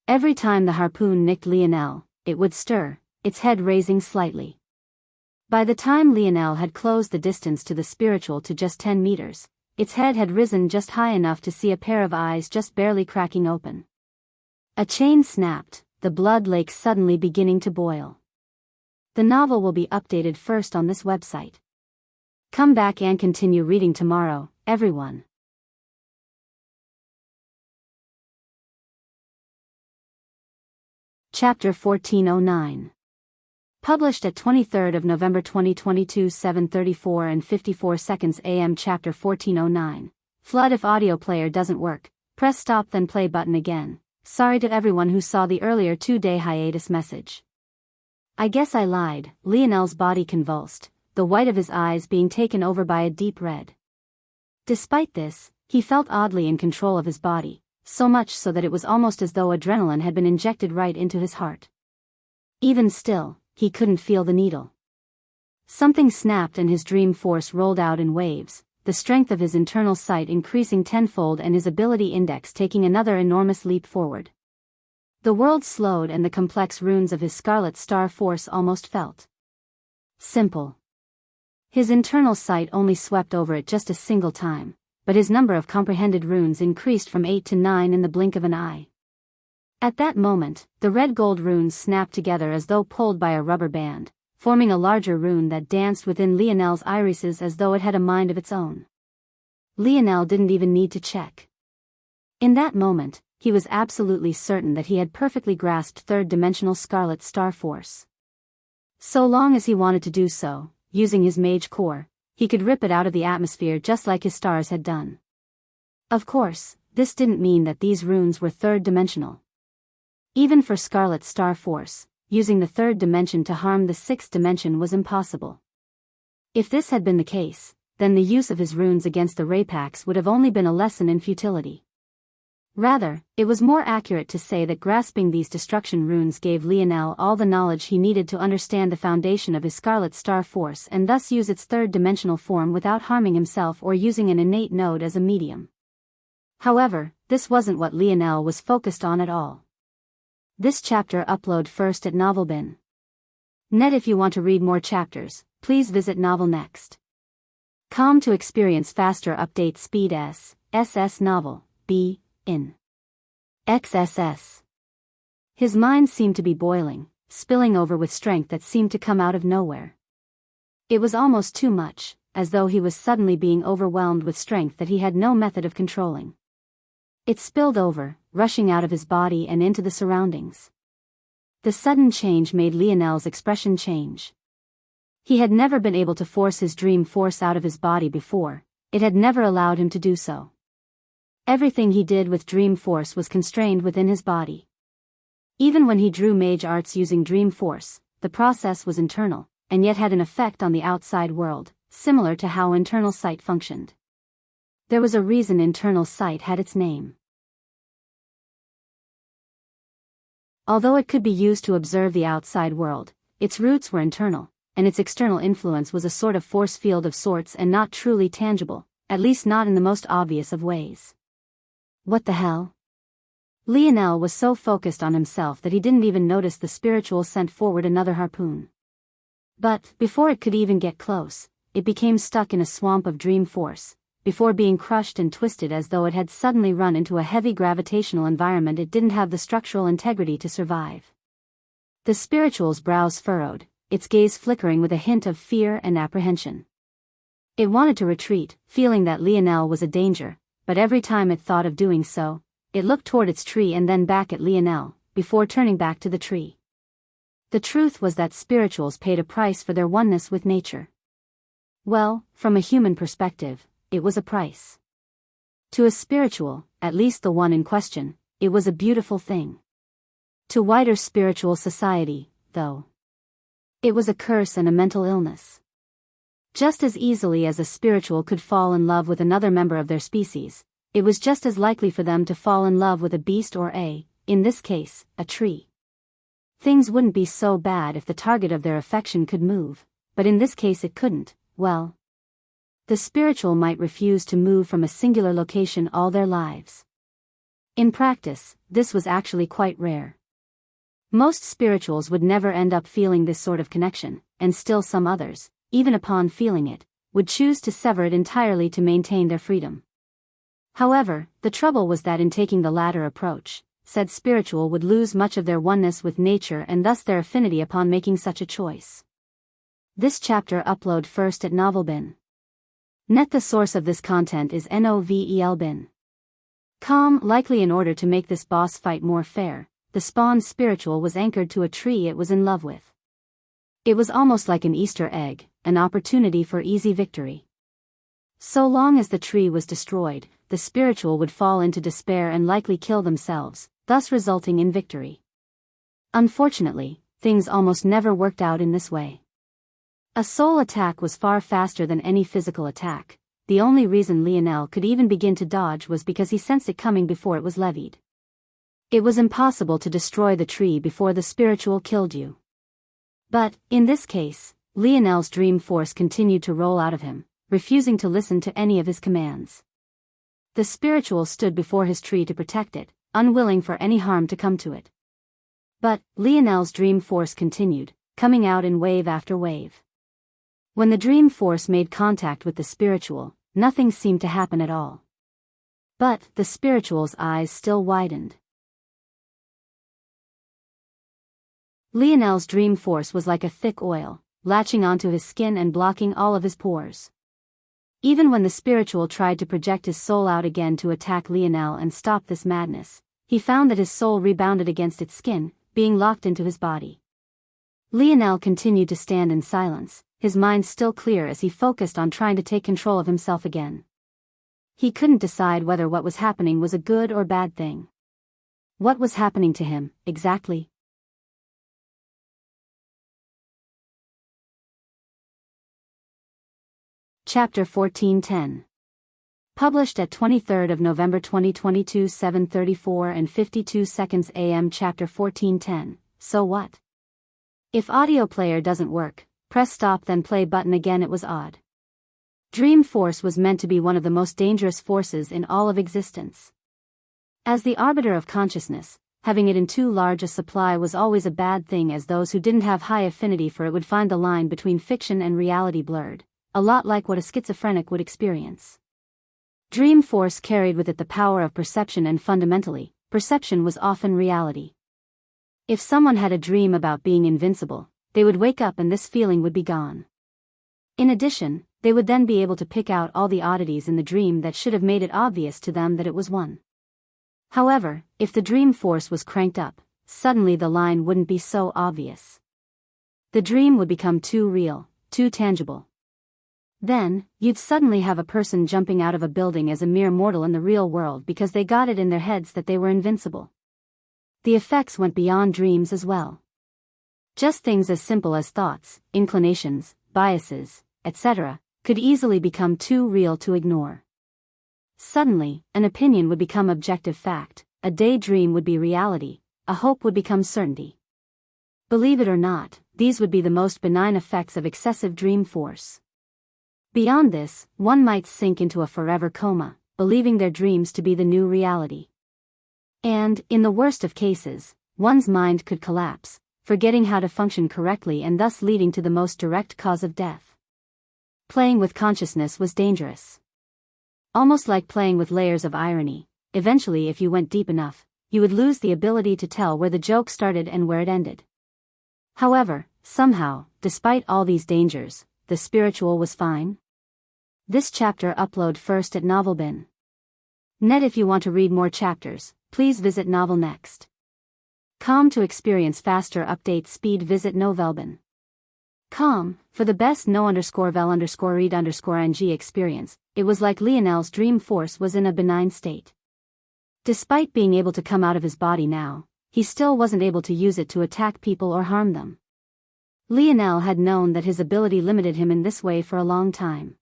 Every time the harpoon nicked Lionel, it would stir, its head raising slightly. By the time Lionel had closed the distance to the spiritual to just 10 meters, its head had risen just high enough to see a pair of eyes just barely cracking open. A chain snapped, the blood lake suddenly beginning to boil. The novel will be updated first on this website. Come back and continue reading tomorrow, everyone. Chapter 1409. Published at 23rd of November 2022, 7:34 and 54 seconds AM. Chapter 1409. Flood. If audio player doesn't work, press stop then play button again. Sorry to everyone who saw the earlier 2-day hiatus message. I guess I lied. Lionel's body convulsed, the white of his eyes being taken over by a deep red. Despite this, he felt oddly in control of his body, so much so that it was almost as though adrenaline had been injected right into his heart. Even still, he couldn't feel the needle. Something snapped and his dream force rolled out in waves, the strength of his internal sight increasing tenfold and his ability index taking another enormous leap forward. The world slowed and the complex runes of his Scarlet Star Force almost felt simple. His internal sight only swept over it just a single time, but his number of comprehended runes increased from 8 to 9 in the blink of an eye. At that moment, the red-gold runes snapped together as though pulled by a rubber band, forming a larger rune that danced within Lionel's irises as though it had a mind of its own. Lionel didn't even need to check. In that moment, he was absolutely certain that he had perfectly grasped third-dimensional Scarlet Star Force. So long as he wanted to do so, using his mage core, he could rip it out of the atmosphere just like his stars had done. Of course, this didn't mean that these runes were third-dimensional. Even for Scarlet Star Force, using the third dimension to harm the sixth dimension was impossible. If this had been the case, then the use of his runes against the Rapax would have only been a lesson in futility. Rather, it was more accurate to say that grasping these destruction runes gave Lionel all the knowledge he needed to understand the foundation of his Scarlet Star Force and thus use its third-dimensional form without harming himself or using an innate node as a medium. However, this wasn't what Lionel was focused on at all. This chapter upload first at NovelBin. Net. If you want to read more chapters, please visit Novel Next. Com to experience faster update speed. SS Novel, B, in. XSS. His mind seemed to be boiling, spilling over with strength that seemed to come out of nowhere. It was almost too much, as though he was suddenly being overwhelmed with strength that he had no method of controlling. It spilled over, rushing out of his body and into the surroundings. The sudden change made Lionel's expression change. He had never been able to force his dream force out of his body before, it had never allowed him to do so. Everything he did with dream force was constrained within his body. Even when he drew mage arts using dream force, the process was internal, and yet had an effect on the outside world, similar to how internal sight functioned. There was a reason internal sight had its name. Although it could be used to observe the outside world, its roots were internal, and its external influence was a sort of force field of sorts and not truly tangible, at least not in the most obvious of ways. What the hell? Lionel was so focused on himself that he didn't even notice the spiritual sent forward another harpoon. But, before it could even get close, it became stuck in a swamp of dream force, before being crushed and twisted as though it had suddenly run into a heavy gravitational environment it didn't have the structural integrity to survive. The spiritual's brows furrowed, its gaze flickering with a hint of fear and apprehension. It wanted to retreat, feeling that Lionel was a danger, but every time it thought of doing so, it looked toward its tree and then back at Lionel, before turning back to the tree. The truth was that spirituals paid a price for their oneness with nature. Well, from a human perspective, it was a price. To a spiritual, at least the one in question, it was a beautiful thing. To wider spiritual society, though, it was a curse and a mental illness. Just as easily as a spiritual could fall in love with another member of their species, it was just as likely for them to fall in love with a beast or in this case, a tree. Things wouldn't be so bad if the target of their affection could move, but in this case it couldn't. Well, the spiritual might refuse to move from a singular location all their lives. In practice, this was actually quite rare. Most spirituals would never end up feeling this sort of connection, and still some others, even upon feeling it, would choose to sever it entirely to maintain their freedom. However, the trouble was that in taking the latter approach, said spiritual would lose much of their oneness with nature and thus their affinity upon making such a choice. This chapter upload first at Novelbin. Net. The source of this content is Novelbin. Likely in order to make this boss fight more fair, the spawned spiritual was anchored to a tree it was in love with. It was almost like an Easter egg, an opportunity for easy victory. So long as the tree was destroyed, the spiritual would fall into despair and likely kill themselves, thus resulting in victory. Unfortunately, things almost never worked out in this way. A soul attack was far faster than any physical attack. The only reason Lionel could even begin to dodge was because he sensed it coming before it was levied. It was impossible to destroy the tree before the spiritual killed you. But, in this case, Lionel's dream force continued to roll out of him, refusing to listen to any of his commands. The spiritual stood before his tree to protect it, unwilling for any harm to come to it. But, Lionel's dream force continued, coming out in wave after wave. When the dream force made contact with the spiritual, nothing seemed to happen at all. But, the spiritual's eyes still widened. Lionel's dream force was like a thick oil, latching onto his skin and blocking all of his pores. Even when the spiritual tried to project his soul out again to attack Lionel and stop this madness, he found that his soul rebounded against its skin, being locked into his body. Lionel continued to stand in silence, his mind still clear as he focused on trying to take control of himself again. He couldn't decide whether what was happening was a good or bad thing. What was happening to him, exactly? Chapter 1410. Published at 23rd of November 2022, 7:34 and 52 seconds AM. Chapter 1410. So what? If audio player doesn't work, press stop then play button again. It was odd. Dream force was meant to be one of the most dangerous forces in all of existence. As the arbiter of consciousness, having it in too large a supply was always a bad thing, as those who didn't have high affinity for it would find the line between fiction and reality blurred, a lot like what a schizophrenic would experience. Dream force carried with it the power of perception, and fundamentally, perception was often reality. If someone had a dream about being invincible, they would wake up and this feeling would be gone. In addition, they would then be able to pick out all the oddities in the dream that should have made it obvious to them that it was one. However, if the dream force was cranked up, suddenly the line wouldn't be so obvious. The dream would become too real, too tangible. Then, you'd suddenly have a person jumping out of a building as a mere mortal in the real world because they got it in their heads that they were invincible. The effects went beyond dreams as well. Just things as simple as thoughts, inclinations, biases, etc., could easily become too real to ignore. Suddenly, an opinion would become objective fact, a daydream would be reality, a hope would become certainty. Believe it or not, these would be the most benign effects of excessive dream force. Beyond this, one might sink into a forever coma, believing their dreams to be the new reality. And, in the worst of cases, one's mind could collapse, forgetting how to function correctly and thus leading to the most direct cause of death. Playing with consciousness was dangerous. Almost like playing with layers of irony, eventually if you went deep enough, you would lose the ability to tell where the joke started and where it ended. However, somehow, despite all these dangers, the spiritual was fine. This chapter upload first at Novelbin. Net. If you want to read more chapters, please visit Novel Next. To experience faster update speed, visit Novelbin. For the best no_vel_read_ng experience, it was like Lionel's dream force was in a benign state. Despite being able to come out of his body now, he still wasn't able to use it to attack people or harm them. Lionel had known that his ability limited him in this way for a long time.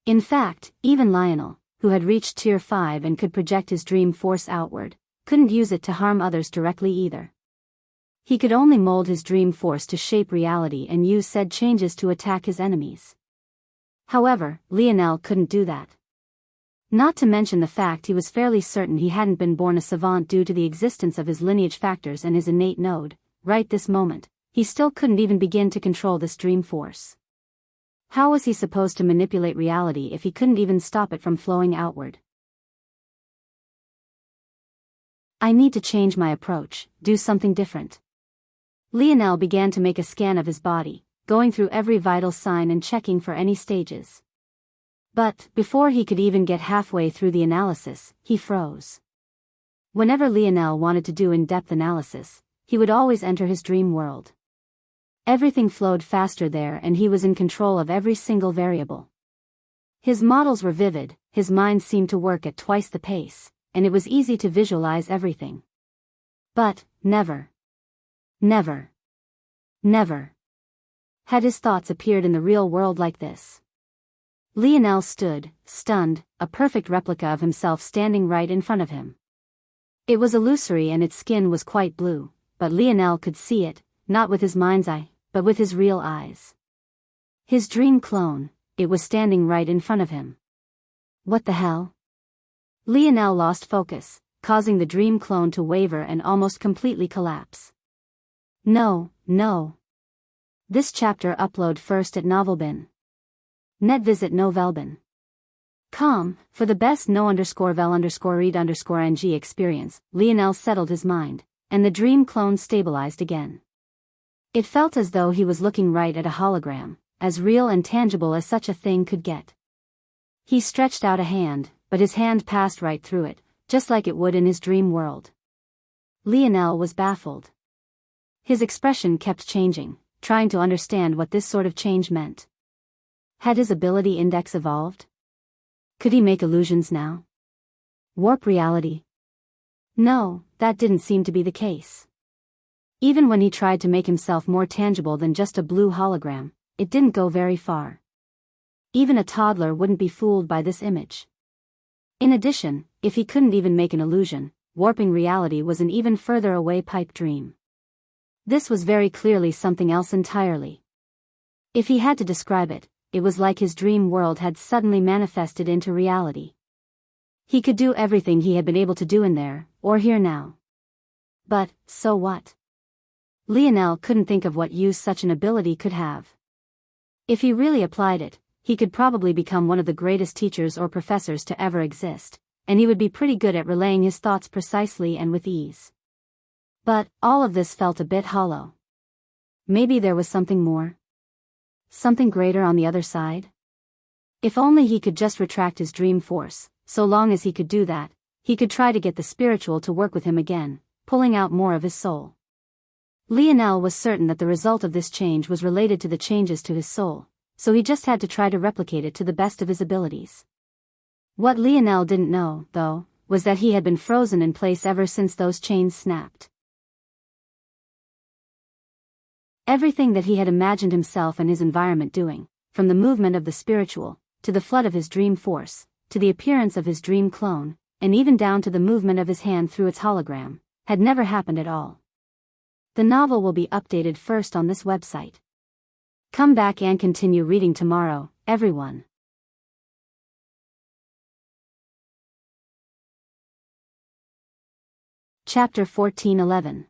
In fact, even Lionel, who had reached Tier 5 and could project his dream force outward, couldn't use it to harm others directly either. He could only mold his dream force to shape reality and use said changes to attack his enemies. However, Lionel couldn't do that. Not to mention the fact he was fairly certain he hadn't been born a savant due to the existence of his lineage factors and his innate node. Right this moment, he still couldn't even begin to control this dream force. How was he supposed to manipulate reality if he couldn't even stop it from flowing outward? I need to change my approach, do something different. Lionel began to make a scan of his body, going through every vital sign and checking for any stages. But, before he could even get halfway through the analysis, he froze. Whenever Lionel wanted to do in-depth analysis, he would always enter his dream world. Everything flowed faster there and he was in control of every single variable. His models were vivid, his mind seemed to work at twice the pace, and it was easy to visualize everything. But, never had his thoughts appeared in the real world like this. Lionel stood, stunned, a perfect replica of himself standing right in front of him. It was illusory and its skin was quite blue, but Lionel could see it, not with his mind's eye, but with his real eyes. His dream clone, it was standing right in front of him. What the hell? Lionel lost focus, causing the dream clone to waver and almost completely collapse. No. This chapter upload first at Novelbin. Net visit novelbin.com. For the best no_vel_read_ng experience, Lionel settled his mind, and the dream clone stabilized again. It felt as though he was looking right at a hologram, as real and tangible as such a thing could get. He stretched out a hand, but his hand passed right through it, just like it would in his dream world. Lionel was baffled. His expression kept changing, trying to understand what this sort of change meant. Had his ability index evolved? Could he make illusions now? Warp reality? No, that didn't seem to be the case. Even when he tried to make himself more tangible than just a blue hologram, it didn't go very far. Even a toddler wouldn't be fooled by this image. In addition, if he couldn't even make an illusion, warping reality was an even further away pipe dream. This was very clearly something else entirely. If he had to describe it, it was like his dream world had suddenly manifested into reality. He could do everything he had been able to do in there, or here now. But, so what? Lionel couldn't think of what use such an ability could have. If he really applied it, he could probably become one of the greatest teachers or professors to ever exist, and he would be pretty good at relaying his thoughts precisely and with ease. But, all of this felt a bit hollow. Maybe there was something more? Something greater on the other side? If only he could just retract his dream force, so long as he could do that, he could try to get the spiritual to work with him again, pulling out more of his soul. Lionel was certain that the result of this change was related to the changes to his soul, so he just had to try to replicate it to the best of his abilities. What Lionel didn't know, though, was that he had been frozen in place ever since those chains snapped. Everything that he had imagined himself and his environment doing, from the movement of the spiritual, to the flood of his dream force, to the appearance of his dream clone, and even down to the movement of his hand through its hologram, had never happened at all. The novel will be updated first on this website. Come back and continue reading tomorrow, everyone. Chapter 1411.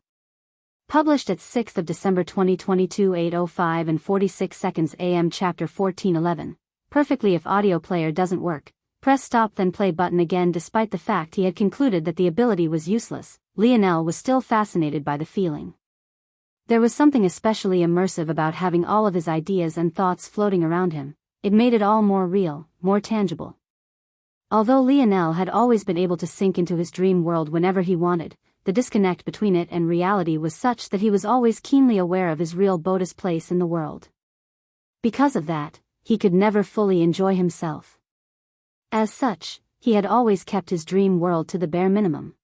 Published at 6th of December 2022 8:05 and 46 seconds AM. Chapter 1411. Perfectly. If audio player doesn't work, press stop then play button again. Despite the fact he had concluded that the ability was useless, Lionel was still fascinated by the feeling. There was something especially immersive about having all of his ideas and thoughts floating around him. It made it all more real, more tangible. Although Lionel had always been able to sink into his dream world whenever he wanted, the disconnect between it and reality was such that he was always keenly aware of his real Boda's place in the world. Because of that, he could never fully enjoy himself. As such, he had always kept his dream world to the bare minimum.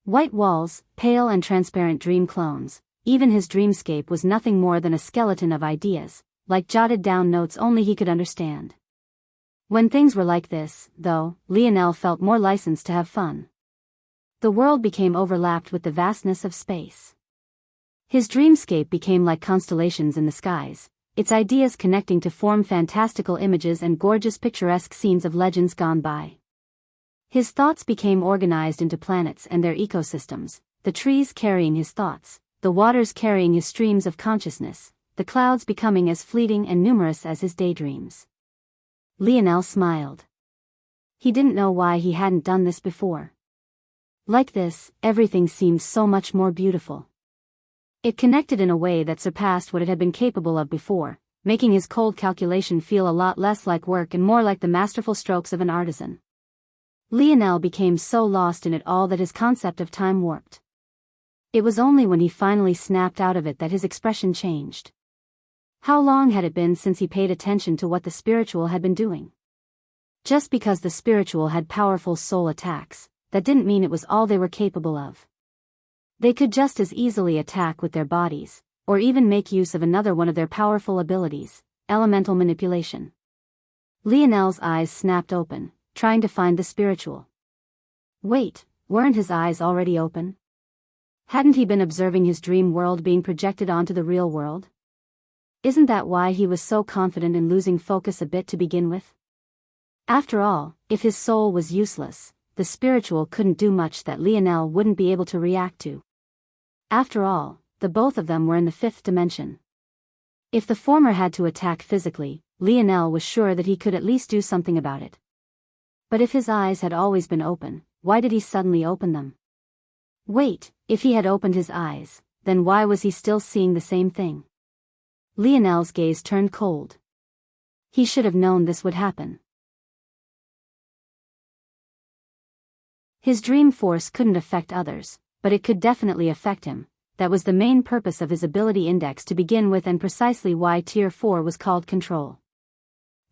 White walls, pale and transparent dream clones, even his dreamscape was nothing more than a skeleton of ideas, like jotted down notes only he could understand. When things were like this, though, Lionel felt more licensed to have fun. The world became overlapped with the vastness of space. His dreamscape became like constellations in the skies, its ideas connecting to form fantastical images and gorgeous picturesque scenes of legends gone by. His thoughts became organized into planets and their ecosystems, the trees carrying his thoughts, the waters carrying his streams of consciousness, the clouds becoming as fleeting and numerous as his daydreams. Lionel smiled. He didn't know why he hadn't done this before. Like this, everything seemed so much more beautiful. It connected in a way that surpassed what it had been capable of before, making his cold calculation feel a lot less like work and more like the masterful strokes of an artisan. Lionel became so lost in it all that his concept of time warped. It was only when he finally snapped out of it that his expression changed. How long had it been since he paid attention to what the spiritual had been doing? Just because the spiritual had powerful soul attacks, that didn't mean it was all they were capable of. They could just as easily attack with their bodies, or even make use of another one of their powerful abilities, elemental manipulation. Lionel's eyes snapped open, trying to find the spiritual. Wait, weren't his eyes already open? Hadn't he been observing his dream world being projected onto the real world? Isn't that why he was so confident in losing focus a bit to begin with? After all, if his soul was useless, the spiritual couldn't do much that Lionel wouldn't be able to react to. After all, the both of them were in the fifth dimension. If the former had to attack physically, Lionel was sure that he could at least do something about it. But if his eyes had always been open, why did he suddenly open them? Wait, if he had opened his eyes, then why was he still seeing the same thing? Lionel's gaze turned cold. He should have known this would happen. His dream force couldn't affect others, but it could definitely affect him. That was the main purpose of his ability index to begin with and precisely why Tier 4 was called control.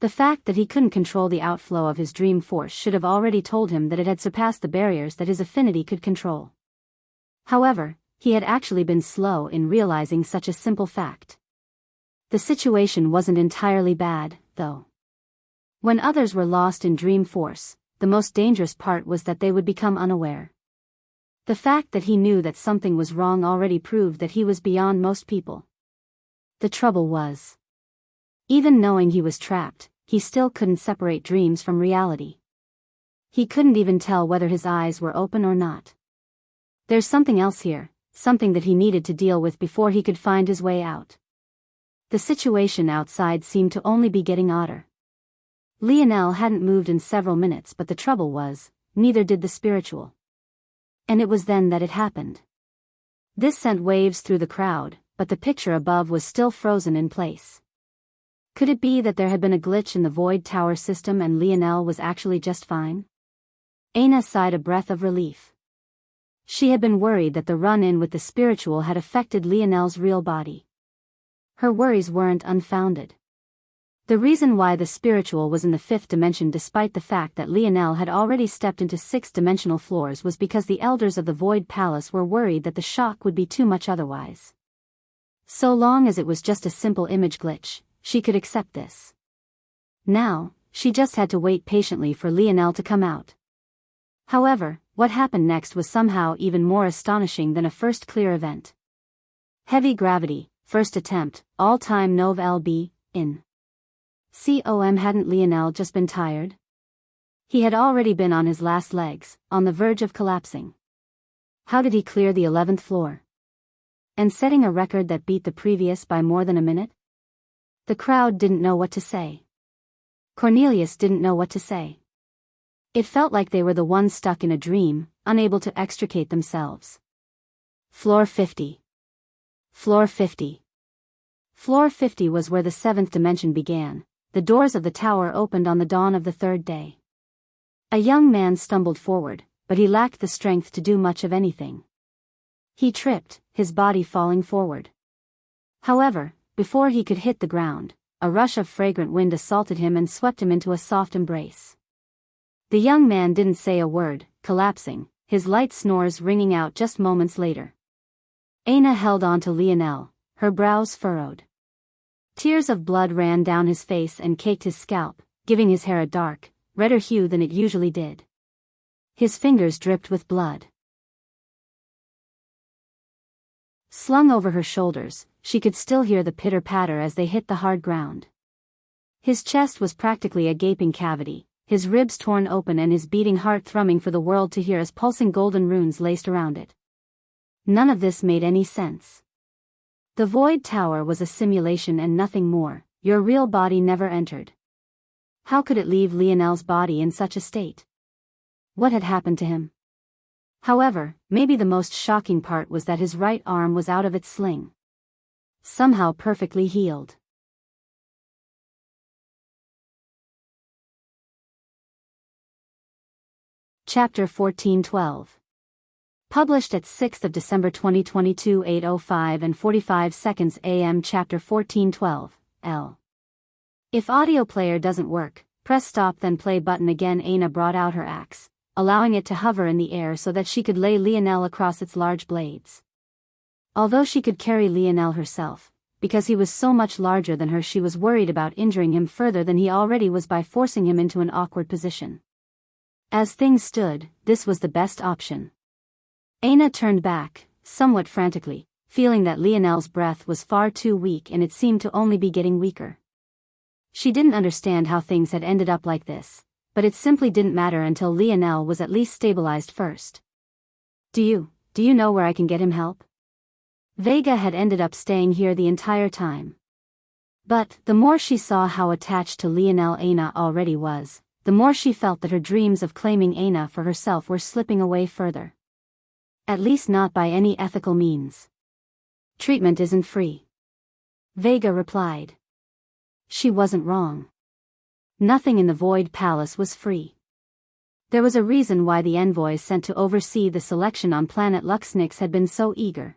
The fact that he couldn't control the outflow of his dream force should have already told him that it had surpassed the barriers that his affinity could control. However, he had actually been slow in realizing such a simple fact. The situation wasn't entirely bad, though. When others were lost in dream force, the most dangerous part was that they would become unaware. The fact that he knew that something was wrong already proved that he was beyond most people. The trouble was, even knowing he was trapped, he still couldn't separate dreams from reality. He couldn't even tell whether his eyes were open or not. There's something else here, something that he needed to deal with before he could find his way out. The situation outside seemed to only be getting odder. Lionel hadn't moved in several minutes, but the trouble was, neither did the spiritual. And it was then that it happened. This sent waves through the crowd, but the picture above was still frozen in place. Could it be that there had been a glitch in the Void Tower system and Lionel was actually just fine? Aina sighed a breath of relief. She had been worried that the run-in with the spiritual had affected Lionel's real body. Her worries weren't unfounded. The reason why the spiritual was in the fifth dimension despite the fact that Lionel had already stepped into sixth-dimensional floors was because the elders of the Void Palace were worried that the shock would be too much otherwise. So long as it was just a simple image glitch, she could accept this. Now, she just had to wait patiently for Lionel to come out. However, what happened next was somehow even more astonishing than a first clear event. Heavy gravity, first attempt, all-time Nov LB, in. Hadn't Lionel just been tired? He had already been on his last legs, on the verge of collapsing. How did he clear the 11th floor? And setting a record that beat the previous by more than a minute? The crowd didn't know what to say. Cornelius didn't know what to say. It felt like they were the ones stuck in a dream, unable to extricate themselves. Floor 50. Floor 50. Floor 50 was where the seventh dimension began. The doors of the tower opened on the dawn of the third day. A young man stumbled forward, but he lacked the strength to do much of anything. He tripped, his body falling forward. However, before he could hit the ground, a rush of fragrant wind assaulted him and swept him into a soft embrace. The young man didn't say a word, collapsing, his light snores ringing out just moments later. Aina held on to Lionel, her brows furrowed. Tears of blood ran down his face and caked his scalp, giving his hair a dark, redder hue than it usually did. His fingers dripped with blood. Slung over her shoulders, she could still hear the pitter-patter as they hit the hard ground. His chest was practically a gaping cavity, his ribs torn open and his beating heart thrumming for the world to hear as pulsing golden runes laced around it. None of this made any sense. The Void Tower was a simulation and nothing more. Your real body never entered. How could it leave Lionel's body in such a state? What had happened to him? However, maybe the most shocking part was that his right arm was out of its sling. Somehow perfectly healed. Chapter 1412. Published at 6th of December 2022 8:05 and 45 seconds AM. Chapter 1412, L. If audio player doesn't work, press stop then play button again. Aina brought out her axe, allowing it to hover in the air so that she could lay Lionel across its large blades. Although she could carry Lionel herself, because he was so much larger than her, she was worried about injuring him further than he already was by forcing him into an awkward position. As things stood, this was the best option. Aina turned back, somewhat frantically, feeling that Lionel's breath was far too weak and it seemed to only be getting weaker. She didn't understand how things had ended up like this, but it simply didn't matter until Lionel was at least stabilized first. Do you know where I can get him help? Vega had ended up staying here the entire time. But, the more she saw how attached to Lionel Aina already was, the more she felt that her dreams of claiming Aina for herself were slipping away further. At least not by any ethical means. Treatment isn't free. Vega replied. She wasn't wrong. Nothing in the Void Palace was free. There was a reason why the envoys sent to oversee the selection on planet Luxnix had been so eager.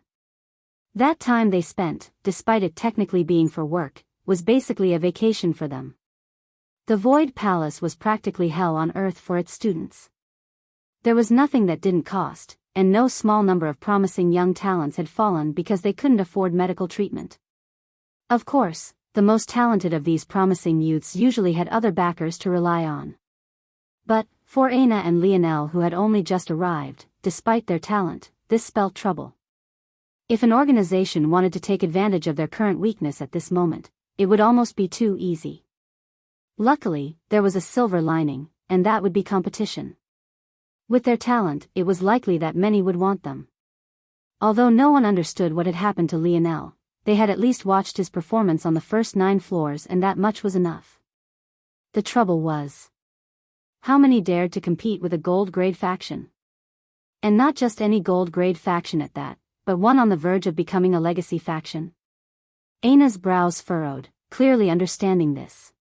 That time they spent, despite it technically being for work, was basically a vacation for them. The Void Palace was practically hell on earth for its students. There was nothing that didn't cost, and no small number of promising young talents had fallen because they couldn't afford medical treatment. Of course, the most talented of these promising youths usually had other backers to rely on. But, for Aina and Lionel, who had only just arrived, despite their talent, this spelled trouble. If an organization wanted to take advantage of their current weakness at this moment, it would almost be too easy. Luckily, there was a silver lining, and that would be competition. With their talent, it was likely that many would want them. Although no one understood what had happened to Lionel, they had at least watched his performance on the first 9 floors, and that much was enough. The trouble was, how many dared to compete with a gold-grade faction? And not just any gold-grade faction at that, but one on the verge of becoming a legacy faction. Aina's brows furrowed, clearly understanding this.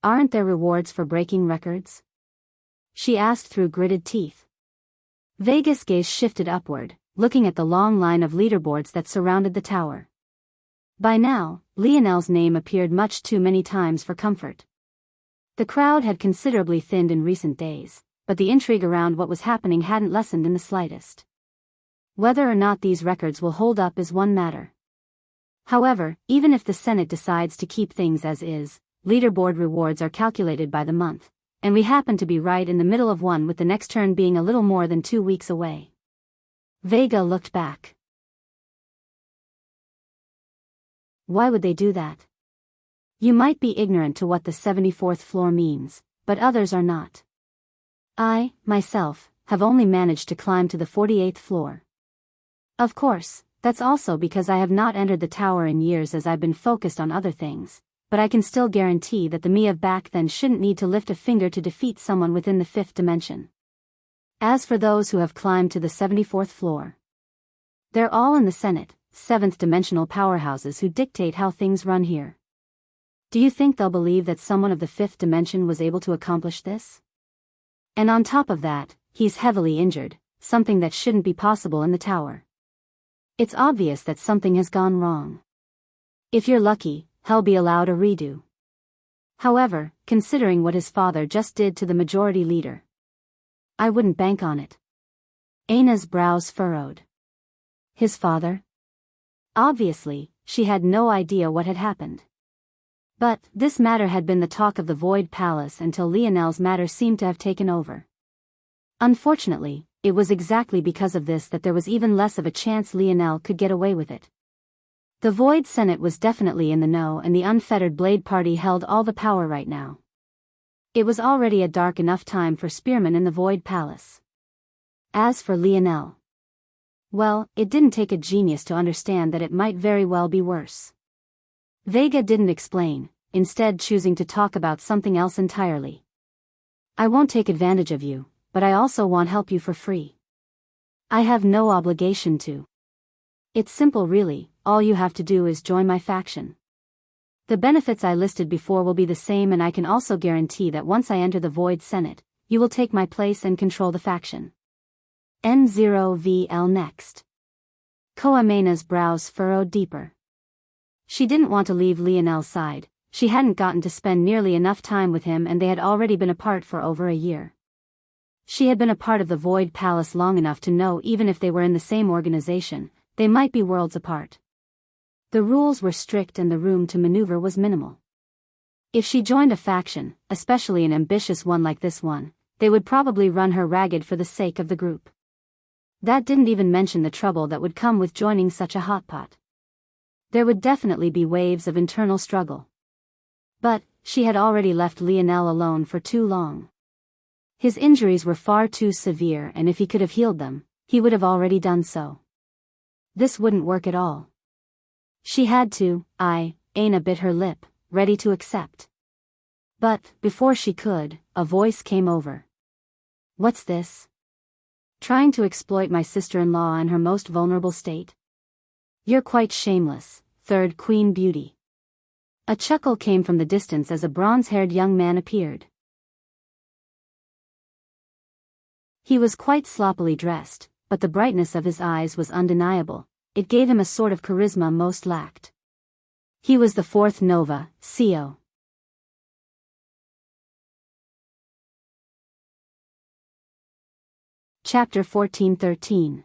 Aren't there rewards for breaking records? She asked through gritted teeth. Vega's gaze shifted upward, looking at the long line of leaderboards that surrounded the tower. By now, Lionel's name appeared much too many times for comfort. The crowd had considerably thinned in recent days, but the intrigue around what was happening hadn't lessened in the slightest. Whether or not these records will hold up is one matter. However, even if the Senate decides to keep things as is, leaderboard rewards are calculated by the month, and we happen to be right in the middle of one, with the next turn being a little more than 2 weeks away. Vega looked back. Why would they do that? You might be ignorant to what the 74th floor means, but others are not. I, myself, have only managed to climb to the 48th floor. Of course, that's also because I have not entered the tower in years, as I've been focused on other things, but I can still guarantee that the me of back then shouldn't need to lift a finger to defeat someone within the 5th dimension. As for those who have climbed to the 74th floor, they're all in the Senate, 7th dimensional powerhouses who dictate how things run here. Do you think they'll believe that someone of the 5th dimension was able to accomplish this? And on top of that, he's heavily injured, something that shouldn't be possible in the tower. It's obvious that something has gone wrong. If you're lucky, he'll be allowed a redo. However, considering what his father just did to the majority leader, I wouldn't bank on it. Aina's brows furrowed. His father? Obviously, she had no idea what had happened. But, this matter had been the talk of the Void Palace until Lionel's matter seemed to have taken over. Unfortunately, it was exactly because of this that there was even less of a chance Lionel could get away with it. The Void Senate was definitely in the know, and the Unfettered Blade Party held all the power right now. It was already a dark enough time for spearmen in the Void Palace. As for Lionel, Well, it didn't take a genius to understand that it might very well be worse. Vega didn't explain, instead choosing to talk about something else entirely. I won't take advantage of you, but I also won't help you for free. I have no obligation to. It's simple really, all you have to do is join my faction. The benefits I listed before will be the same, and I can also guarantee that once I enter the Void Senate, you will take my place and control the faction. N0VL next. Koamena's brows furrowed deeper. She didn't want to leave Lionel's side. She hadn't gotten to spend nearly enough time with him, and they had already been apart for over a year. She had been a part of the Void Palace long enough to know even if they were in the same organization, they might be worlds apart. The rules were strict and the room to maneuver was minimal. If she joined a faction, especially an ambitious one like this one, they would probably run her ragged for the sake of the group. That didn't even mention the trouble that would come with joining such a hot pot. There would definitely be waves of internal struggle. But, she had already left Lionel alone for too long. His injuries were far too severe, and if he could have healed them, he would have already done so. This wouldn't work at all. She had to. Aina bit her lip, ready to accept. But, before she could, a voice came over. What's this? Trying to exploit my sister-in-law in her most vulnerable state? You're quite shameless, third Queen Beauty. A chuckle came from the distance as a bronze-haired young man appeared. He was quite sloppily dressed, but the brightness of his eyes was undeniable. It gave him a sort of charisma most lacked. He was the fourth Nova, Sio. Chapter 1413.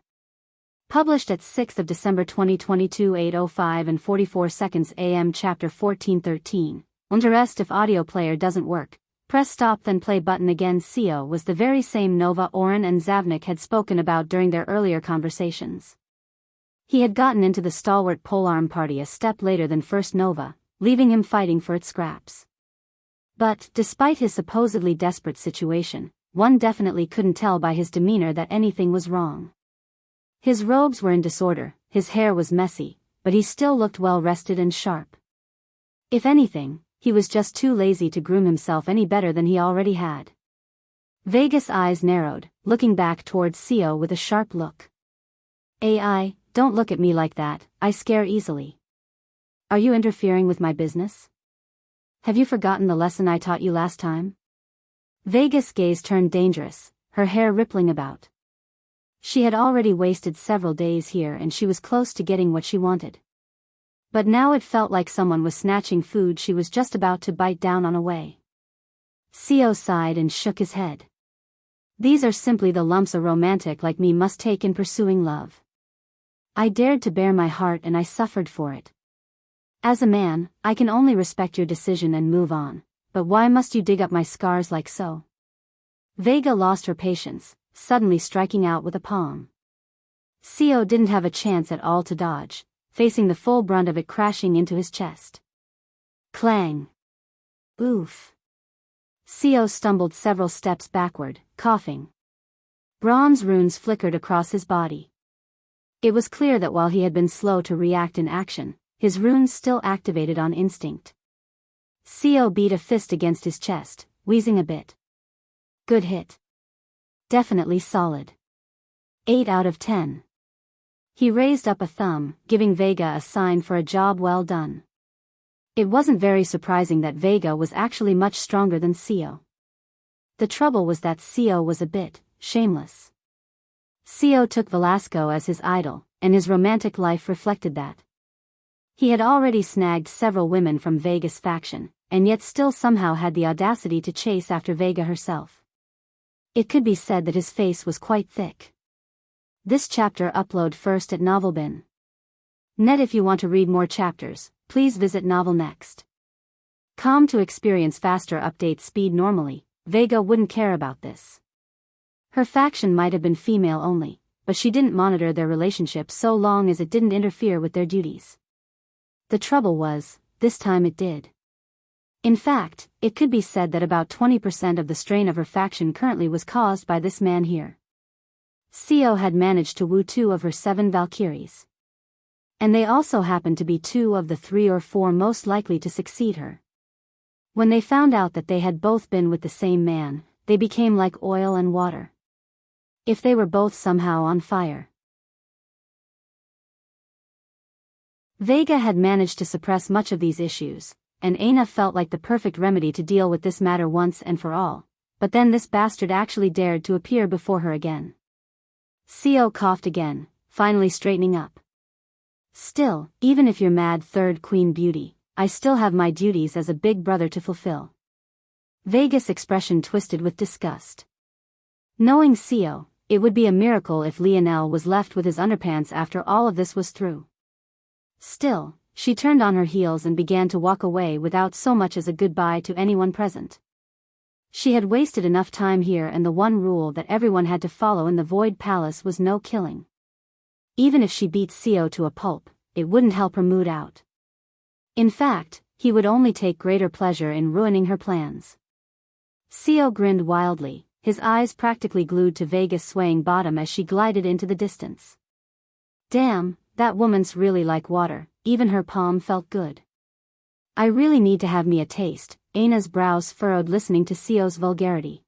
Published at 6th of December 2022 8:05 and 44 seconds AM. Chapter 1413. Underest if audio player doesn't work, press stop then play button again. Sio was the very same Nova Oren and Zavnik had spoken about during their earlier conversations. He had gotten into the stalwart polearm party a step later than first Nova, leaving him fighting for its scraps. But, despite his supposedly desperate situation, one definitely couldn't tell by his demeanor that anything was wrong. His robes were in disorder, his hair was messy, but he still looked well rested and sharp. If anything, he was just too lazy to groom himself any better than he already had. Vega's eyes narrowed, looking back towards Sio with a sharp look. AI, don't look at me like that, I scare easily. Are you interfering with my business? Have you forgotten the lesson I taught you last time? Vega's gaze turned dangerous, her hair rippling about. She had already wasted several days here and she was close to getting what she wanted. But now it felt like someone was snatching food she was just about to bite down on away. Sio sighed and shook his head. These are simply the lumps a romantic like me must take in pursuing love. I dared to bare my heart and I suffered for it. As a man, I can only respect your decision and move on, but why must you dig up my scars like so? Vega lost her patience, suddenly striking out with a palm. Sio didn't have a chance at all to dodge, facing the full brunt of it crashing into his chest. Clang! Oof! Sio stumbled several steps backward, coughing. Bronze runes flickered across his body. It was clear that while he had been slow to react in action, his runes still activated on instinct. Sio beat a fist against his chest, wheezing a bit. Good hit. Definitely solid. 8 out of 10. He raised up a thumb, giving Vega a sign for a job well done. It wasn't very surprising that Vega was actually much stronger than Sio. The trouble was that Sio was a bit shameless. Sio took Velasco as his idol, and his romantic life reflected that. He had already snagged several women from Vega's faction, and yet still somehow had the audacity to chase after Vega herself. It could be said that his face was quite thick. This chapter upload first at Novelbin. Net. If you want to read more chapters, please visit Novel Next. Com to experience faster update speed. Normally, Vega wouldn't care about this. Her faction might have been female only, but she didn't monitor their relationship so long as it didn't interfere with their duties. The trouble was, this time it did. In fact, it could be said that about 20% of the strain of her faction currently was caused by this man here. Seo had managed to woo 2 of her 7 Valkyries. And they also happened to be 2 of the 3 or 4 most likely to succeed her. When they found out that they had both been with the same man, they became like oil and water. If they were both somehow on fire. Vega had managed to suppress much of these issues, and Aina felt like the perfect remedy to deal with this matter once and for all, but then this bastard actually dared to appear before her again. Seo coughed again, finally straightening up. Still, even if you're mad third queen beauty, I still have my duties as a big brother to fulfill. Vega's expression twisted with disgust. Knowing Seo, it would be a miracle if Lionel was left with his underpants after all of this was through. Still, she turned on her heels and began to walk away without so much as a goodbye to anyone present. She had wasted enough time here, and the one rule that everyone had to follow in the Void Palace was no killing. Even if she beat Seo to a pulp, it wouldn't help her mood out. In fact, he would only take greater pleasure in ruining her plans. Seo grinned wildly, his eyes practically glued to Vega's swaying bottom as she glided into the distance. Damn, that woman's really like water, even her palm felt good. I really need to have me a taste. Aina's brows furrowed listening to Seo's vulgarity.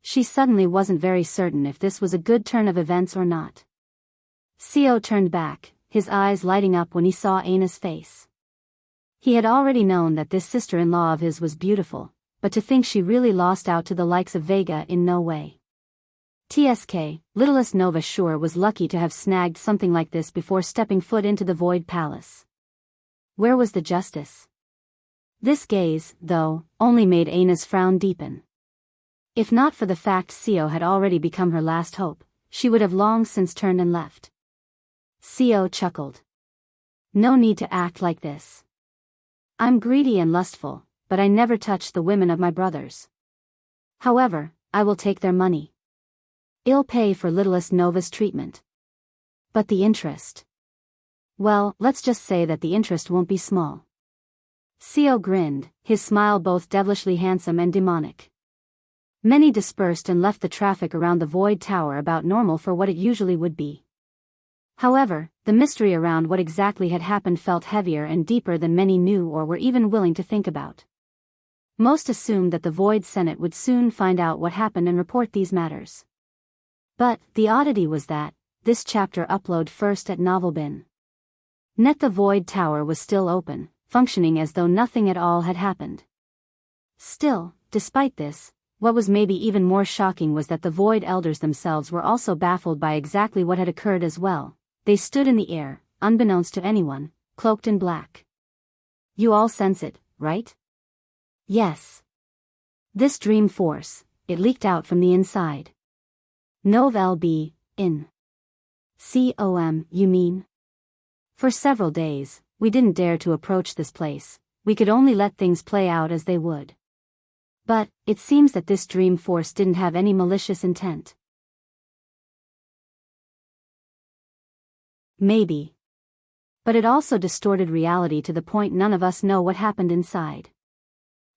She suddenly wasn't very certain if this was a good turn of events or not. Seo turned back, his eyes lighting up when he saw Aina's face. He had already known that this sister-in-law of his was beautiful, but to think she really lost out to the likes of Vega in no way. TSK, littlest Nova sure was lucky to have snagged something like this before stepping foot into the Void Palace. Where was the justice? This gaze, though, only made Aina's frown deepen. If not for the fact Seo had already become her last hope, she would have long since turned and left. Seo chuckled. No need to act like this. I'm greedy and lustful, but I never touch the women of my brothers. However, I will take their money. I'll pay for littlest Nova's treatment. But the interest? Well, let's just say that the interest won't be small. Seo grinned, his smile both devilishly handsome and demonic. Many dispersed and left the traffic around the Void Tower about normal for what it usually would be. However, the mystery around what exactly had happened felt heavier and deeper than many knew or were even willing to think about. Most assumed that the Void Senate would soon find out what happened and report these matters. But, the oddity was that, this chapter upload first at Novelbin. Net the Void Tower was still open, functioning as though nothing at all had happened. Still, despite this, what was maybe even more shocking was that the Void Elders themselves were also baffled by exactly what had occurred as well. They stood in the air, unbeknownst to anyone, cloaked in black. You all sense it, right? Yes. This dream force, it leaked out from the inside. Nov LB, in. COM, you mean? For several days, we didn't dare to approach this place, we could only let things play out as they would. But, it seems that this dream force didn't have any malicious intent. Maybe. But it also distorted reality to the point none of us know what happened inside.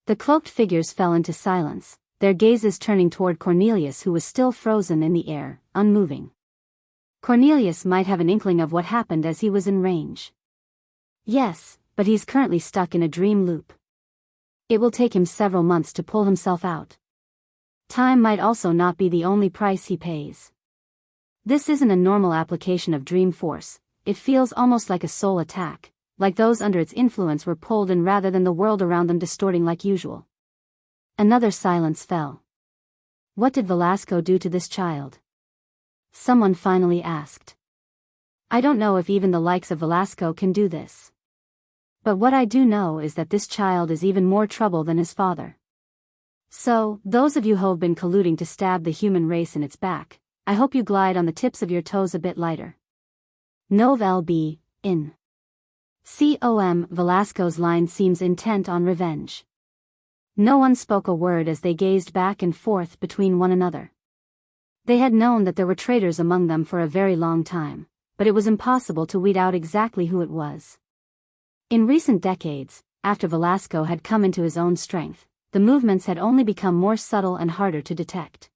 The cloaked figures fell into silence, their gazes turning toward Cornelius, who was still frozen in the air, unmoving. Cornelius might have an inkling of what happened as he was in range. Yes, but he's currently stuck in a dream loop. It will take him several months to pull himself out. Time might also not be the only price he pays. This isn't a normal application of dream force, it feels almost like a soul attack, like those under its influence were pulled in rather than the world around them distorting like usual. Another silence fell. What did Velasco do to this child? Someone finally asked. I don't know if even the likes of Velasco can do this. But what I do know is that this child is even more trouble than his father. So, those of you who've been colluding to stab the human race in its back, I hope you glide on the tips of your toes a bit lighter. Nov LB, in. COM, Velasco's line seems intent on revenge. No one spoke a word as they gazed back and forth between one another. They had known that there were traitors among them for a very long time, but it was impossible to weed out exactly who it was. In recent decades, after Velasco had come into his own strength, the movements had only become more subtle and harder to detect.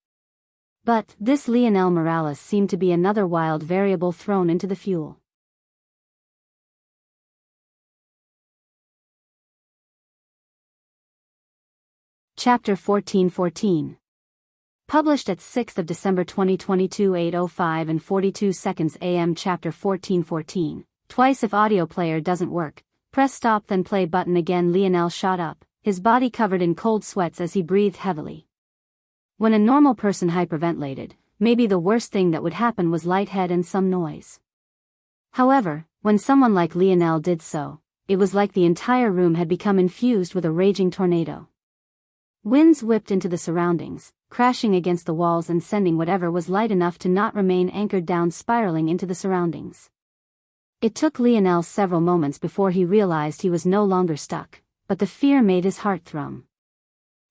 But this Lionel Morales seemed to be another wild variable thrown into the fuel. Chapter 1414. Published at 6th of December 2022 8:05 and 42 seconds AM. Chapter 1414. Twice if audio player doesn't work, press stop then play button again. Lionel shot up, his body covered in cold sweats as he breathed heavily. When a normal person hyperventilated, maybe the worst thing that would happen was lighthead and some noise. However, when someone like Lionel did so, it was like the entire room had become infused with a raging tornado. Winds whipped into the surroundings, crashing against the walls and sending whatever was light enough to not remain anchored down spiraling into the surroundings. It took Lionel several moments before he realized he was no longer stuck, but the fear made his heart thrum.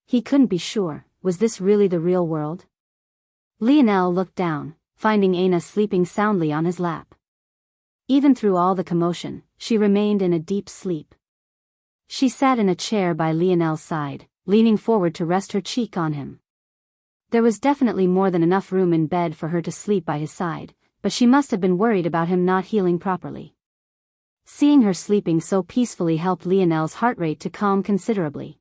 He couldn't be sure, was this really the real world? Lionel looked down, finding Aina sleeping soundly on his lap. Even through all the commotion, she remained in a deep sleep. She sat in a chair by Lionel's side, leaning forward to rest her cheek on him. There was definitely more than enough room in bed for her to sleep by his side, but she must have been worried about him not healing properly. Seeing her sleeping so peacefully helped Lionel's heart rate to calm considerably.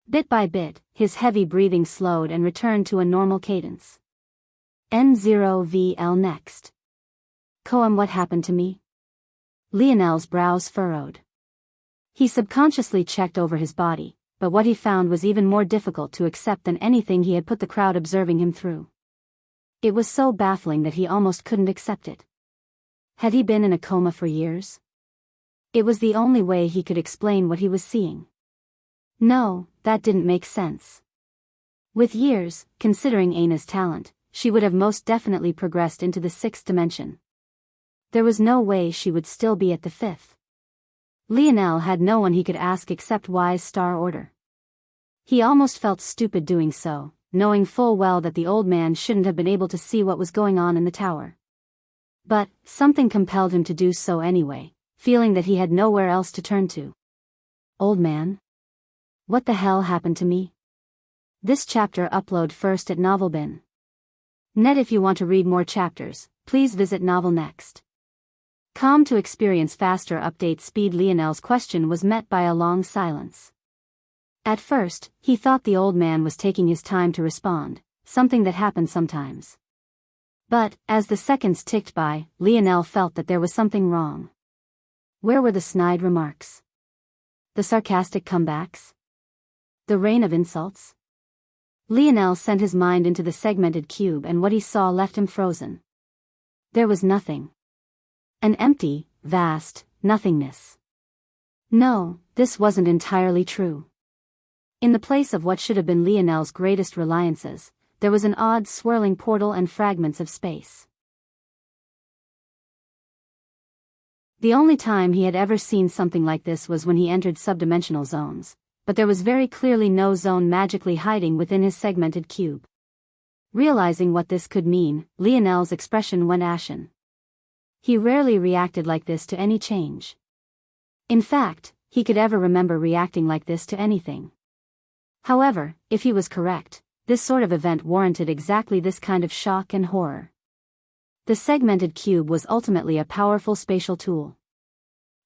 Bit by bit, his heavy breathing slowed and returned to a normal cadence. N0VL next. Koam, what happened to me? Lionel's brows furrowed. He subconsciously checked over his body, but what he found was even more difficult to accept than anything he had put the crowd observing him through. It was so baffling that he almost couldn't accept it. Had he been in a coma for years? It was the only way he could explain what he was seeing. No, that didn't make sense. With years, considering Aina's talent, she would have most definitely progressed into the 6th dimension. There was no way she would still be at the 5th. Lionel had no one he could ask except Wise Star Order. He almost felt stupid doing so, knowing full well that the old man shouldn't have been able to see what was going on in the tower. But something compelled him to do so anyway, feeling that he had nowhere else to turn to. Old man? What the hell happened to me? This chapter upload first at Novelbin. Net. If you want to read more chapters, please visit Novel Next. Com to experience faster update speed. Lionel's question was met by a long silence. At first, he thought the old man was taking his time to respond, something that happened sometimes. But, as the seconds ticked by, Lionel felt that there was something wrong. Where were the snide remarks? The sarcastic comebacks? The rain of insults? Lionel sent his mind into the segmented cube and what he saw left him frozen. There was nothing. An empty, vast, nothingness. No, this wasn't entirely true. In the place of what should have been Lionel's greatest reliances, there was an odd swirling portal and fragments of space. The only time he had ever seen something like this was when he entered subdimensional zones, but there was very clearly no zone magically hiding within his segmented cube. Realizing what this could mean, Lionel's expression went ashen. He rarely reacted like this to any change. In fact, he could ever remember reacting like this to anything. However, if he was correct, this sort of event warranted exactly this kind of shock and horror. The segmented cube was ultimately a powerful spatial tool.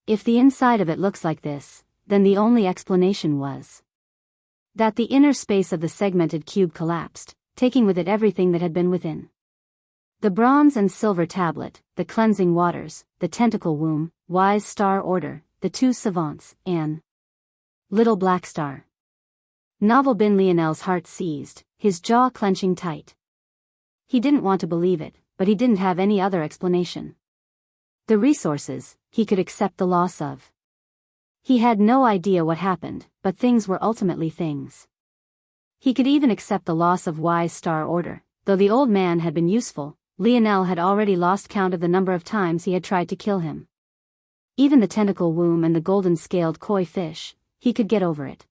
If the inside of it looks like this, then the only explanation was that the inner space of the segmented cube collapsed, taking with it everything that had been within. The bronze and silver tablet, the cleansing waters, the tentacle womb, Wise Star Order, the 2 savants, and Little Black Star. Novelbin. Lionel's heart seized, his jaw clenching tight. He didn't want to believe it, but he didn't have any other explanation. The resources, he could accept the loss of. He had no idea what happened, but things were ultimately things. He could even accept the loss of Wise Star Order. Though the old man had been useful, Lionel had already lost count of the number of times he had tried to kill him. Even the tentacle womb and the golden-scaled koi fish, he could get over it.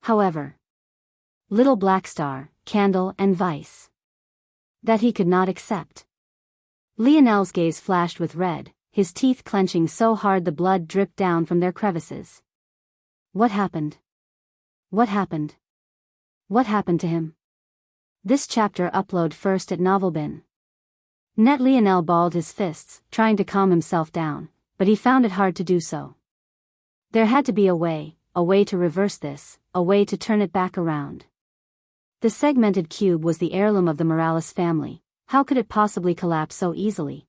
However, Little Black Star, Candle and Vice. That he could not accept. Lionel's gaze flashed with red, his teeth clenching so hard the blood dripped down from their crevices. What happened? What happened? What happened to him? This chapter upload first at Novelbin. Net Lionel balled his fists, trying to calm himself down, but he found it hard to do so. There had to be a way to reverse this, a way to turn it back around. The segmented cube was the heirloom of the Morales family. How could it possibly collapse so easily?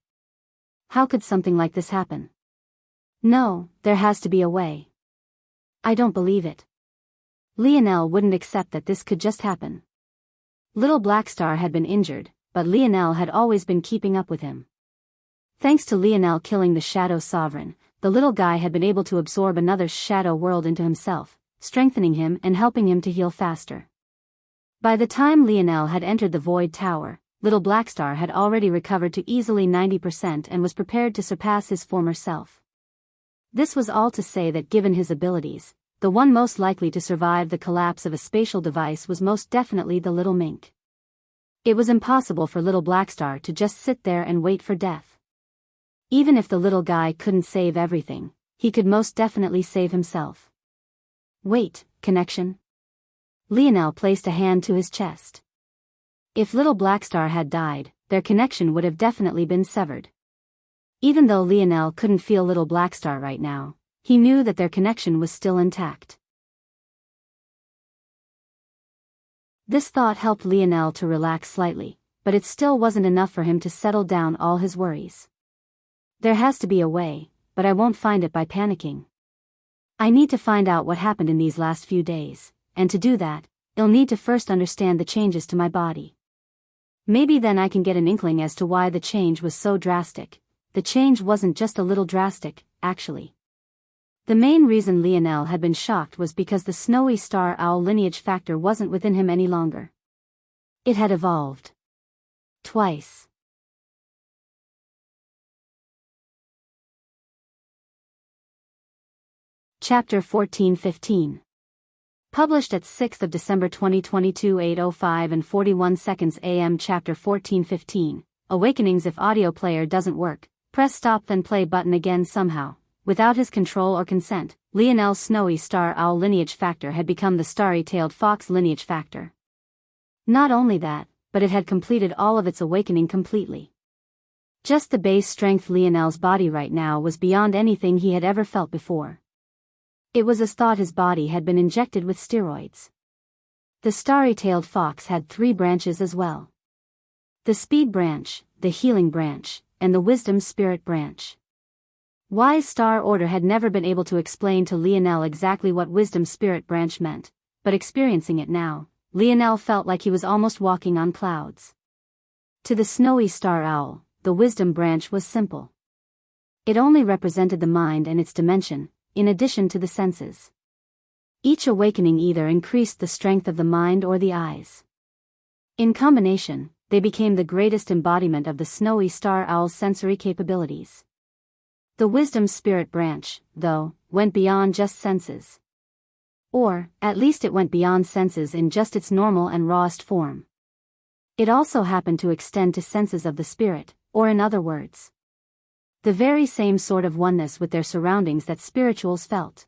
How could something like this happen? No, there has to be a way. I don't believe it. Lionel wouldn't accept that this could just happen. Little Blackstar had been injured, but Lionel had always been keeping up with him. Thanks to Lionel killing the Shadow Sovereign, the little guy had been able to absorb another shadow world into himself, strengthening him and helping him to heal faster. By the time Lionel had entered the Void Tower, little Blackstar had already recovered to easily 90% and was prepared to surpass his former self. This was all to say that given his abilities, the one most likely to survive the collapse of a spatial device was most definitely the little mink. It was impossible for little Blackstar to just sit there and wait for death. Even if the little guy couldn't save everything, he could most definitely save himself. Wait, connection? Lionel placed a hand to his chest. If little Blackstar had died, their connection would have definitely been severed. Even though Lionel couldn't feel little Blackstar right now, he knew that their connection was still intact. This thought helped Lionel to relax slightly, but it still wasn't enough for him to settle down all his worries. There has to be a way, but I won't find it by panicking. I need to find out what happened in these last few days, and to do that, I'll need to first understand the changes to my body. Maybe then I can get an inkling as to why the change was so drastic. The change wasn't just a little drastic, actually. The main reason Lionel had been shocked was because the Snowy Star Owl lineage factor wasn't within him any longer. It had evolved. Twice. Chapter 14-15. Published at 6th of December 2022 8:05 and 41 seconds AM. Chapter 14-15. Awakenings. If audio player doesn't work, press stop then play button again somehow. Without his control or consent, Lionel's Snowy Star Owl lineage factor had become the Starry-tailed Fox lineage factor. Not only that, but it had completed all of its awakening completely. Just the base strength Lionel's body right now was beyond anything he had ever felt before. It was as thought his body had been injected with steroids. The Starry-tailed Fox had 3 branches as well. The Speed branch, the Healing branch, and the Wisdom Spirit branch. Wise Star Order had never been able to explain to Lionel exactly what Wisdom Spirit branch meant, but experiencing it now, Lionel felt like he was almost walking on clouds. To the Snowy Star Owl, the Wisdom branch was simple. It only represented the mind and its dimension, in addition to the senses. Each awakening either increased the strength of the mind or the eyes. In combination, they became the greatest embodiment of the Snowy Star Owl's sensory capabilities. The Wisdom Spirit branch, though, went beyond just senses. Or, at least it went beyond senses in just its normal and rawest form. It also happened to extend to senses of the spirit, or in other words, the very same sort of oneness with their surroundings that spirituals felt.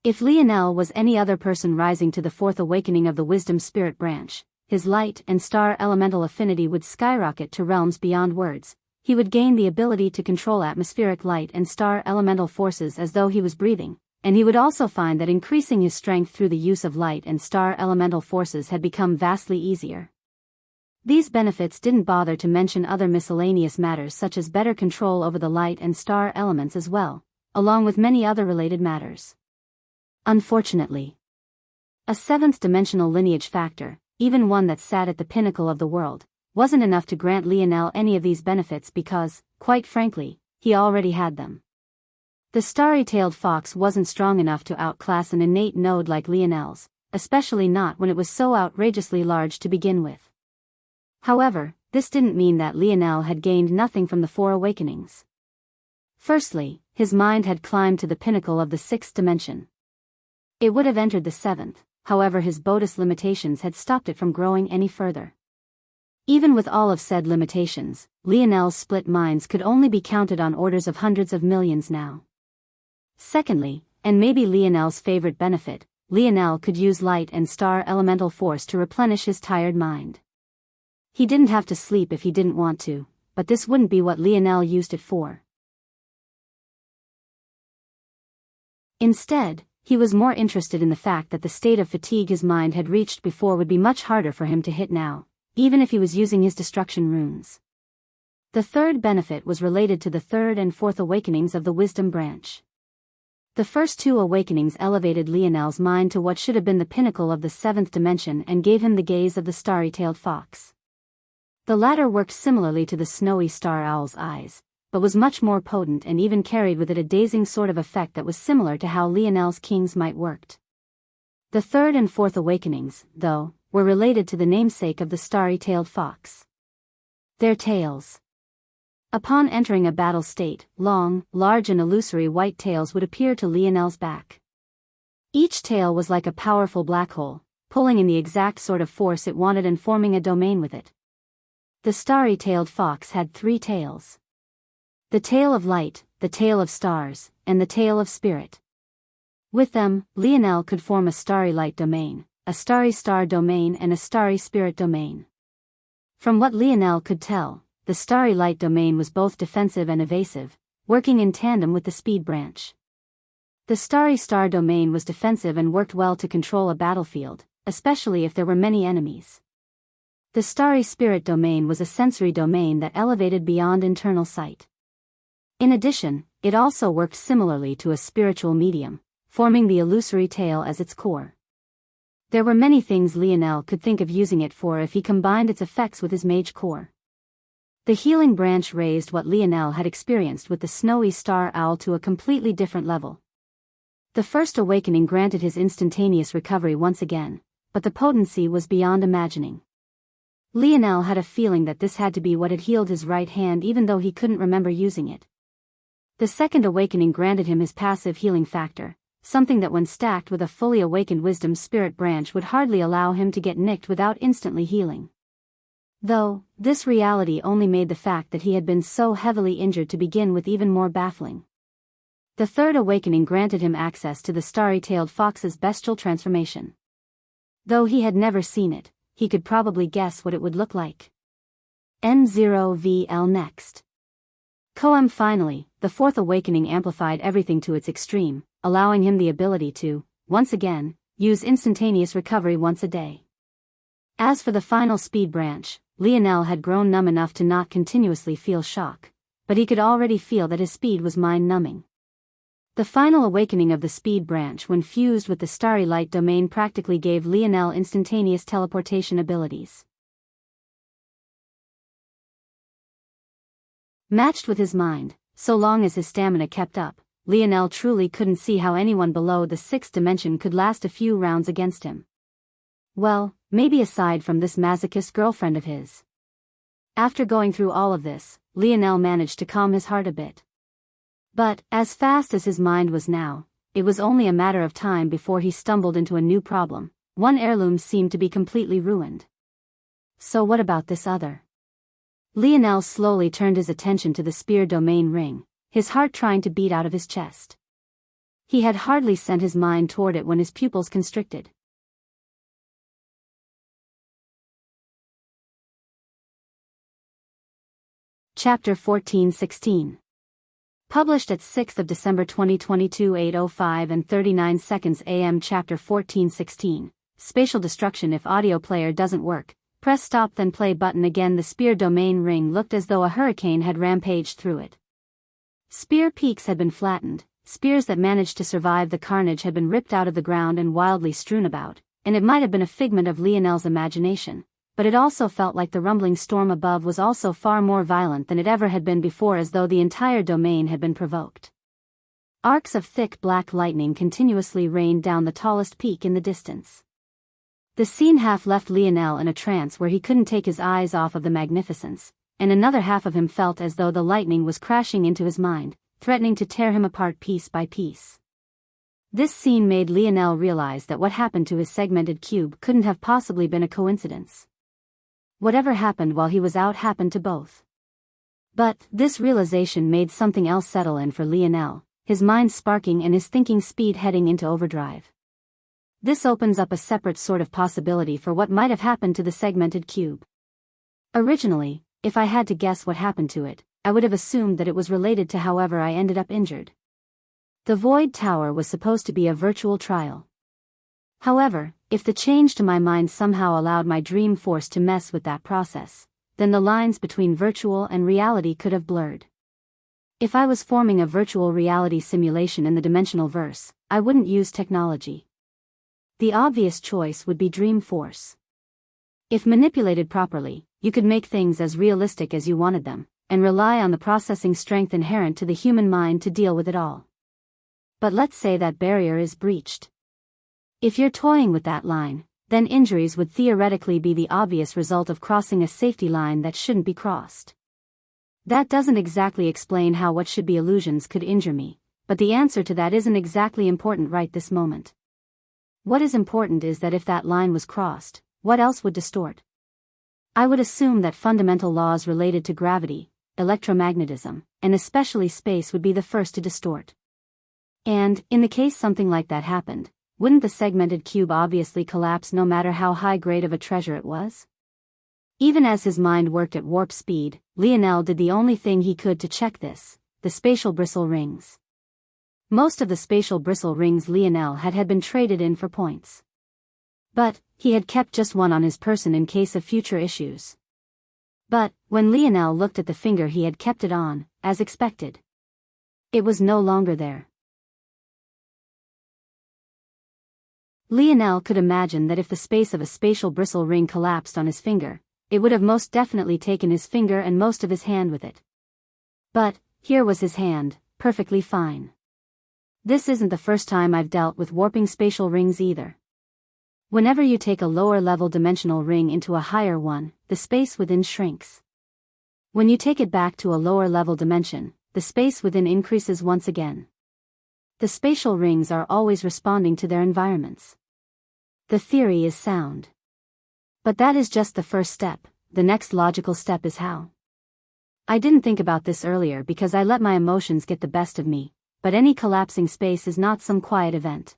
If Lionel was any other person rising to the 4th awakening of the Wisdom Spirit branch, his light and star elemental affinity would skyrocket to realms beyond words. He would gain the ability to control atmospheric light and star elemental forces as though he was breathing, and he would also find that increasing his strength through the use of light and star elemental forces had become vastly easier. These benefits didn't bother to mention other miscellaneous matters such as better control over the light and star elements as well, along with many other related matters. Unfortunately, a 7th dimensional lineage factor, even one that sat at the pinnacle of the world, wasn't enough to grant Lionel any of these benefits because, quite frankly, he already had them. The Starry-tailed Fox wasn't strong enough to outclass an innate node like Lionel's, especially not when it was so outrageously large to begin with. However, this didn't mean that Lionel had gained nothing from the 4 awakenings. Firstly, his mind had climbed to the pinnacle of the 6th dimension. It would have entered the 7th, however his Bodhis limitations had stopped it from growing any further. Even with all of said limitations, Lionel's split minds could only be counted on orders of hundreds of millions now. Secondly, and maybe Lionel's favorite benefit, Lionel could use light and star elemental force to replenish his tired mind. He didn't have to sleep if he didn't want to, but this wouldn't be what Lionel used it for. Instead, he was more interested in the fact that the state of fatigue his mind had reached before would be much harder for him to hit now, even if he was using his destruction runes. The third benefit was related to the third and fourth awakenings of the wisdom branch. The first two awakenings elevated Lionel's mind to what should have been the pinnacle of the seventh dimension and gave him the gaze of the starry-tailed fox. The latter worked similarly to the snowy star owl's eyes, but was much more potent and even carried with it a dazing sort of effect that was similar to how Lionel's king's might worked. The third and fourth awakenings, though, were related to the namesake of the starry-tailed fox. Their tails. Upon entering a battle state, long, large and illusory white tails would appear to Lionel's back. Each tail was like a powerful black hole, pulling in the exact sort of force it wanted and forming a domain with it. The starry-tailed fox had 3 tails. The tail of light, the tail of stars, and the tail of spirit. With them, Lionel could form a starry light domain, a starry star domain and a starry spirit domain. From what Lionel could tell, the starry light domain was both defensive and evasive, working in tandem with the speed branch. The starry star domain was defensive and worked well to control a battlefield, especially if there were many enemies. The starry spirit domain was a sensory domain that elevated beyond internal sight. In addition, it also worked similarly to a spiritual medium, forming the illusory tail as its core. There were many things Lionel could think of using it for if he combined its effects with his mage core. The healing branch raised what Lionel had experienced with the snowy star owl to a completely different level. The first awakening granted his instantaneous recovery once again, but the potency was beyond imagining. Lionel had a feeling that this had to be what had healed his right hand even though he couldn't remember using it. The second awakening granted him his passive healing factor, something that when stacked with a fully awakened wisdom spirit branch would hardly allow him to get nicked without instantly healing. Though, this reality only made the fact that he had been so heavily injured to begin with even more baffling. The third awakening granted him access to the starry-tailed fox's bestial transformation. Though he had never seen it, he could probably guess what it would look like. N0VL next. Finally, the fourth awakening amplified everything to its extreme, allowing him the ability to, once again, use instantaneous recovery once a day. As for the final speed branch, Lionel had grown numb enough to not continuously feel shock, but he could already feel that his speed was mind-numbing. The final awakening of the speed branch when fused with the starry light domain practically gave Lionel instantaneous teleportation abilities. Matched with his mind, so long as his stamina kept up, Lionel truly couldn't see how anyone below the sixth dimension could last a few rounds against him. Well, maybe aside from this masochist girlfriend of his. After going through all of this, Lionel managed to calm his heart a bit. But, as fast as his mind was now, it was only a matter of time before he stumbled into a new problem. One heirloom seemed to be completely ruined. So what about this other? Lionel slowly turned his attention to the spear domain ring, his heart trying to beat out of his chest. He had hardly sent his mind toward it when his pupils constricted. Chapter 14-16. Published at 6th of December 2022 8:05 and 39 seconds AM. Chapter 14-16. Spatial destruction. If audio player doesn't work, press stop then play button again. The spear domain ring looked as though a hurricane had rampaged through it. Spear peaks had been flattened, spears that managed to survive the carnage had been ripped out of the ground and wildly strewn about, and it might have been a figment of Lionel's imagination, but it also felt like the rumbling storm above was also far more violent than it ever had been before, as though the entire domain had been provoked. Arcs of thick black lightning continuously rained down the tallest peak in the distance. The scene half left Lionel in a trance where he couldn't take his eyes off of the magnificence, and another half of him felt as though the lightning was crashing into his mind, threatening to tear him apart piece by piece. This scene made Lionel realize that what happened to his segmented cube couldn't have possibly been a coincidence. Whatever happened while he was out happened to both. But this realization made something else settle in for Lionel, his mind sparking and his thinking speed heading into overdrive. This opens up a separate sort of possibility for what might have happened to the segmented cube. Originally, if I had to guess what happened to it, I would have assumed that it was related to however I ended up injured. The Void Tower was supposed to be a virtual trial. However, if the change to my mind somehow allowed my dream force to mess with that process, then the lines between virtual and reality could have blurred. If I was forming a virtual reality simulation in the dimensional verse, I wouldn't use technology. The obvious choice would be dream force. If manipulated properly, you could make things as realistic as you wanted them, and rely on the processing strength inherent to the human mind to deal with it all. But let's say that barrier is breached. If you're toying with that line, then injuries would theoretically be the obvious result of crossing a safety line that shouldn't be crossed. That doesn't exactly explain how what should be illusions could injure me, but the answer to that isn't exactly important right this moment. What is important is that if that line was crossed, what else would distort? I would assume that fundamental laws related to gravity, electromagnetism, and especially space would be the first to distort. And, in the case something like that happened, wouldn't the segmented cube obviously collapse no matter how high grade of a treasure it was? Even as his mind worked at warp speed, Lionel did the only thing he could to check this: the spatial bristle rings. Most of the spatial bristle rings Lionel had been traded in for points. But, he had kept just one on his person in case of future issues. But, when Lionel looked at the finger he had kept it on, as expected, it was no longer there. Lionel could imagine that if the space of a spatial bristle ring collapsed on his finger, it would have most definitely taken his finger and most of his hand with it. But, here was his hand, perfectly fine. This isn't the first time I've dealt with warping spatial rings either. Whenever you take a lower-level dimensional ring into a higher one, the space within shrinks. When you take it back to a lower-level dimension, the space within increases once again. The spatial rings are always responding to their environments. The theory is sound. But that is just the first step. The next logical step is how. I didn't think about this earlier because I let my emotions get the best of me, but any collapsing space is not some quiet event.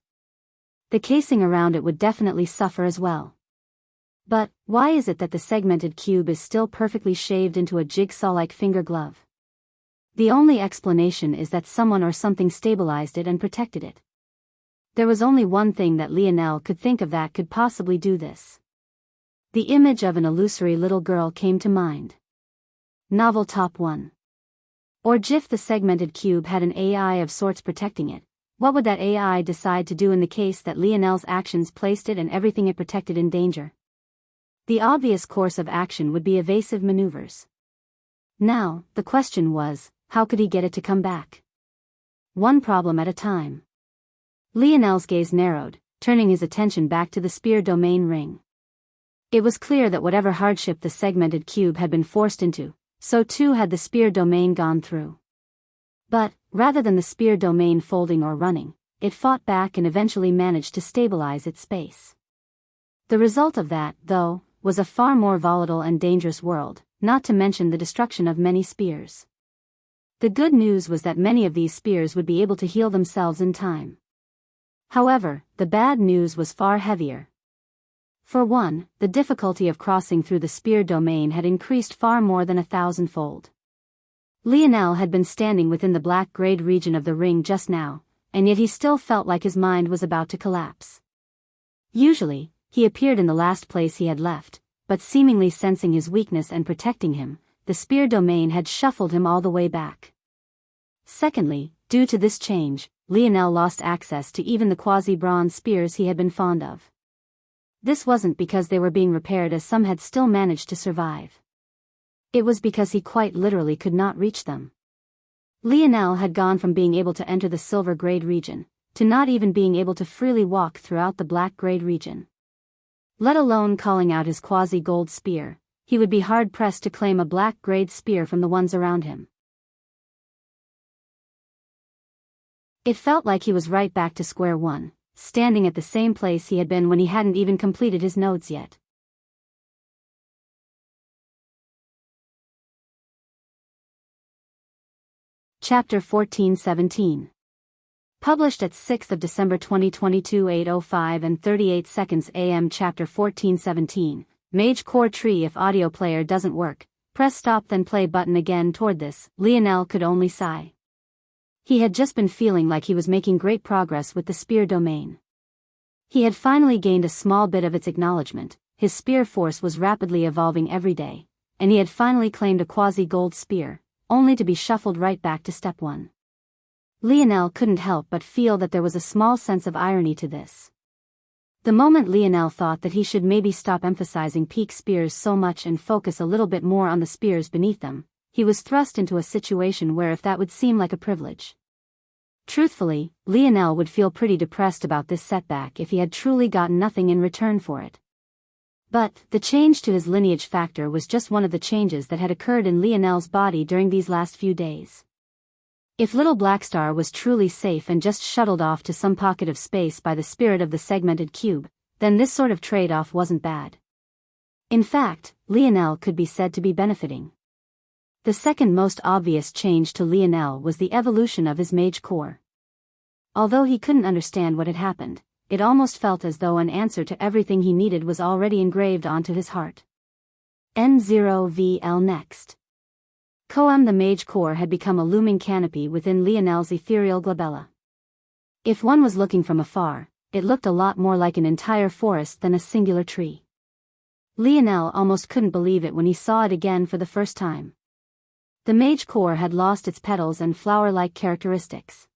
The casing around it would definitely suffer as well. But, why is it that the segmented cube is still perfectly shaved into a jigsaw-like finger glove? The only explanation is that someone or something stabilized it and protected it. There was only one thing that Lionel could think of that could possibly do this. The image of an illusory little girl came to mind. Novel Top 1. Or if the segmented cube had an AI of sorts protecting it, what would that AI decide to do in the case that Lionel's actions placed it and everything it protected in danger? The obvious course of action would be evasive maneuvers. Now, the question was, how could he get it to come back? One problem at a time. Lionel's gaze narrowed, turning his attention back to the spear domain ring. It was clear that whatever hardship the segmented cube had been forced into, so too had the spear domain gone through. But, rather than the spear domain folding or running, it fought back and eventually managed to stabilize its space. The result of that, though, was a far more volatile and dangerous world, not to mention the destruction of many spears. The good news was that many of these spears would be able to heal themselves in time. However, the bad news was far heavier. For one, the difficulty of crossing through the spear domain had increased far more than 1,000-fold. Lionel had been standing within the black-grayed region of the ring just now, and yet he still felt like his mind was about to collapse. Usually, he appeared in the last place he had left, but seemingly sensing his weakness and protecting him, the spear domain had shuffled him all the way back. Secondly, due to this change, Lionel lost access to even the quasi-bronze spears he had been fond of. This wasn't because they were being repaired as some had still managed to survive. It was because he quite literally could not reach them. Lionel had gone from being able to enter the silver-grade region, to not even being able to freely walk throughout the black-grade region. Let alone calling out his quasi-gold spear, he would be hard-pressed to claim a black-grade spear from the ones around him. It felt like he was right back to square one, standing at the same place he had been when he hadn't even completed his nodes yet. Chapter 14-17. Published at 6th of December 2022 8:05 and 38 seconds AM. Chapter 14-17. Mage Core Tree. If audio player doesn't work, press stop then play button again. Toward this, Lionel could only sigh. He had just been feeling like he was making great progress with the spear domain. He had finally gained a small bit of its acknowledgement, his spear force was rapidly evolving every day, and he had finally claimed a quasi-gold spear, only to be shuffled right back to step 1. Lionel couldn't help but feel that there was a small sense of irony to this. The moment Lionel thought that he should maybe stop emphasizing peak spears so much and focus a little bit more on the spears beneath them, he was thrust into a situation where if that would seem like a privilege. Truthfully, Lionel would feel pretty depressed about this setback if he had truly gotten nothing in return for it. But, the change to his lineage factor was just one of the changes that had occurred in Lionel's body during these last few days. If little Blackstar was truly safe and just shuttled off to some pocket of space by the spirit of the segmented cube, then this sort of trade-off wasn't bad. In fact, Lionel could be said to be benefiting. The second most obvious change to Lionel was the evolution of his mage core. Although he couldn't understand what had happened, it almost felt as though an answer to everything he needed was already engraved onto his heart. N0VL next. Koem. The mage core had become a looming canopy within Lionel's ethereal glabella. If one was looking from afar, it looked a lot more like an entire forest than a singular tree. Lionel almost couldn't believe it when he saw it again for the first time. The mage core had lost its petals and flower-like characteristics.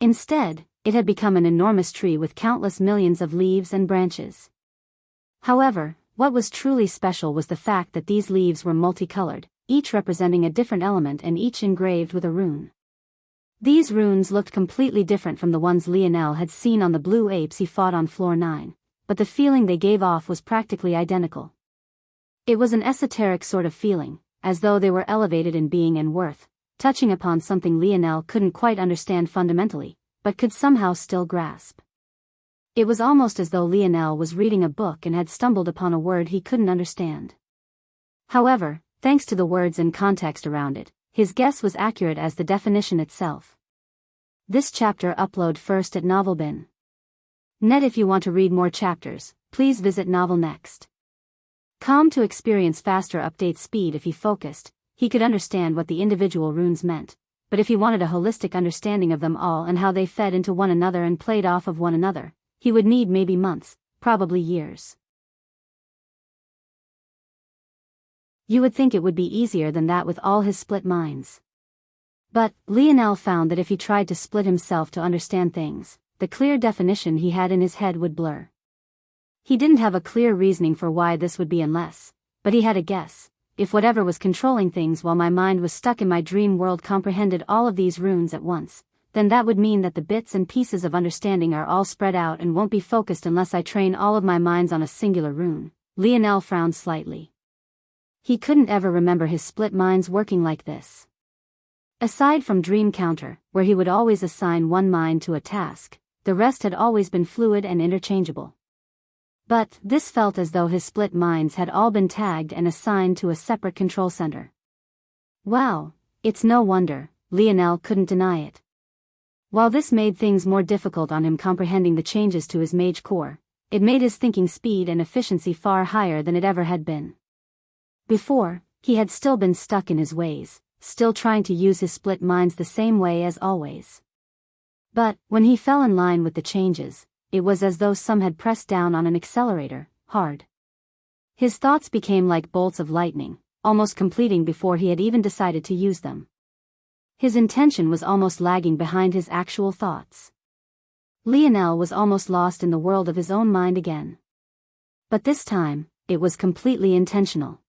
Instead, it had become an enormous tree with countless millions of leaves and branches. However, what was truly special was the fact that these leaves were multicolored, each representing a different element and each engraved with a rune. These runes looked completely different from the ones Lionel had seen on the blue apes he fought on floor 9, but the feeling they gave off was practically identical. It was an esoteric sort of feeling, as though they were elevated in being and worth, touching upon something Lionel couldn't quite understand fundamentally, but could somehow still grasp. It was almost as though Lionel was reading a book and had stumbled upon a word he couldn't understand. However, thanks to the words and context around it, his guess was accurate as the definition itself. This chapter upload first at NovelBin. Net. If you want to read more chapters, please visit Novel Next. To experience faster update speed. If he focused, he could understand what the individual runes meant, but if he wanted a holistic understanding of them all and how they fed into one another and played off of one another, he would need maybe months, probably years. You would think it would be easier than that with all his split minds. But, Lionel found that if he tried to split himself to understand things, the clear definition he had in his head would blur. He didn't have a clear reasoning for why this would be unless, but he had a guess. If whatever was controlling things while my mind was stuck in my dream world comprehended all of these runes at once, then that would mean that the bits and pieces of understanding are all spread out and won't be focused unless I train all of my minds on a singular rune. Lionel frowned slightly. He couldn't ever remember his split minds working like this. Aside from Dream Counter, where he would always assign one mind to a task, the rest had always been fluid and interchangeable. But, this felt as though his split minds had all been tagged and assigned to a separate control center. Wow, it's no wonder, Lionel couldn't deny it. While this made things more difficult on him comprehending the changes to his mage core, it made his thinking speed and efficiency far higher than it ever had been. Before, he had still been stuck in his ways, still trying to use his split minds the same way as always. But, when he fell in line with the changes, it was as though some had pressed down on an accelerator, hard. His thoughts became like bolts of lightning, almost completing before he had even decided to use them. His intention was almost lagging behind his actual thoughts. Lionel was almost lost in the world of his own mind again. But this time, it was completely intentional.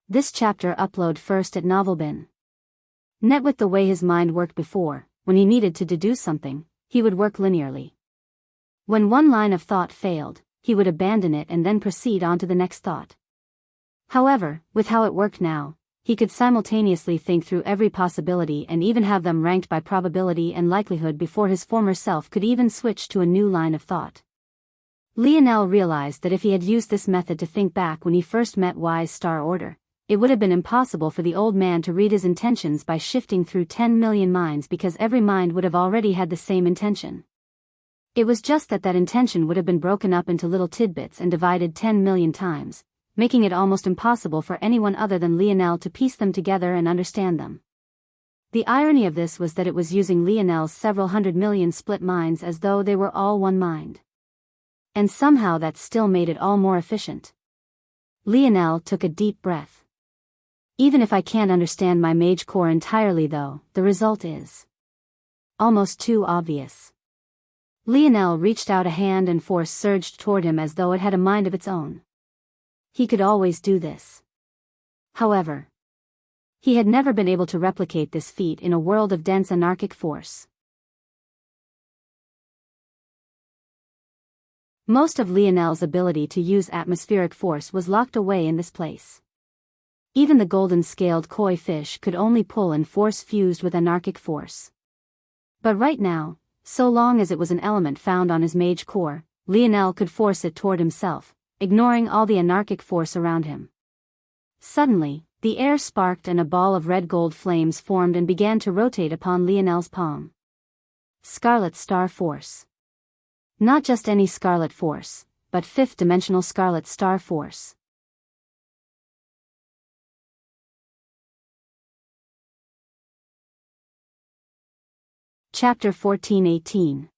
This chapter upload first at NovelBin. Net. With the way his mind worked before, when he needed to deduce something, he would work linearly. When one line of thought failed, he would abandon it and then proceed on to the next thought. However, with how it worked now, he could simultaneously think through every possibility and even have them ranked by probability and likelihood before his former self could even switch to a new line of thought. Lionel realized that if he had used this method to think back when he first met Y's star order, it would have been impossible for the old man to read his intentions by shifting through 10 million minds because every mind would have already had the same intention. It was just that intention would have been broken up into little tidbits and divided 10 million times, making it almost impossible for anyone other than Lionel to piece them together and understand them. The irony of this was that it was using Lionel's several hundred million split minds as though they were all one mind. And somehow that still made it all more efficient. Lionel took a deep breath. Even if I can't understand my mage core entirely though, the result is almost too obvious. Lionel reached out a hand and force surged toward him as though it had a mind of its own. He could always do this. However, he had never been able to replicate this feat in a world of dense anarchic force. Most of Lionel's ability to use atmospheric force was locked away in this place. Even the golden-scaled koi fish could only pull in force fused with anarchic force. But right now, so long as it was an element found on his mage core, Lionel could force it toward himself, ignoring all the anarchic force around him. Suddenly, the air sparked and a ball of red-gold flames formed and began to rotate upon Lionel's palm. Scarlet Star Force. Not just any Scarlet Force, but fifth-dimensional Scarlet Star Force. Chapter 1418.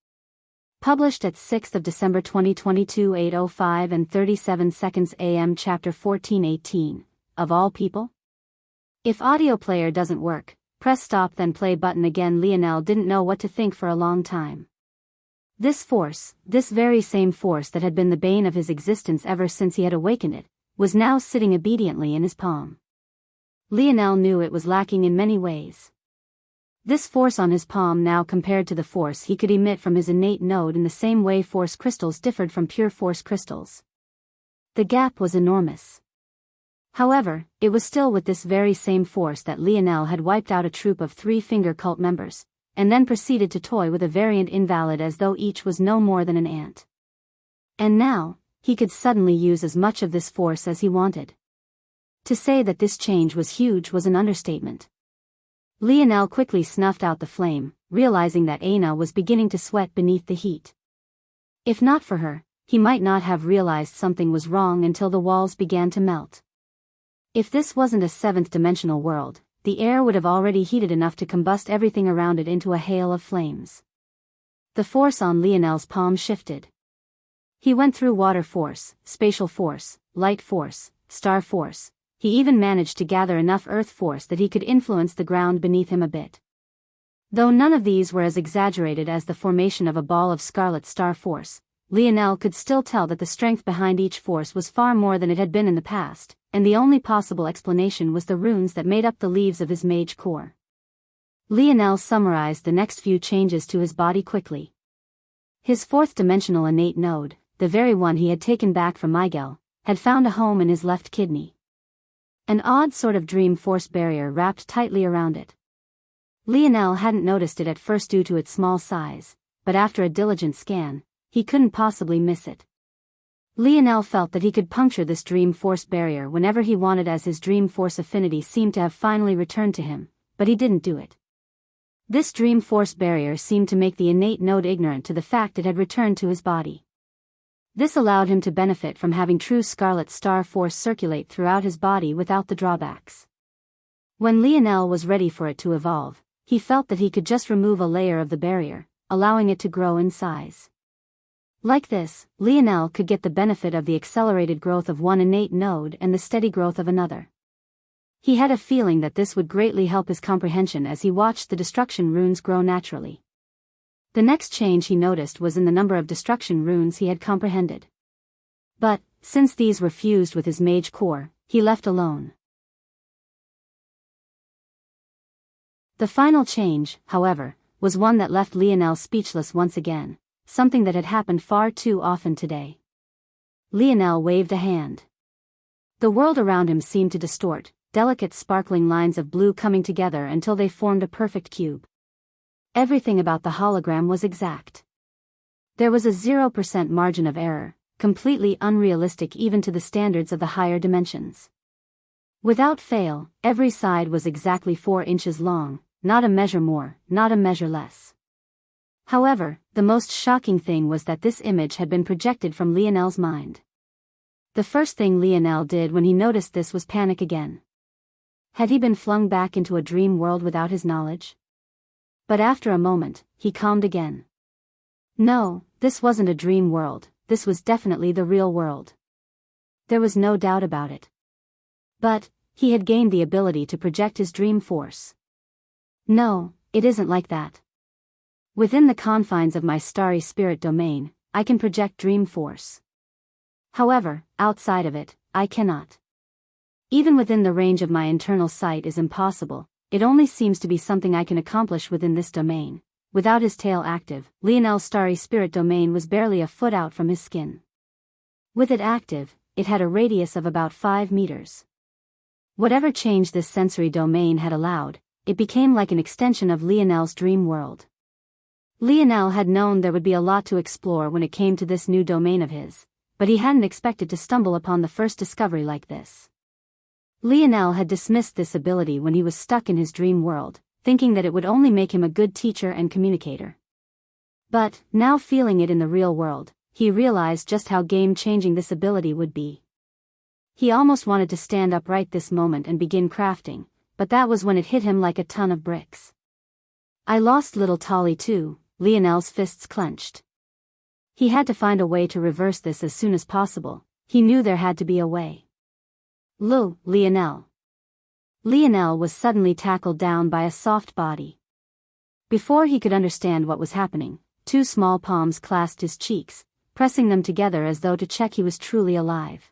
Published at 6th of December 2022 8:05 and 37 seconds AM. Chapter 1418. Of all people? If audio player doesn't work, press stop then play button again. Lionel didn't know what to think for a long time. This force, this very same force that had been the bane of his existence ever since he had awakened it, was now sitting obediently in his palm. Lionel knew it was lacking in many ways. This force on his palm now compared to the force he could emit from his innate node in the same way force crystals differed from pure force crystals. The gap was enormous. However, it was still with this very same force that Lionel had wiped out a troop of three-finger cult members, and then proceeded to toy with a variant invalid as though each was no more than an ant. And now, he could suddenly use as much of this force as he wanted. To say that this change was huge was an understatement. Lionel quickly snuffed out the flame, realizing that Aina was beginning to sweat beneath the heat. If not for her, he might not have realized something was wrong until the walls began to melt. If this wasn't a seventh-dimensional world, the air would have already heated enough to combust everything around it into a hail of flames. The force on Lionel's palm shifted. He went through water force, spatial force, light force, star force. He even managed to gather enough earth force that he could influence the ground beneath him a bit. Though none of these were as exaggerated as the formation of a ball of scarlet star force, Lionel could still tell that the strength behind each force was far more than it had been in the past, and the only possible explanation was the runes that made up the leaves of his mage core. Lionel summarized the next few changes to his body quickly. His fourth-dimensional innate node, the very one he had taken back from Miguel, had found a home in his left kidney. An odd sort of dream force barrier wrapped tightly around it. Lionel hadn't noticed it at first due to its small size, but after a diligent scan, he couldn't possibly miss it. Lionel felt that he could puncture this dream force barrier whenever he wanted, as his dream force affinity seemed to have finally returned to him, but he didn't do it. This dream force barrier seemed to make the innate node ignorant to the fact it had returned to his body. This allowed him to benefit from having true Scarlet Star Force circulate throughout his body without the drawbacks. When Lionel was ready for it to evolve, he felt that he could just remove a layer of the barrier, allowing it to grow in size. Like this, Lionel could get the benefit of the accelerated growth of one innate node and the steady growth of another. He had a feeling that this would greatly help his comprehension as he watched the destruction runes grow naturally. The next change he noticed was in the number of destruction runes he had comprehended. But, since these were fused with his mage core, he left alone. The final change, however, was one that left Lionel speechless once again, something that had happened far too often today. Lionel waved a hand. The world around him seemed to distort, delicate sparkling lines of blue coming together until they formed a perfect cube. Everything about the hologram was exact. There was a 0% margin of error, completely unrealistic even to the standards of the higher dimensions. Without fail, every side was exactly 4 inches long, not a measure more, not a measure less. However, the most shocking thing was that this image had been projected from Lionel's mind. The first thing Lionel did when he noticed this was panic again. Had he been flung back into a dream world without his knowledge? But after a moment, he calmed again. No, this wasn't a dream world, this was definitely the real world. There was no doubt about it. But, he had gained the ability to project his dream force. No, it isn't like that. Within the confines of my starry spirit domain, I can project dream force. However, outside of it, I cannot. Even within the range of my internal sight is impossible, it only seems to be something I can accomplish within this domain. Without his tail active, Lionel's starry spirit domain was barely a foot out from his skin. With it active, it had a radius of about 5 meters. Whatever change this sensory domain had allowed, it became like an extension of Lionel's dream world. Lionel had known there would be a lot to explore when it came to this new domain of his, but he hadn't expected to stumble upon the first discovery like this. Lionel had dismissed this ability when he was stuck in his dream world, thinking that it would only make him a good teacher and communicator. But, now feeling it in the real world, he realized just how game-changing this ability would be. He almost wanted to stand upright this moment and begin crafting, but that was when it hit him like a ton of bricks. I lost little Tolly too, Lionel's fists clenched. He had to find a way to reverse this as soon as possible, he knew there had to be a way. Lionel. Lionel was suddenly tackled down by a soft body. Before he could understand what was happening, 2 small palms clasped his cheeks, pressing them together as though to check he was truly alive.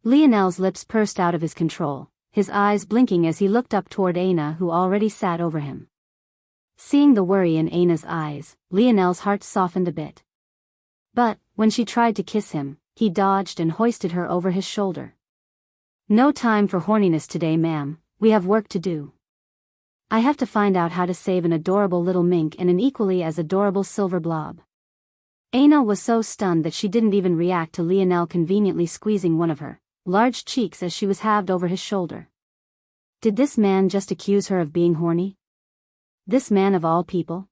Lionel's lips pursed out of his control, his eyes blinking as he looked up toward Aina who already sat over him. Seeing the worry in Aina's eyes, Lionel's heart softened a bit. But, when she tried to kiss him, he dodged and hoisted her over his shoulder. No time for horniness today, ma'am, we have work to do. I have to find out how to save an adorable little mink and an equally as adorable silver blob. Aina was so stunned that she didn't even react to Lionel conveniently squeezing one of her large cheeks as she was halved over his shoulder. Did this man just accuse her of being horny? This man of all people?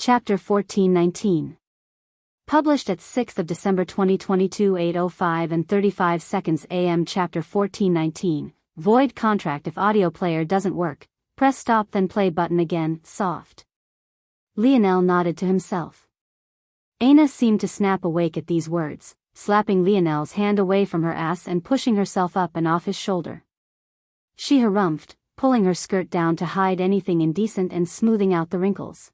Chapter 1419. Published at 6th of December 2022 8:05 and 35 seconds AM. Chapter 1419. Void contract. If audio player doesn't work, press stop then play button again, soft. Lionel nodded to himself. Aina seemed to snap awake at these words, slapping Lionel's hand away from her ass and pushing herself up and off his shoulder. She harumphed, pulling her skirt down to hide anything indecent and smoothing out the wrinkles.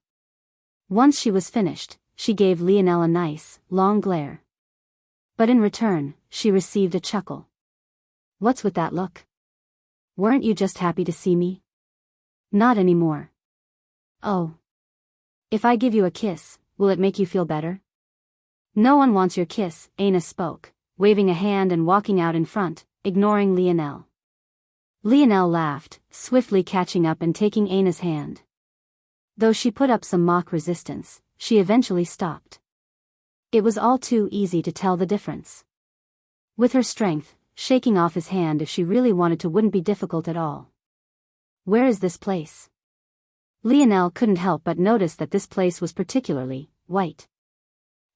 Once she was finished, she gave Lionel a nice, long glare. But in return, she received a chuckle. What's with that look? Weren't you just happy to see me? Not anymore. Oh. If I give you a kiss, will it make you feel better? No one wants your kiss, Aina spoke, waving a hand and walking out in front, ignoring Lionel. Lionel laughed, swiftly catching up and taking Aina's hand. Though she put up some mock resistance, she eventually stopped. It was all too easy to tell the difference. With her strength, shaking off his hand if she really wanted to wouldn't be difficult at all. Where is this place? Lionel couldn't help but notice that this place was particularly white.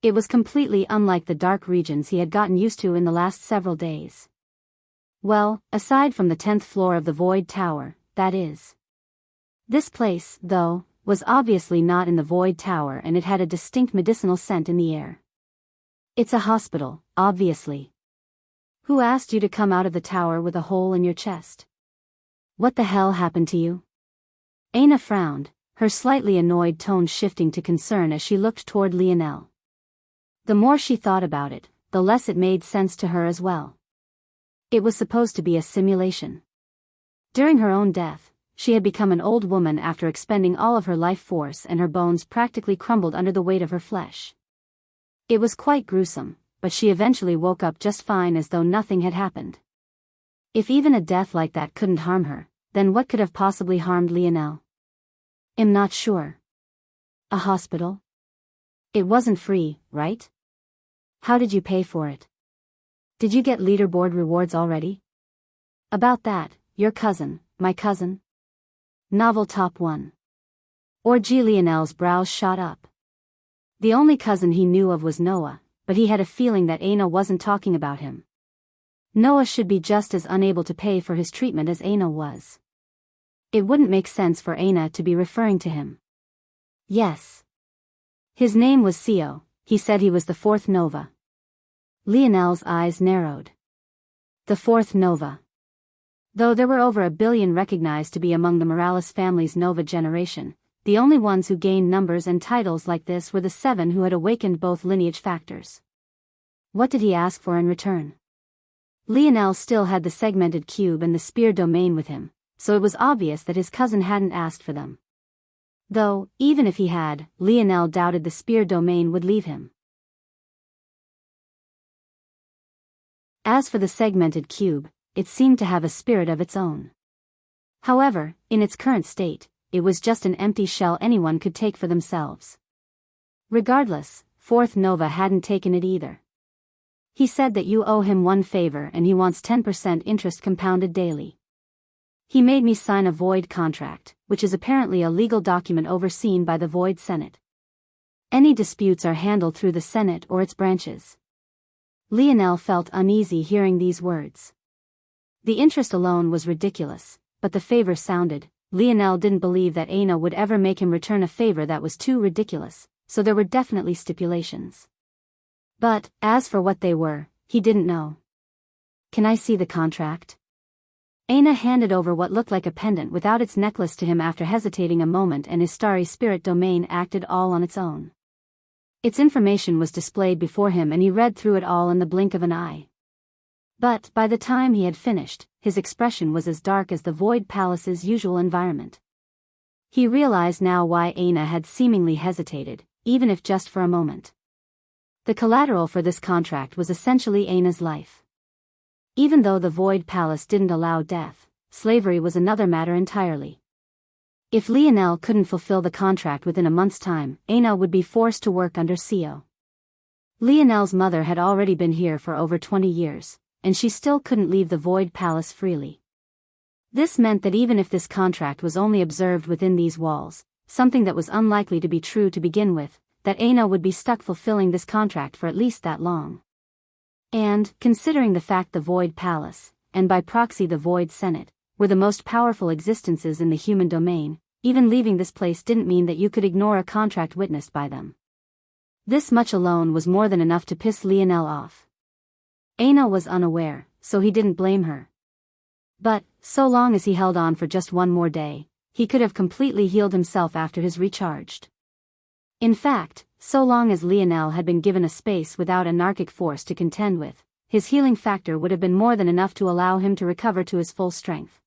It was completely unlike the dark regions he had gotten used to in the last several days. Well, aside from the 10th floor of the Void Tower, that is. This place, though, was obviously not in the Void Tower and it had a distinct medicinal scent in the air. It's a hospital, obviously. Who asked you to come out of the tower with a hole in your chest? What the hell happened to you? Aina frowned, her slightly annoyed tone shifting to concern as she looked toward Lionel. The more she thought about it, the less it made sense to her as well. It was supposed to be a simulation. During her own death, she had become an old woman after expending all of her life force and her bones practically crumbled under the weight of her flesh. It was quite gruesome, but she eventually woke up just fine as though nothing had happened. If even a death like that couldn't harm her, then what could have possibly harmed Lionel? I'm not sure. A hospital? It wasn't free, right? How did you pay for it? Did you get leaderboard rewards already? About that, your cousin, my cousin? Novel top 1. Or Lionel's brows shot up. The only cousin he knew of was Noah, but he had a feeling that Aina wasn't talking about him. Noah should be just as unable to pay for his treatment as Aina was. It wouldn't make sense for Aina to be referring to him. Yes. His name was Sio, he said he was the fourth Nova. Lionel's eyes narrowed. The fourth Nova. Though there were over 1 billion recognized to be among the Morales family's Nova generation, the only ones who gained numbers and titles like this were the 7 who had awakened both lineage factors. What did he ask for in return? Lionel still had the segmented cube and the spear domain with him, so it was obvious that his cousin hadn't asked for them. Though, even if he had, Lionel doubted the spear domain would leave him. As for the segmented cube, it seemed to have a spirit of its own. However, in its current state, it was just an empty shell anyone could take for themselves. Regardless, Fourth Nova hadn't taken it either. He said that you owe him one favor and he wants 10% interest compounded daily. He made me sign a void contract, which is apparently a legal document overseen by the Void Senate. Any disputes are handled through the Senate or its branches. Lionel felt uneasy hearing these words. The interest alone was ridiculous, but the favor sounded. Lionel didn't believe that Aina would ever make him return a favor that was too ridiculous, so there were definitely stipulations. But, as for what they were, he didn't know. Can I see the contract? Aina handed over what looked like a pendant without its necklace to him after hesitating a moment, and his starry spirit domain acted all on its own. Its information was displayed before him and he read through it all in the blink of an eye. But, by the time he had finished, his expression was as dark as the Void Palace's usual environment. He realized now why Aina had seemingly hesitated, even if just for a moment. The collateral for this contract was essentially Aina's life. Even though the Void Palace didn't allow death, slavery was another matter entirely. If Lionel couldn't fulfill the contract within a month's time, Aina would be forced to work under Sio. Lionel's mother had already been here for over 20 years, and she still couldn't leave the Void Palace freely. This meant that even if this contract was only observed within these walls, something that was unlikely to be true to begin with, that Aina would be stuck fulfilling this contract for at least that long. And, considering the fact the Void Palace, and by proxy the Void Senate, were the most powerful existences in the human domain, even leaving this place didn't mean that you could ignore a contract witnessed by them. This much alone was more than enough to piss Lionel off. Aina was unaware, so he didn't blame her. But, so long as he held on for just one more day, he could have completely healed himself after his recharged. In fact, so long as Lionel had been given a space without anarchic force to contend with, his healing factor would have been more than enough to allow him to recover to his full strength.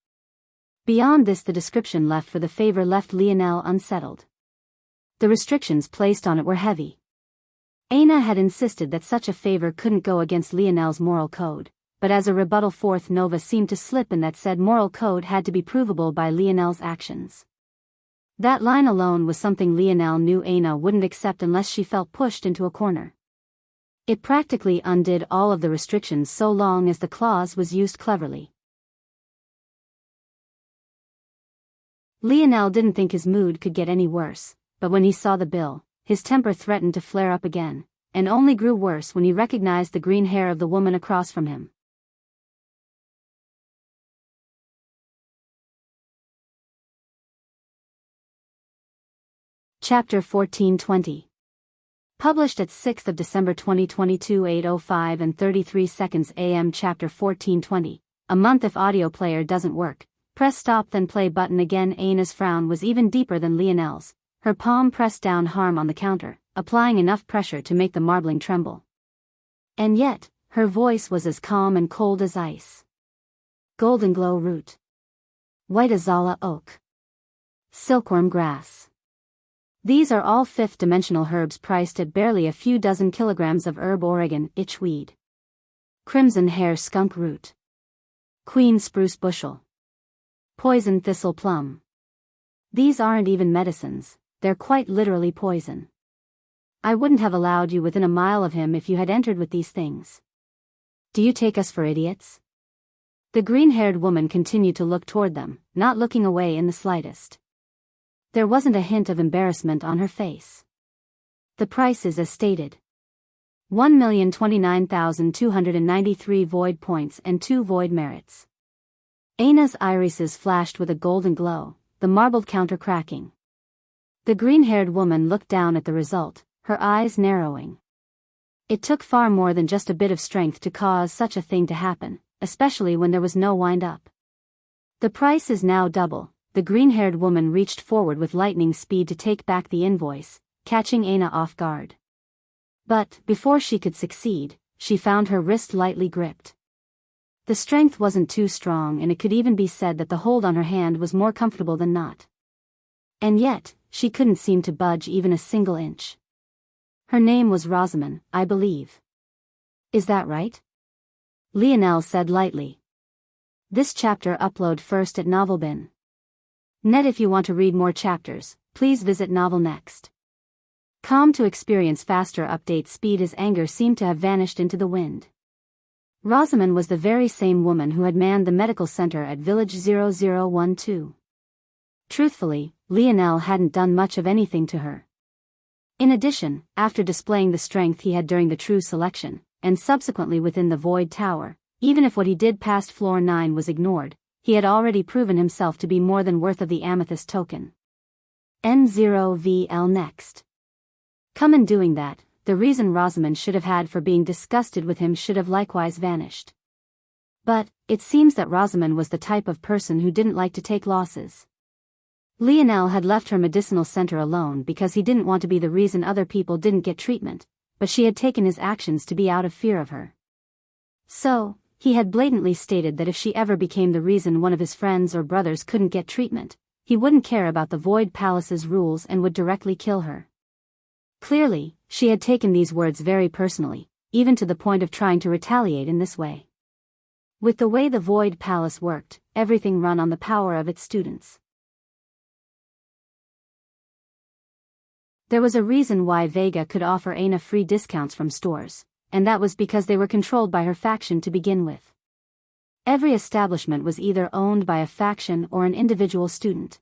Beyond this, the description left for the favor left Lionel unsettled. The restrictions placed on it were heavy. Aina had insisted that such a favor couldn't go against Lionel's moral code, but as a rebuttal Fourth Nova seemed to slip in that said moral code had to be provable by Lionel's actions. That line alone was something Lionel knew Aina wouldn't accept unless she felt pushed into a corner. It practically undid all of the restrictions so long as the clause was used cleverly. Lionel didn't think his mood could get any worse, but when he saw the bill, his temper threatened to flare up again, and only grew worse when he recognized the green hair of the woman across from him. Chapter 1420. Published at 6th of December 2022 8:05 and 33 seconds AM. Chapter 1420. A month. If audio player doesn't work, press stop then play button again. Aina's frown was even deeper than Lionel's, her palm pressed down hard on the counter, applying enough pressure to make the marbling tremble. And yet, her voice was as calm and cold as ice. Golden glow root. White azala oak. Silkworm grass. These are all fifth-dimensional herbs priced at barely a few dozen kilograms of herb Oregon itchweed. Crimson hair skunk root. Queen spruce bushel. Poison thistle plum. These aren't even medicines, they're quite literally poison. I wouldn't have allowed you within a mile of him if you had entered with these things. Do you take us for idiots? The green-haired woman continued to look toward them, not looking away in the slightest. There wasn't a hint of embarrassment on her face. The price is as stated. 1,029,293 void points and 2 void merits. Aina's irises flashed with a golden glow, the marbled counter cracking. The green-haired woman looked down at the result, her eyes narrowing. It took far more than just a bit of strength to cause such a thing to happen, especially when there was no wind-up. The price is now double. The green-haired woman reached forward with lightning speed to take back the invoice, catching Aina off guard. But, before she could succeed, she found her wrist lightly gripped. The strength wasn't too strong, and it could even be said that the hold on her hand was more comfortable than not. And yet, she couldn't seem to budge even a single inch. Her name was Rosamond, I believe. Is that right? Lionel said lightly. This chapter upload first at Novelbin. Net. If you want to read more chapters, please visit Novel Next. Calm to experience faster update speed as anger seemed to have vanished into the wind. Rosamond was the very same woman who had manned the medical center at Village 0012. Truthfully, Lionel hadn't done much of anything to her. In addition, after displaying the strength he had during the true selection, and subsequently within the Void Tower, even if what he did past Floor 9 was ignored, he had already proven himself to be more than worth of the amethyst token. N0VL next. Come in doing that, the reason Rosamond should have had for being disgusted with him should have likewise vanished. But, it seems that Rosamond was the type of person who didn't like to take losses. Lionel had left her medicinal center alone because he didn't want to be the reason other people didn't get treatment, but she had taken his actions to be out of fear of her. So, he had blatantly stated that if she ever became the reason one of his friends or brothers couldn't get treatment, he wouldn't care about the Void Palace's rules and would directly kill her. Clearly, she had taken these words very personally, even to the point of trying to retaliate in this way. With the way the Void Palace worked, everything run on the power of its students. There was a reason why Vega could offer Aina free discounts from stores, and that was because they were controlled by her faction to begin with. Every establishment was either owned by a faction or an individual student.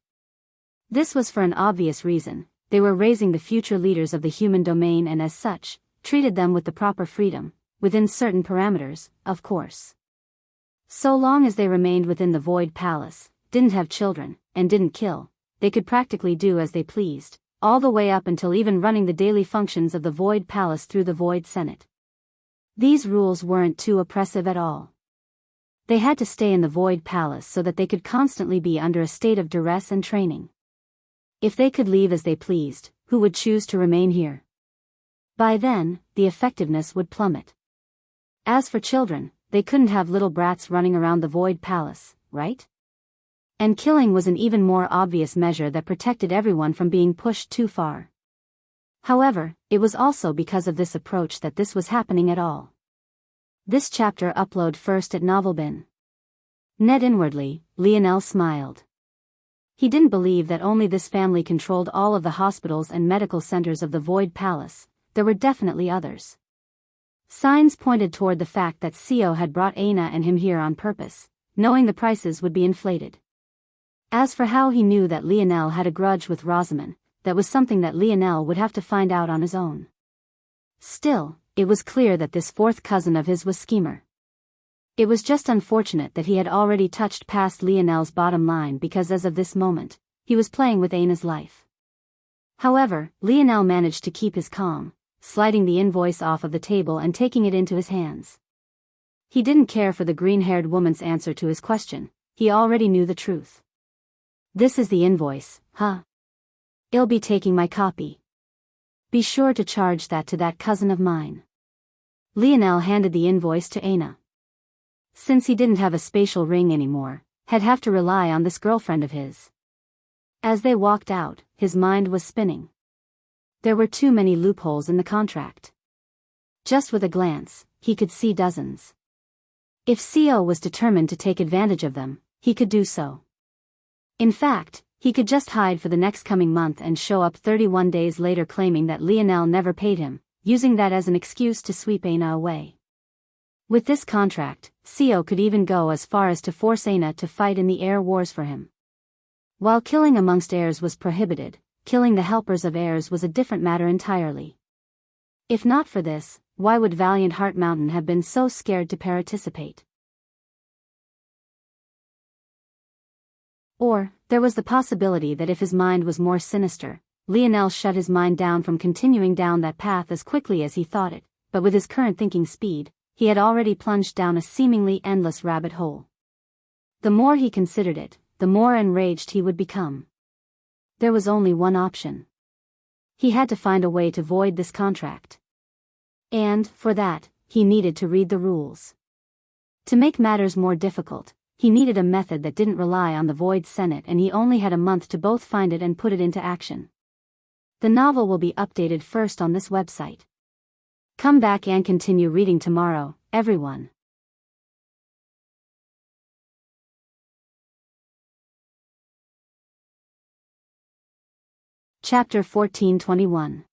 This was for an obvious reason: they were raising the future leaders of the human domain and as such, treated them with the proper freedom, within certain parameters, of course. So long as they remained within the Void Palace, didn't have children, and didn't kill, they could practically do as they pleased, all the way up until even running the daily functions of the Void Palace through the Void Senate. These rules weren't too oppressive at all. They had to stay in the Void Palace so that they could constantly be under a state of duress and training. If they could leave as they pleased, who would choose to remain here? By then, the effectiveness would plummet. As for children, they couldn't have little brats running around the Void Palace, right? And killing was an even more obvious measure that protected everyone from being pushed too far. However, it was also because of this approach that this was happening at all. This chapter upload first at Novelbin. Net. Inwardly, Lionel smiled. He didn't believe that only this family controlled all of the hospitals and medical centers of the Void Palace. There were definitely others. Signs pointed toward the fact that CO had brought Aina and him here on purpose, knowing the prices would be inflated. As for how he knew that Lionel had a grudge with Rosamond, that was something that Lionel would have to find out on his own. Still, it was clear that this fourth cousin of his was schemer. It was just unfortunate that he had already touched past Lionel's bottom line because as of this moment, he was playing with Aina's life. However, Lionel managed to keep his calm, sliding the invoice off of the table and taking it into his hands. He didn't care for the green-haired woman's answer to his question, he already knew the truth. This is the invoice, huh? I'll be taking my copy. Be sure to charge that to that cousin of mine. Lionel handed the invoice to Aina. Since he didn't have a spatial ring anymore, he'd have to rely on this girlfriend of his. As they walked out, his mind was spinning. There were too many loopholes in the contract. Just with a glance, he could see dozens. If CO was determined to take advantage of them, he could do so. In fact, he could just hide for the next coming month and show up 31 days later claiming that Lionel never paid him, using that as an excuse to sweep Aina away. With this contract, CO could even go as far as to force Aina to fight in the air wars for him. While killing amongst heirs was prohibited, killing the helpers of heirs was a different matter entirely. If not for this, why would valiant Heart Mountain have been so scared to participate? Or, there was the possibility that if his mind was more sinister, Lionel shut his mind down from continuing down that path as quickly as he thought it, but with his current thinking speed, he had already plunged down a seemingly endless rabbit hole. The more he considered it, the more enraged he would become. There was only one option. He had to find a way to void this contract. And, for that, he needed to read the rules. To make matters more difficult, he needed a method that didn't rely on the Void Senate, and he only had a month to both find it and put it into action. The novel will be updated first on this website. Come back and continue reading tomorrow, everyone. Chapter 1421.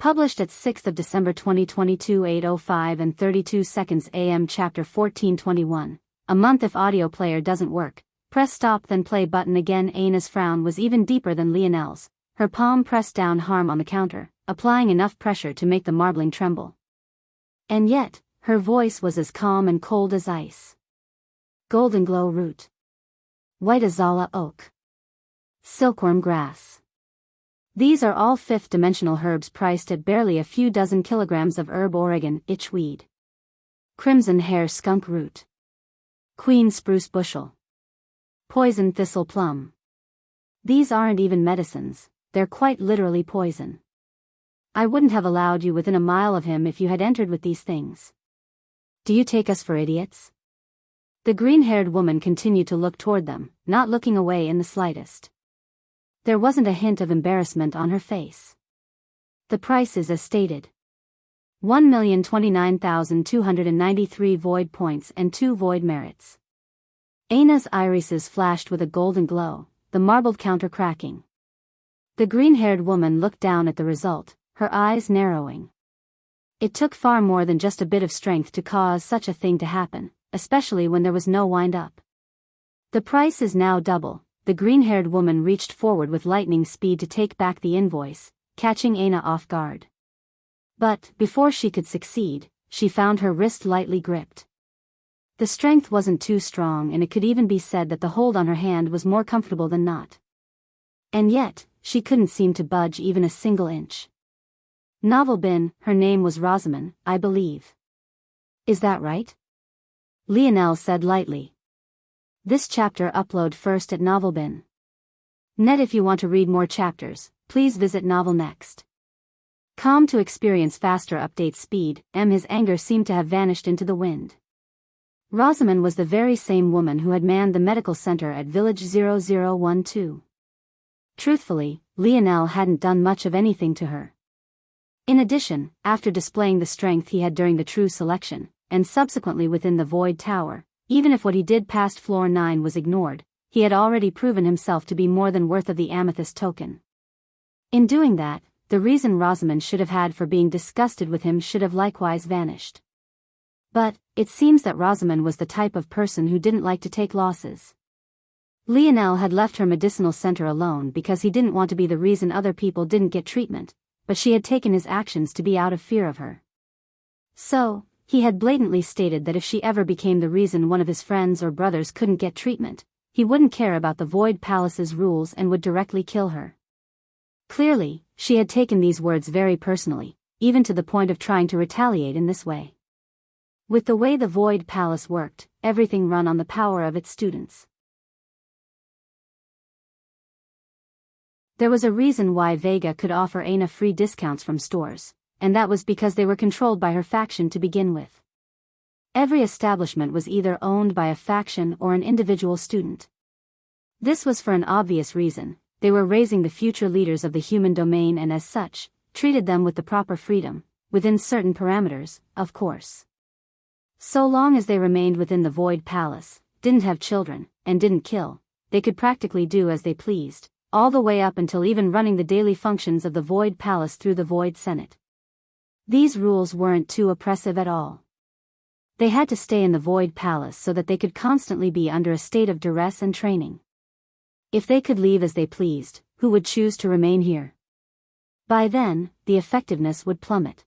Published at 6th of December 2022 8:05 and 32 seconds AM. Chapter 1421. A month. If audio player doesn't work, press stop then play button again. Ana's frown was even deeper than Lionel's. Her palm pressed down hard on the counter, applying enough pressure to make the marbling tremble. And yet, her voice was as calm and cold as ice. Golden glow root. White azala oak. Silkworm grass. These are all fifth-dimensional herbs priced at barely a few dozen kilograms of herb Oregon itchweed. Crimson hair skunk root. Queen spruce bushel. Poison thistle plum. These aren't even medicines, they're quite literally poison. I wouldn't have allowed you within a mile of him if you had entered with these things. Do you take us for idiots? The green-haired woman continued to look toward them, not looking away in the slightest. There wasn't a hint of embarrassment on her face. The price is as stated. 1,029,293 void points and 2 void merits. Ana's irises flashed with a golden glow, the marbled counter cracking. The green-haired woman looked down at the result, her eyes narrowing. It took far more than just a bit of strength to cause such a thing to happen, especially when there was no wind-up. The price is now double. The green-haired woman reached forward with lightning speed to take back the invoice, catching Ana off guard. But, before she could succeed, she found her wrist lightly gripped. The strength wasn't too strong, and it could even be said that the hold on her hand was more comfortable than not. And yet, she couldn't seem to budge even a single inch. Novelbin, her name was Rosamond, I believe. Is that right? Lionel said lightly. This chapter upload first at Novelbin. Net. If you want to read more chapters, please visit Novel Next. Com to experience faster update speed. His anger seemed to have vanished into the wind. Rosamond was the very same woman who had manned the medical center at Village 0012. Truthfully, Lionel hadn't done much of anything to her. In addition, after displaying the strength he had during the True Selection, and subsequently within the Void Tower, even if what he did past Floor 9 was ignored, he had already proven himself to be more than worth of the amethyst token. In doing that, the reason Rosamond should have had for being disgusted with him should have likewise vanished. But, it seems that Rosamond was the type of person who didn't like to take losses. Lionel had left her medicinal center alone because he didn't want to be the reason other people didn't get treatment, but she had taken his actions to be out of fear of her. So, he had blatantly stated that if she ever became the reason one of his friends or brothers couldn't get treatment, he wouldn't care about the Void Palace's rules and would directly kill her. Clearly, she had taken these words very personally, even to the point of trying to retaliate in this way. With the way the Void Palace worked, everything run on the power of its students. There was a reason why Vega could offer Ana free discounts from stores, and that was because they were controlled by her faction to begin with. Every establishment was either owned by a faction or an individual student. This was for an obvious reason: they were raising the future leaders of the human domain and as such, treated them with the proper freedom, within certain parameters, of course. So long as they remained within the Void Palace, didn't have children, and didn't kill, they could practically do as they pleased, all the way up until even running the daily functions of the Void Palace through the Void Senate. These rules weren't too oppressive at all. They had to stay in the Void Palace so that they could constantly be under a state of duress and training. If they could leave as they pleased, who would choose to remain here? By then, the effectiveness would plummet.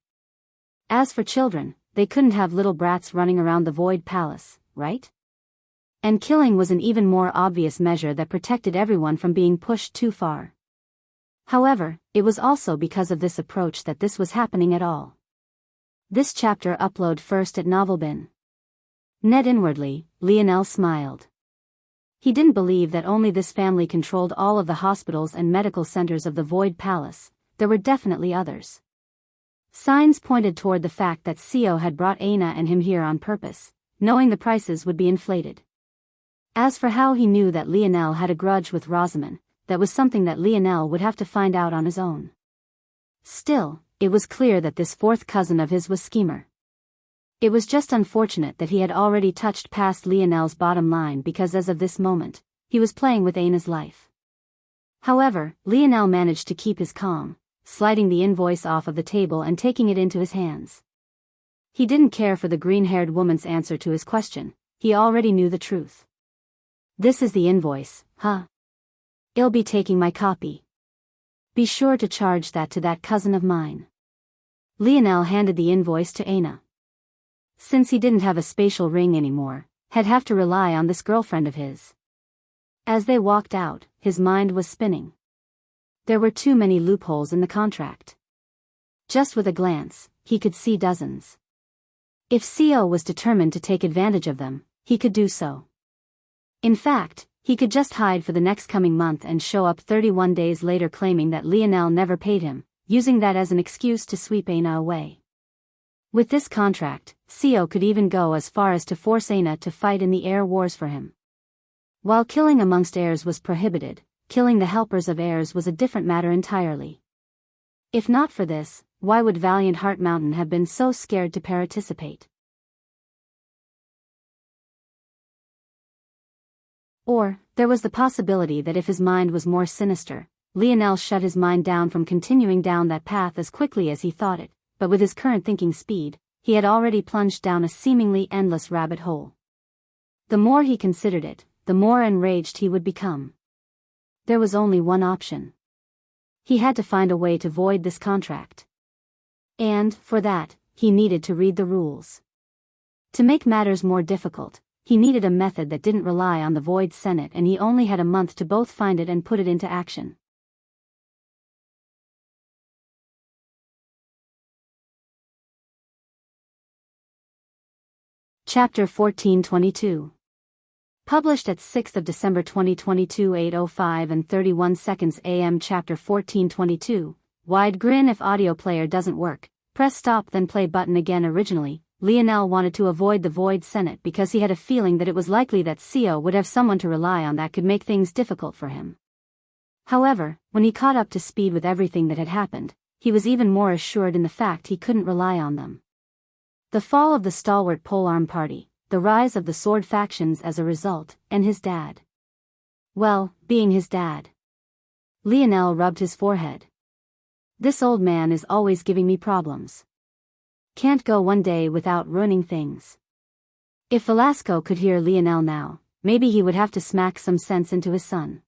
As for children, they couldn't have little brats running around the Void Palace, right? And killing was an even more obvious measure that protected everyone from being pushed too far. However, it was also because of this approach that this was happening at all. This chapter upload first at Novelbin. Net inwardly, Lionel smiled. He didn't believe that only this family controlled all of the hospitals and medical centers of the Void Palace. There were definitely others. Signs pointed toward the fact that Seo had brought Aina and him here on purpose, knowing the prices would be inflated. As for how he knew that Lionel had a grudge with Rosamond, that was something that Lionel would have to find out on his own. Still, it was clear that this fourth cousin of his was schemer. It was just unfortunate that he had already touched past Lionel's bottom line because as of this moment, he was playing with Aina's life. However, Lionel managed to keep his calm, sliding the invoice off of the table and taking it into his hands. He didn't care for the green-haired woman's answer to his question, he already knew the truth. This is the invoice, huh? I'll be taking my copy. Be sure to charge that to that cousin of mine. Lionel handed the invoice to Aina. Since he didn't have a spatial ring anymore, he'd have to rely on this girlfriend of his. As they walked out, his mind was spinning. There were too many loopholes in the contract. Just with a glance, he could see dozens. If Seo was determined to take advantage of them, he could do so. In fact, he could just hide for the next coming month and show up 31 days later claiming that Lionel never paid him, using that as an excuse to sweep Aina away. With this contract, Seo could even go as far as to force Aina to fight in the air wars for him. While killing amongst heirs was prohibited, killing the helpers of heirs was a different matter entirely. If not for this, why would Valiant Heart Mountain have been so scared to participate? Or, there was the possibility that if his mind was more sinister, Lionel shut his mind down from continuing down that path as quickly as he thought it, but with his current thinking speed, he had already plunged down a seemingly endless rabbit hole. The more he considered it, the more enraged he would become. There was only one option. He had to find a way to void this contract. And, for that, he needed to read the rules. To make matters more difficult, he needed a method that didn't rely on the Void Senate, and he only had a month to both find it and put it into action. Chapter 1422. Published at 6th of December 2022 8:05 and 31 seconds AM. Chapter 1422. Wide grin. If audio player doesn't work, press stop then play button again. Originally, Lionel wanted to avoid the Void Senate because he had a feeling that it was likely that Seo would have someone to rely on that could make things difficult for him. However, when he caught up to speed with everything that had happened, he was even more assured in the fact he couldn't rely on them. The fall of the stalwart polearm party, the rise of the sword factions as a result, and his dad. Well, being his dad. Lionel rubbed his forehead. This old man is always giving me problems. Can't go one day without ruining things. If Velasco could hear Lionel now, maybe he would have to smack some sense into his son.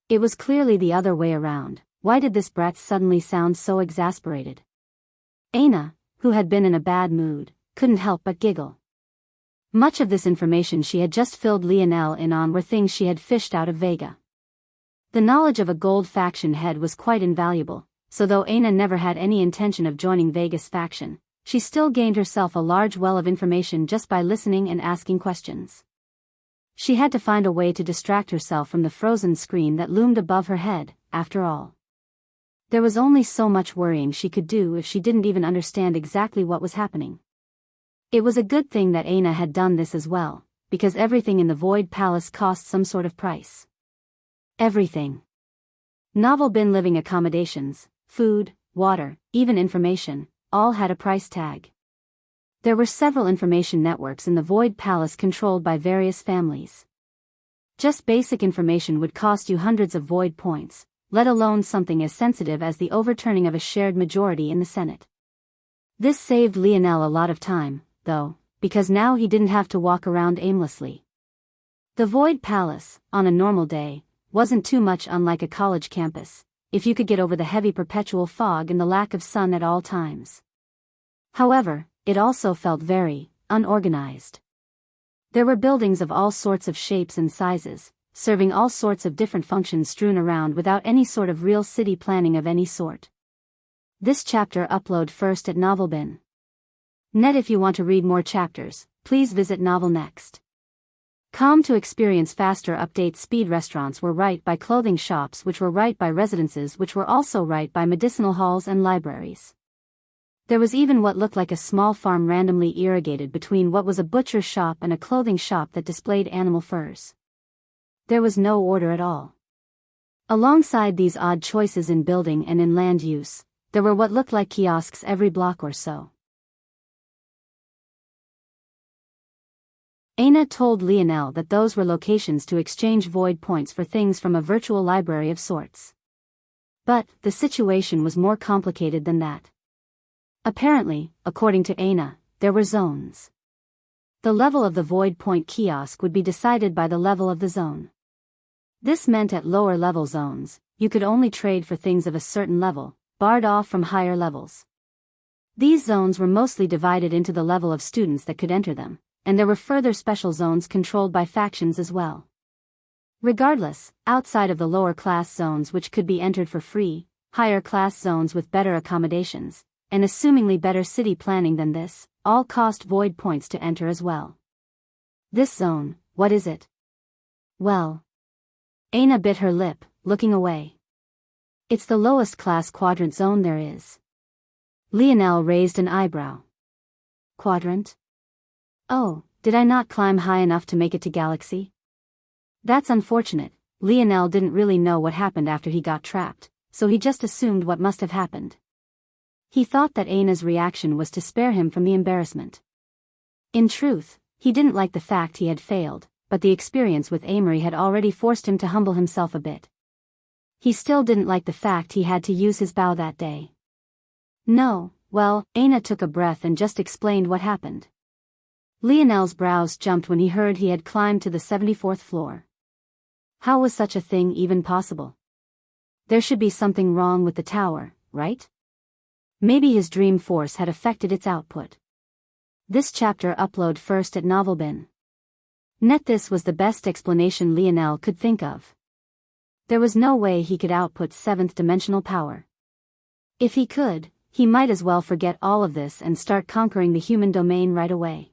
It was clearly the other way around. Why did this brat suddenly sound so exasperated? Aina, who had been in a bad mood, couldn't help but giggle. Much of this information she had just filled Lionel in on were things she had fished out of Vega. The knowledge of a gold faction head was quite invaluable, so though Aina never had any intention of joining Vega's faction, she still gained herself a large well of information just by listening and asking questions. She had to find a way to distract herself from the frozen screen that loomed above her head, after all. There was only so much worrying she could do if she didn't even understand exactly what was happening. It was a good thing that Aina had done this as well, because everything in the Void Palace cost some sort of price. Everything. Novel bin living accommodations, food, water, even information, all had a price tag. There were several information networks in the Void Palace controlled by various families. Just basic information would cost you hundreds of Void points, let alone something as sensitive as the overturning of a shared majority in the Senate. This saved Lionel a lot of time, though, because now he didn't have to walk around aimlessly. The Void Palace, on a normal day, wasn't too much unlike a college campus, if you could get over the heavy perpetual fog and the lack of sun at all times. However, it also felt very unorganized. There were buildings of all sorts of shapes and sizes, serving all sorts of different functions strewn around without any sort of real city planning of any sort. This chapter upload first at NovelBin. Net. If you want to read more chapters, please visit Novel Next. To experience faster update speed. Restaurants were right by clothing shops, which were right by residences, which were also right by medicinal halls and libraries. There was even what looked like a small farm randomly irrigated between what was a butcher shop and a clothing shop that displayed animal furs. There was no order at all. Alongside these odd choices in building and in land use, there were what looked like kiosks every block or so. Aina told Lionel that those were locations to exchange void points for things from a virtual library of sorts. But the situation was more complicated than that. Apparently, according to Aina, there were zones. The level of the void point kiosk would be decided by the level of the zone. This meant at lower level zones, you could only trade for things of a certain level, barred off from higher levels. These zones were mostly divided into the level of students that could enter them, and there were further special zones controlled by factions as well. Regardless, outside of the lower class zones which could be entered for free, higher class zones with better accommodations, and assumingly better city planning than this, all cost void points to enter as well. This zone, what is it? Well, Aina bit her lip, looking away. It's the lowest class quadrant zone there is. Lionel raised an eyebrow. Quadrant? Oh, did I not climb high enough to make it to Galaxy? That's unfortunate. Lionel didn't really know what happened after he got trapped, so he just assumed what must have happened. He thought that Aina's reaction was to spare him from the embarrassment. In truth, he didn't like the fact he had failed, but the experience with Amory had already forced him to humble himself a bit. He still didn't like the fact he had to use his bow that day. No, well, Aina took a breath and just explained what happened. Lionel's brows jumped when he heard he had climbed to the 74th floor. How was such a thing even possible? There should be something wrong with the tower, right? Maybe his dream force had affected its output. This chapter upload first at NovelBin. Net. This was the best explanation Lionel could think of. There was no way he could output 7th dimensional power. If he could, he might as well forget all of this and start conquering the human domain right away.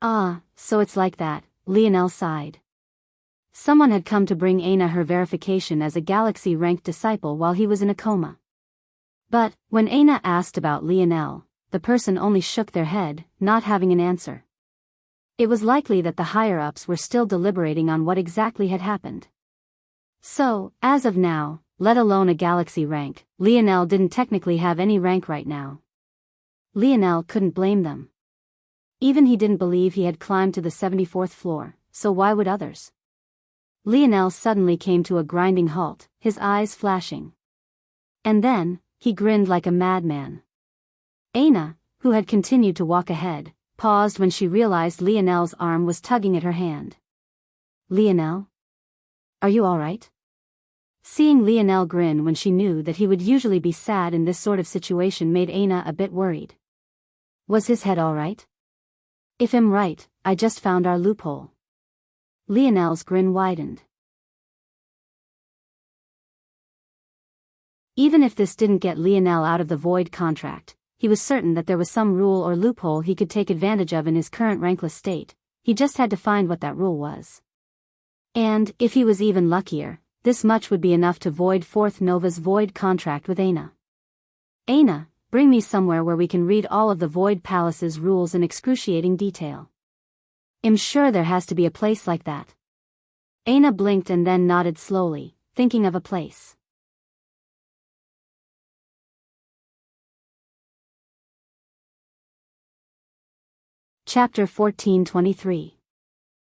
Ah, so it's like that, Lionel sighed. Someone had come to bring Aina her verification as a galaxy-ranked disciple while he was in a coma. But, when Aina asked about Lionel, the person only shook their head, not having an answer. It was likely that the higher-ups were still deliberating on what exactly had happened. So, as of now, let alone a galaxy rank, Lionel didn't technically have any rank right now. Lionel couldn't blame them. Even he didn't believe he had climbed to the 74th floor, so why would others? Lionel suddenly came to a grinding halt, his eyes flashing. And then, he grinned like a madman. Aina, who had continued to walk ahead, paused when she realized Lionel's arm was tugging at her hand. Lionel? Are you all right? Seeing Lionel grin when she knew that he would usually be sad in this sort of situation made Aina a bit worried. Was his head all right? If I'm right, I just found our loophole. Lionel's grin widened. Even if this didn't get Lionel out of the void contract, he was certain that there was some rule or loophole he could take advantage of in his current rankless state. He just had to find what that rule was. And, if he was even luckier, this much would be enough to void Fourth Nova's void contract with Aina. Aina, bring me somewhere where we can read all of the Void Palace's rules in excruciating detail. I'm sure there has to be a place like that. Aina blinked and then nodded slowly, thinking of a place. Chapter 1423.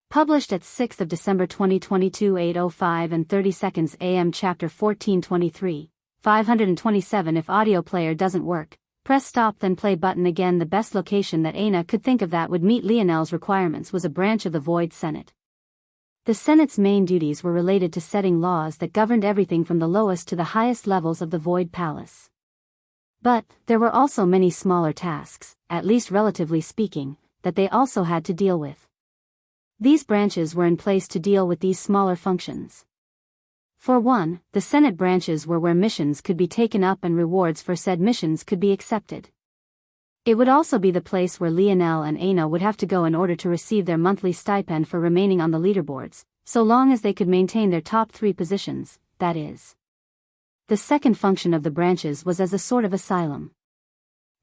Published at 6th of December 2022 8:05 and 30 seconds AM. Chapter 1423, 527. If audio player doesn't work, press stop then play button again. The best location that Aina could think of that would meet Lionel's requirements was a branch of the Void Senate. The Senate's main duties were related to setting laws that governed everything from the lowest to the highest levels of the Void Palace. But there were also many smaller tasks, at least relatively speaking, that they also had to deal with. These branches were in place to deal with these smaller functions. For one, the Senate branches were where missions could be taken up and rewards for said missions could be accepted. It would also be the place where Lionel and Aina would have to go in order to receive their monthly stipend for remaining on the leaderboards, so long as they could maintain their top 3 positions, that is. The second function of the branches was as a sort of asylum.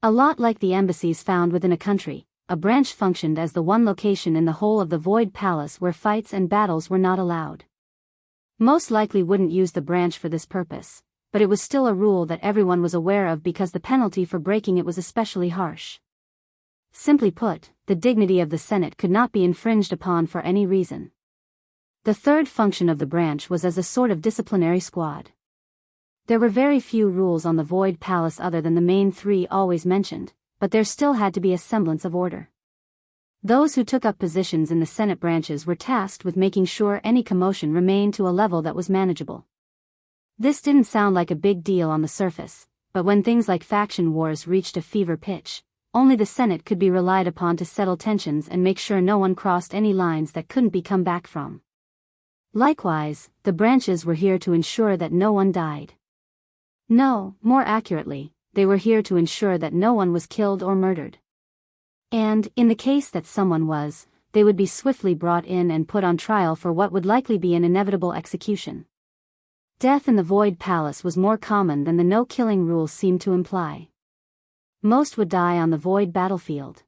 A lot like the embassies found within a country, a branch functioned as the one location in the whole of the Void Palace where fights and battles were not allowed. Most likely wouldn't use the branch for this purpose, but it was still a rule that everyone was aware of because the penalty for breaking it was especially harsh. Simply put, the dignity of the Senate could not be infringed upon for any reason. The third function of the branch was as a sort of disciplinary squad. There were very few rules on the Void Palace other than the main 3 always mentioned, but there still had to be a semblance of order. Those who took up positions in the Senate branches were tasked with making sure any commotion remained to a level that was manageable. This didn't sound like a big deal on the surface, but when things like faction wars reached a fever pitch, only the Senate could be relied upon to settle tensions and make sure no one crossed any lines that couldn't be come back from. Likewise, the branches were here to ensure that no one died. No, more accurately, they were here to ensure that no one was killed or murdered. And, in the case that someone was, they would be swiftly brought in and put on trial for what would likely be an inevitable execution. Death in the Void Palace was more common than the no-killing rules seemed to imply. Most would die on the Void battlefield.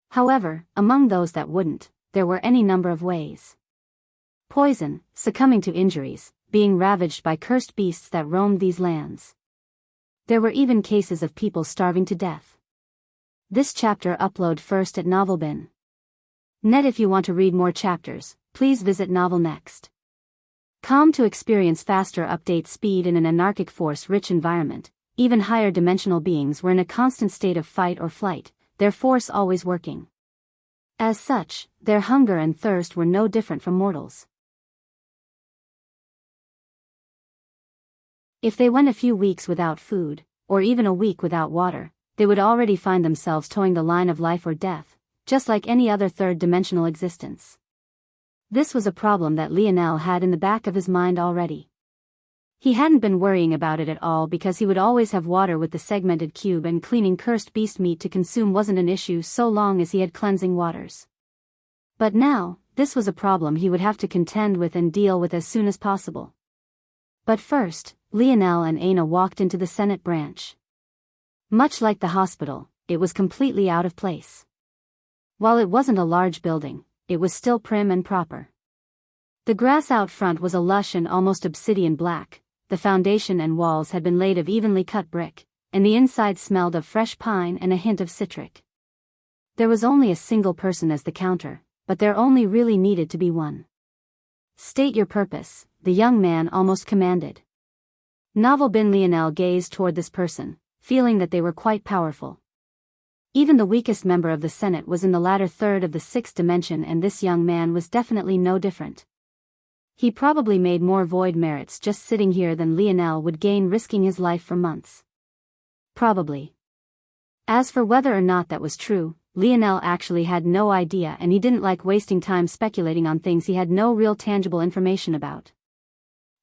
However, among those that wouldn't, there were any number of ways. Poison, succumbing to injuries, being ravaged by cursed beasts that roamed these lands. There were even cases of people starving to death. This chapter upload first at Novelbin. Net. If you want to read more chapters, please visit Novel Next. Com to experience faster update speed in an anarchic force-rich environment. Even higher dimensional beings were in a constant state of fight or flight, their force always working. As such, their hunger and thirst were no different from mortals. If they went a few weeks without food, or even a week without water, they would already find themselves towing the line of life or death, just like any other third-dimensional existence. This was a problem that Lionel had in the back of his mind already. He hadn't been worrying about it at all because he would always have water with the segmented cube, and cleaning cursed beast meat to consume wasn't an issue so long as he had cleansing waters. But now, this was a problem he would have to contend with and deal with as soon as possible. But first, Lionel and Aina walked into the Senate branch. Much like the hospital, it was completely out of place. While it wasn't a large building, it was still prim and proper. The grass out front was a lush and almost obsidian black, the foundation and walls had been laid of evenly cut brick, and the inside smelled of fresh pine and a hint of citric. There was only a single person as the counter, but there only really needed to be one. State your purpose, the young man almost commanded. Novel bin Lionel gazed toward this person, feeling that they were quite powerful. Even the weakest member of the Senate was in the latter third of the 6th dimension, and this young man was definitely no different. He probably made more void merits just sitting here than Lionel would gain risking his life for months. Probably. As for whether or not that was true, Lionel actually had no idea, and he didn't like wasting time speculating on things he had no real tangible information about.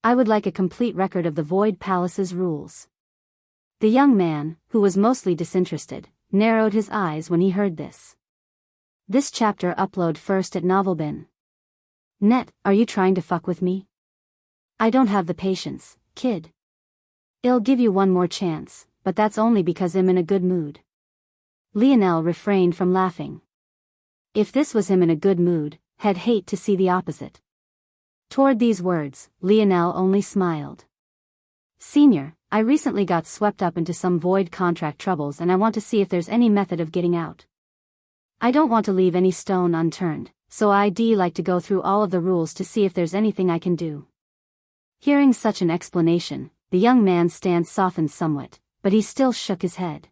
I would like a complete record of the Void Palace's rules. The young man, who was mostly disinterested, narrowed his eyes when he heard this. This chapter upload first at Novelbin. Net. Are you trying to fuck with me? I don't have the patience, kid. I'll give you one more chance, but that's only because I'm in a good mood. Lionel refrained from laughing. If this was him in a good mood, he'd hate to see the opposite. Toward these words, Lionel only smiled. Senior, I recently got swept up into some void contract troubles, and I want to see if there's any method of getting out. I don't want to leave any stone unturned, so I'd like to go through all of the rules to see if there's anything I can do. Hearing such an explanation, the young man's stance softened somewhat, but he still shook his head.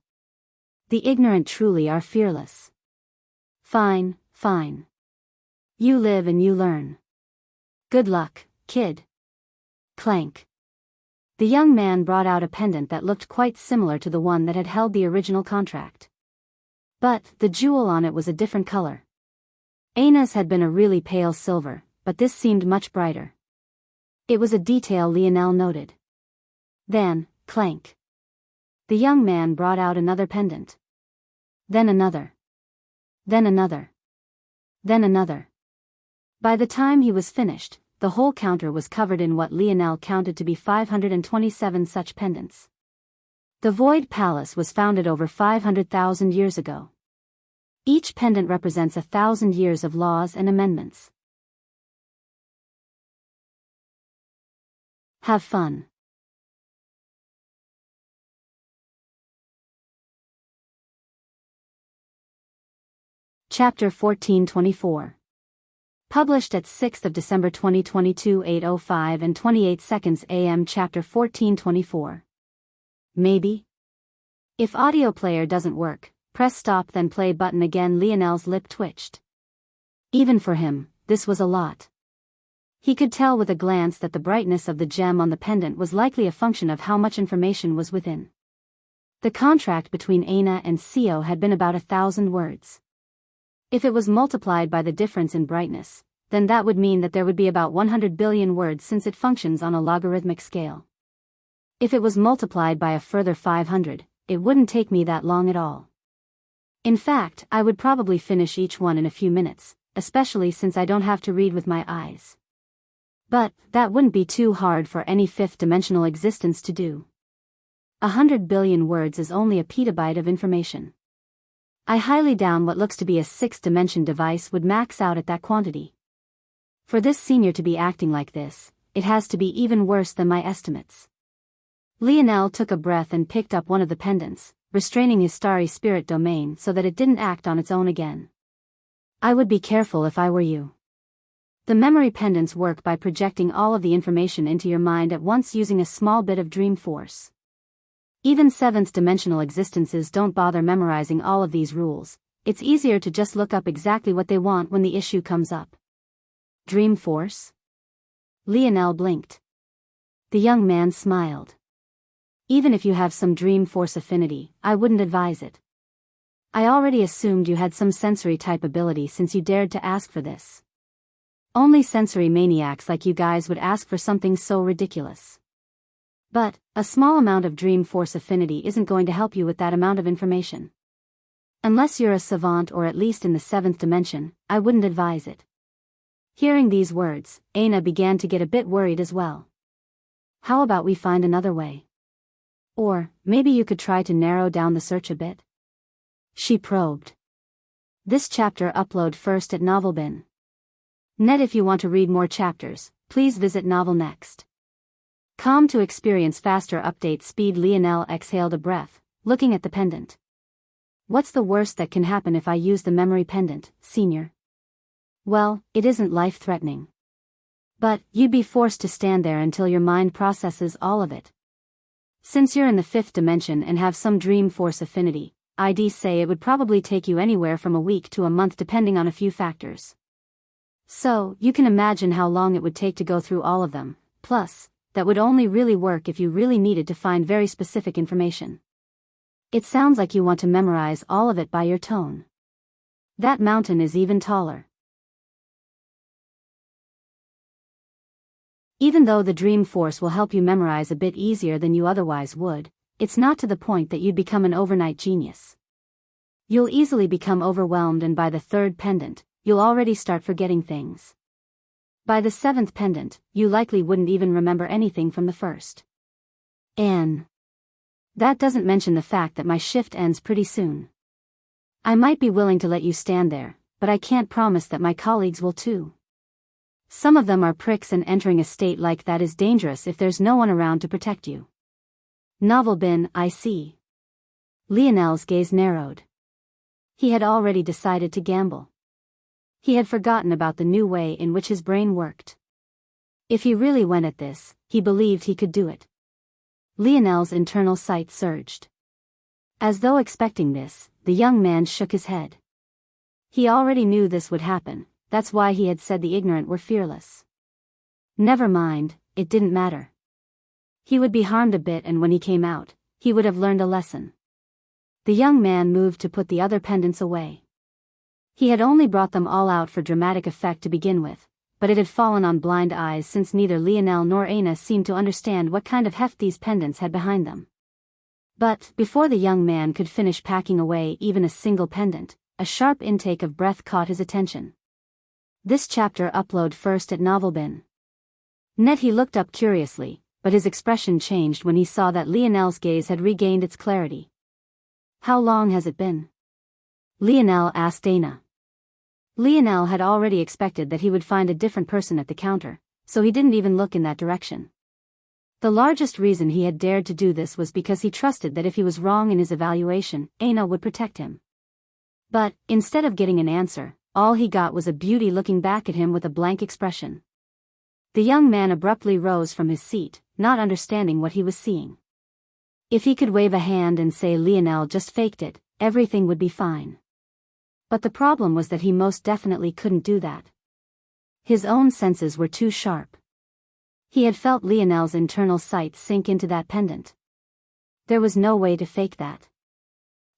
The ignorant truly are fearless. Fine, fine. You live and you learn. Good luck, kid. Clank. The young man brought out a pendant that looked quite similar to the one that had held the original contract. But the jewel on it was a different color. Aina's had been a really pale silver, but this seemed much brighter. It was a detail Lionel noted. Then, clank. The young man brought out another pendant. Then another. Then another. Then another. By the time he was finished, the whole counter was covered in what Lionel counted to be 527 such pendants. The Void Palace was founded over 500,000 years ago. Each pendant represents 1,000 years of laws and amendments. Have fun. Chapter 1424. Published at 6th of December 2022 8:05 and 28 seconds AM. Chapter 1424. Maybe? If audio player doesn't work, press stop then play button again. Lionel's lip twitched. Even for him, this was a lot. He could tell with a glance that the brightness of the gem on the pendant was likely a function of how much information was within. The contract between Aina and Sio had been about 1,000 words. If it was multiplied by the difference in brightness, then that would mean that there would be about 100 billion words since it functions on a logarithmic scale. If it was multiplied by a further 500, it wouldn't take me that long at all. In fact, I would probably finish each one in a few minutes, especially since I don't have to read with my eyes. But that wouldn't be too hard for any fifth-dimensional existence to do. 100 billion words is only a petabyte of information. I highly doubt what looks to be a sixth-dimension device would max out at that quantity. For this senior to be acting like this, it has to be even worse than my estimates. Lionel took a breath and picked up one of the pendants, restraining his starry spirit domain so that it didn't act on its own again. I would be careful if I were you. The memory pendants work by projecting all of the information into your mind at once using a small bit of dream force. Even seventh-dimensional existences don't bother memorizing all of these rules. It's easier to just look up exactly what they want when the issue comes up. Dream force? Lionel blinked. The young man smiled. Even if you have some dream force affinity, I wouldn't advise it. I already assumed you had some sensory-type ability since you dared to ask for this. Only sensory maniacs like you guys would ask for something so ridiculous. But a small amount of dream force affinity isn't going to help you with that amount of information. Unless you're a savant or at least in the seventh dimension, I wouldn't advise it. Hearing these words, Aina began to get a bit worried as well. How about we find another way? Or, maybe you could try to narrow down the search a bit? She probed. This chapter upload first at Novelbin. Net. If you want to read more chapters, please visit Novel Next. Com to experience faster update speed. Lionel exhaled a breath, looking at the pendant. What's the worst that can happen if I use the memory pendant, senior? Well, it isn't life-threatening. But you'd be forced to stand there until your mind processes all of it. Since you're in the fifth dimension and have some dream force affinity, I'd say it would probably take you anywhere from a week to a month depending on a few factors. So, you can imagine how long it would take to go through all of them. Plus, that would only really work if you really needed to find very specific information. It sounds like you want to memorize all of it by your tone. That mountain is even taller. Even though the dream force will help you memorize a bit easier than you otherwise would, it's not to the point that you'd become an overnight genius. You'll easily become overwhelmed, and by the third pendant, you'll already start forgetting things. By the seventh pendant, you likely wouldn't even remember anything from the first. And that doesn't mention the fact that my shift ends pretty soon. I might be willing to let you stand there, but I can't promise that my colleagues will too. Some of them are pricks, and entering a state like that is dangerous if there's no one around to protect you. Novelbin, I see. Lionel's gaze narrowed. He had already decided to gamble. He had forgotten about the new way in which his brain worked. If he really went at this, he believed he could do it. Lionel's internal sight surged. As though expecting this, the young man shook his head. He already knew this would happen, that's why he had said the ignorant were fearless. Never mind, it didn't matter. He would be harmed a bit, and when he came out, he would have learned a lesson. The young man moved to put the other pendants away. He had only brought them all out for dramatic effect to begin with, but it had fallen on blind eyes since neither Lionel nor Aina seemed to understand what kind of heft these pendants had behind them. But, before the young man could finish packing away even a single pendant, a sharp intake of breath caught his attention. This chapter upload first at Novelbin. Net. He looked up curiously, but his expression changed when he saw that Lionel's gaze had regained its clarity. How long has it been? Lionel asked Aina. Lionel had already expected that he would find a different person at the counter, so he didn't even look in that direction. The largest reason he had dared to do this was because he trusted that if he was wrong in his evaluation, Aina would protect him. But, instead of getting an answer, all he got was a beauty looking back at him with a blank expression. The young man abruptly rose from his seat, not understanding what he was seeing. If he could wave a hand and say Lionel just faked it, everything would be fine. But the problem was that he most definitely couldn't do that. His own senses were too sharp. He had felt Lionel's internal sight sink into that pendant. There was no way to fake that.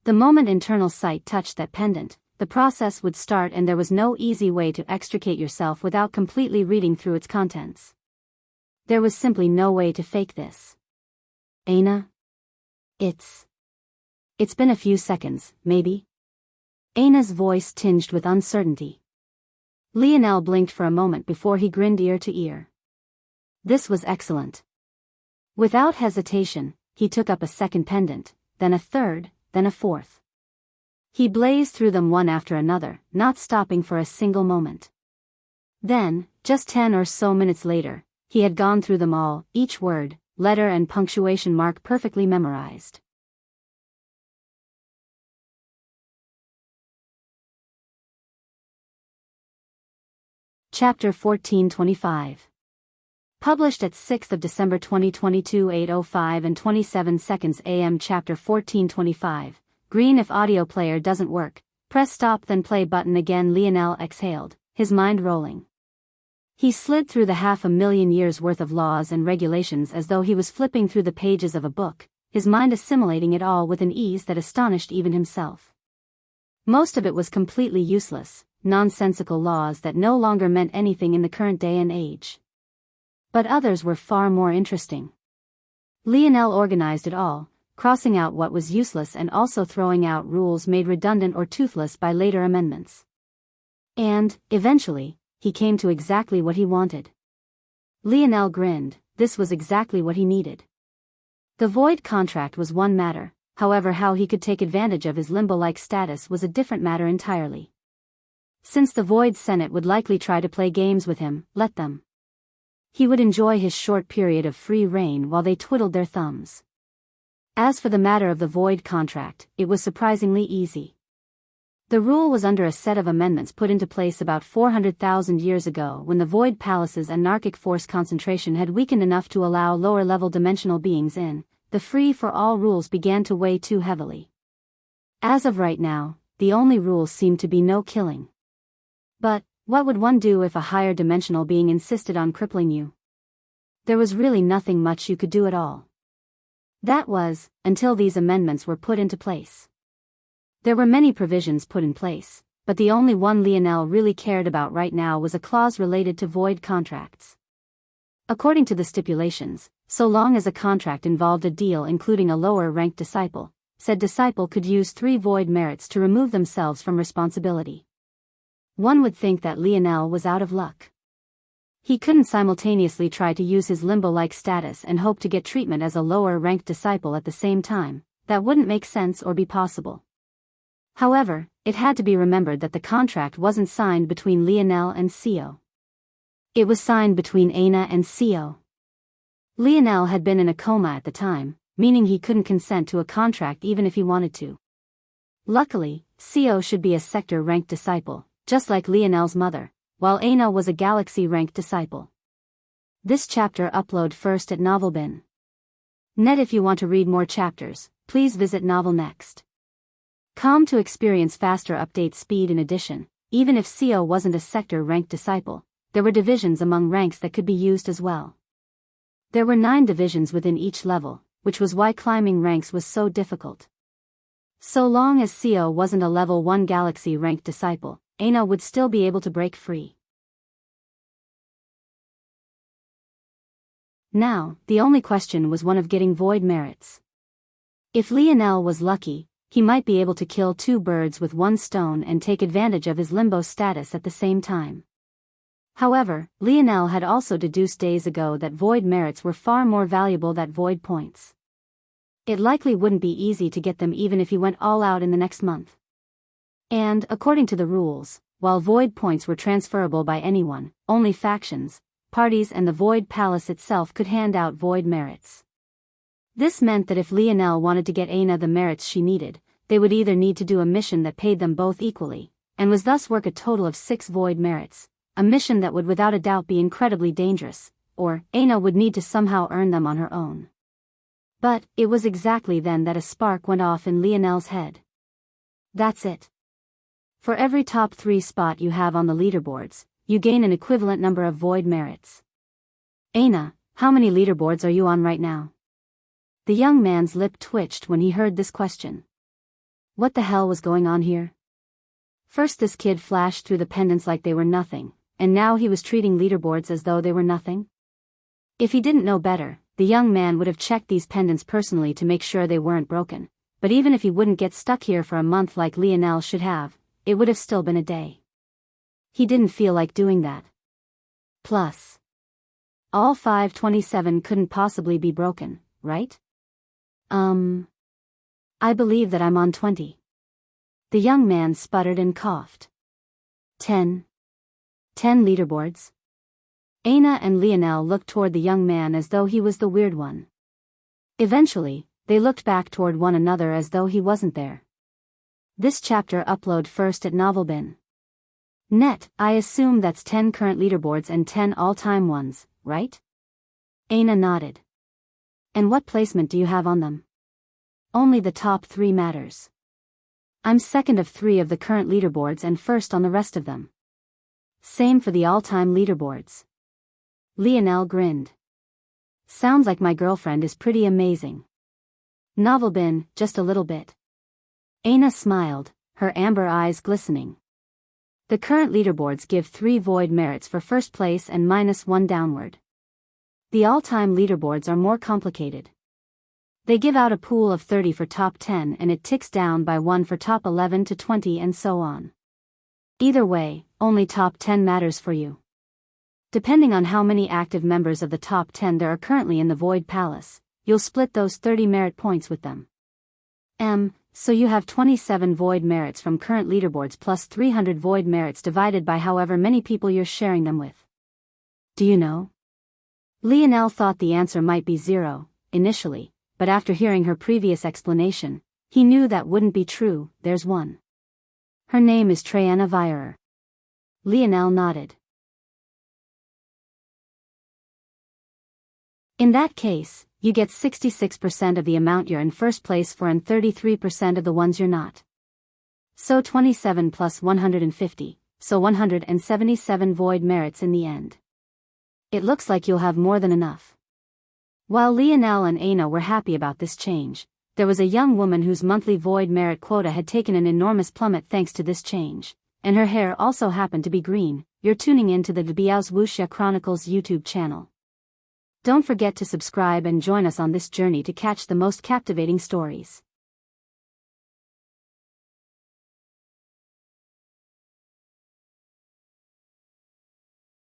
The moment internal sight touched that pendant, the process would start, and there was no easy way to extricate yourself without completely reading through its contents. There was simply no way to fake this. Aina? It's been a few seconds, maybe? Aina's voice tinged with uncertainty. Lionel blinked for a moment before he grinned ear to ear. This was excellent. Without hesitation, he took up a second pendant, then a third, then a fourth. He blazed through them one after another, not stopping for a single moment. Then, just 10 or so minutes later, he had gone through them all, each word, letter and punctuation mark perfectly memorized. Chapter 1425. Published at 6th of December 2022 8:05 and 27 seconds AM. Chapter 1425. Green. If audio player doesn't work, press stop then play button again. Lionel exhaled, his mind rolling. He slid through the 500,000 years worth of laws and regulations as though he was flipping through the pages of a book, his mind assimilating it all with an ease that astonished even himself. Most of it was completely useless, nonsensical laws that no longer meant anything in the current day and age. But others were far more interesting. Lionel organized it all, crossing out what was useless and also throwing out rules made redundant or toothless by later amendments. And, eventually, he came to exactly what he wanted. Lionel grinned. This was exactly what he needed. The void contract was one matter, however how he could take advantage of his limbo-like status was a different matter entirely. Since the Void Senate would likely try to play games with him, let them. He would enjoy his short period of free reign while they twiddled their thumbs. As for the matter of the void contract, it was surprisingly easy. The rule was under a set of amendments put into place about 400,000 years ago when the Void Palace's anarchic force concentration had weakened enough to allow lower-level dimensional beings in. The free-for-all rules began to weigh too heavily. As of right now, the only rule seemed to be no killing. But, what would one do if a higher dimensional being insisted on crippling you? There was really nothing much you could do at all. That was, until these amendments were put into place. There were many provisions put in place, but the only one Lionel really cared about right now was a clause related to void contracts. According to the stipulations, so long as a contract involved a deal including a lower-ranked disciple, said disciple could use 3 void merits to remove themselves from responsibility. One would think that Lionel was out of luck. He couldn't simultaneously try to use his limbo-like status and hope to get treatment as a lower-ranked disciple at the same time. That wouldn't make sense or be possible. However, it had to be remembered that the contract wasn't signed between Lionel and Sio. It was signed between Aina and Sio. Lionel had been in a coma at the time, meaning he couldn't consent to a contract even if he wanted to. Luckily, Sio should be a sector-ranked disciple, just like Lionel's mother, while Aina was a galaxy-ranked disciple. This chapter upload first at Novelbin. Net. If you want to read more chapters, please visit Novel Next. Com to experience faster update speed. In addition, even if Sio wasn't a sector-ranked disciple, there were divisions among ranks that could be used as well. There were 9 divisions within each level, which was why climbing ranks was so difficult. So long as Seo wasn't a level 1 galaxy-ranked disciple, Aina would still be able to break free. Now, the only question was one of getting void merits. If Lionel was lucky, he might be able to kill 2 birds with 1 stone and take advantage of his limbo status at the same time. However, Lionel had also deduced days ago that void merits were far more valuable than void points. It likely wouldn't be easy to get them even if he went all out in the next month. And, according to the rules, while void points were transferable by anyone, only factions, parties and the Void Palace itself could hand out void merits. This meant that if Lionel wanted to get Aina the merits she needed, they would either need to do a mission that paid them both equally, and was thus work a total of 6 void merits, a mission that would without a doubt be incredibly dangerous, or Aina would need to somehow earn them on her own. But, it was exactly then that a spark went off in Lionel's head. That's it. For every top 3 spot you have on the leaderboards, you gain an equivalent number of void merits. Aina, how many leaderboards are you on right now? The young man's lip twitched when he heard this question. What the hell was going on here? First this kid flashed through the pendants like they were nothing, and now he was treating leaderboards as though they were nothing? If he didn't know better, the young man would have checked these pendants personally to make sure they weren't broken, but even if he wouldn't get stuck here for a month like Lionel should have, it would have still been a day. He didn't feel like doing that. Plus, all 527 couldn't possibly be broken, right? I believe that I'm on 20. The young man sputtered and coughed. 10 leaderboards? Aina and Lionel looked toward the young man as though he was the weird one. Eventually, they looked back toward one another as though he wasn't there. This chapter upload first at Novelbin. Net, I assume that's 10 current leaderboards and 10 all-time ones, right? Aina nodded. And what placement do you have on them? Only the top 3 matters. I'm second of 3 of the current leaderboards and first on the rest of them. Same for the all-time leaderboards. Lionel grinned. Sounds like my girlfriend is pretty amazing. Novelbin, just a little bit. Aina smiled, her amber eyes glistening. The current leaderboards give 3 void merits for first place and -1 downward. The all-time leaderboards are more complicated. They give out a pool of 30 for top 10 and it ticks down by 1 for top 11 to 20 and so on. Either way, only top 10 matters for you. Depending on how many active members of the top 10 there are currently in the Void Palace, you'll split those 30 merit points with them. So you have 27 void merits from current leaderboards plus 300 void merits divided by however many people you're sharing them with. Do you know? Lionel thought the answer might be 0, initially, but after hearing her previous explanation, he knew that wouldn't be true. There's one. Her name is Triana Vierer. Lionel nodded. In that case, you get 66% of the amount you're in first place for and 33% of the ones you're not. So 27 plus 150, so 177 void merits in the end. It looks like you'll have more than enough. While Lionel and Aina were happy about this change, there was a young woman whose monthly void merit quota had taken an enormous plummet thanks to this change, and her hair also happened to be green. You're tuning in to the Biyao's Wuxia Chronicles YouTube channel. Don't forget to subscribe and join us on this journey to catch the most captivating stories.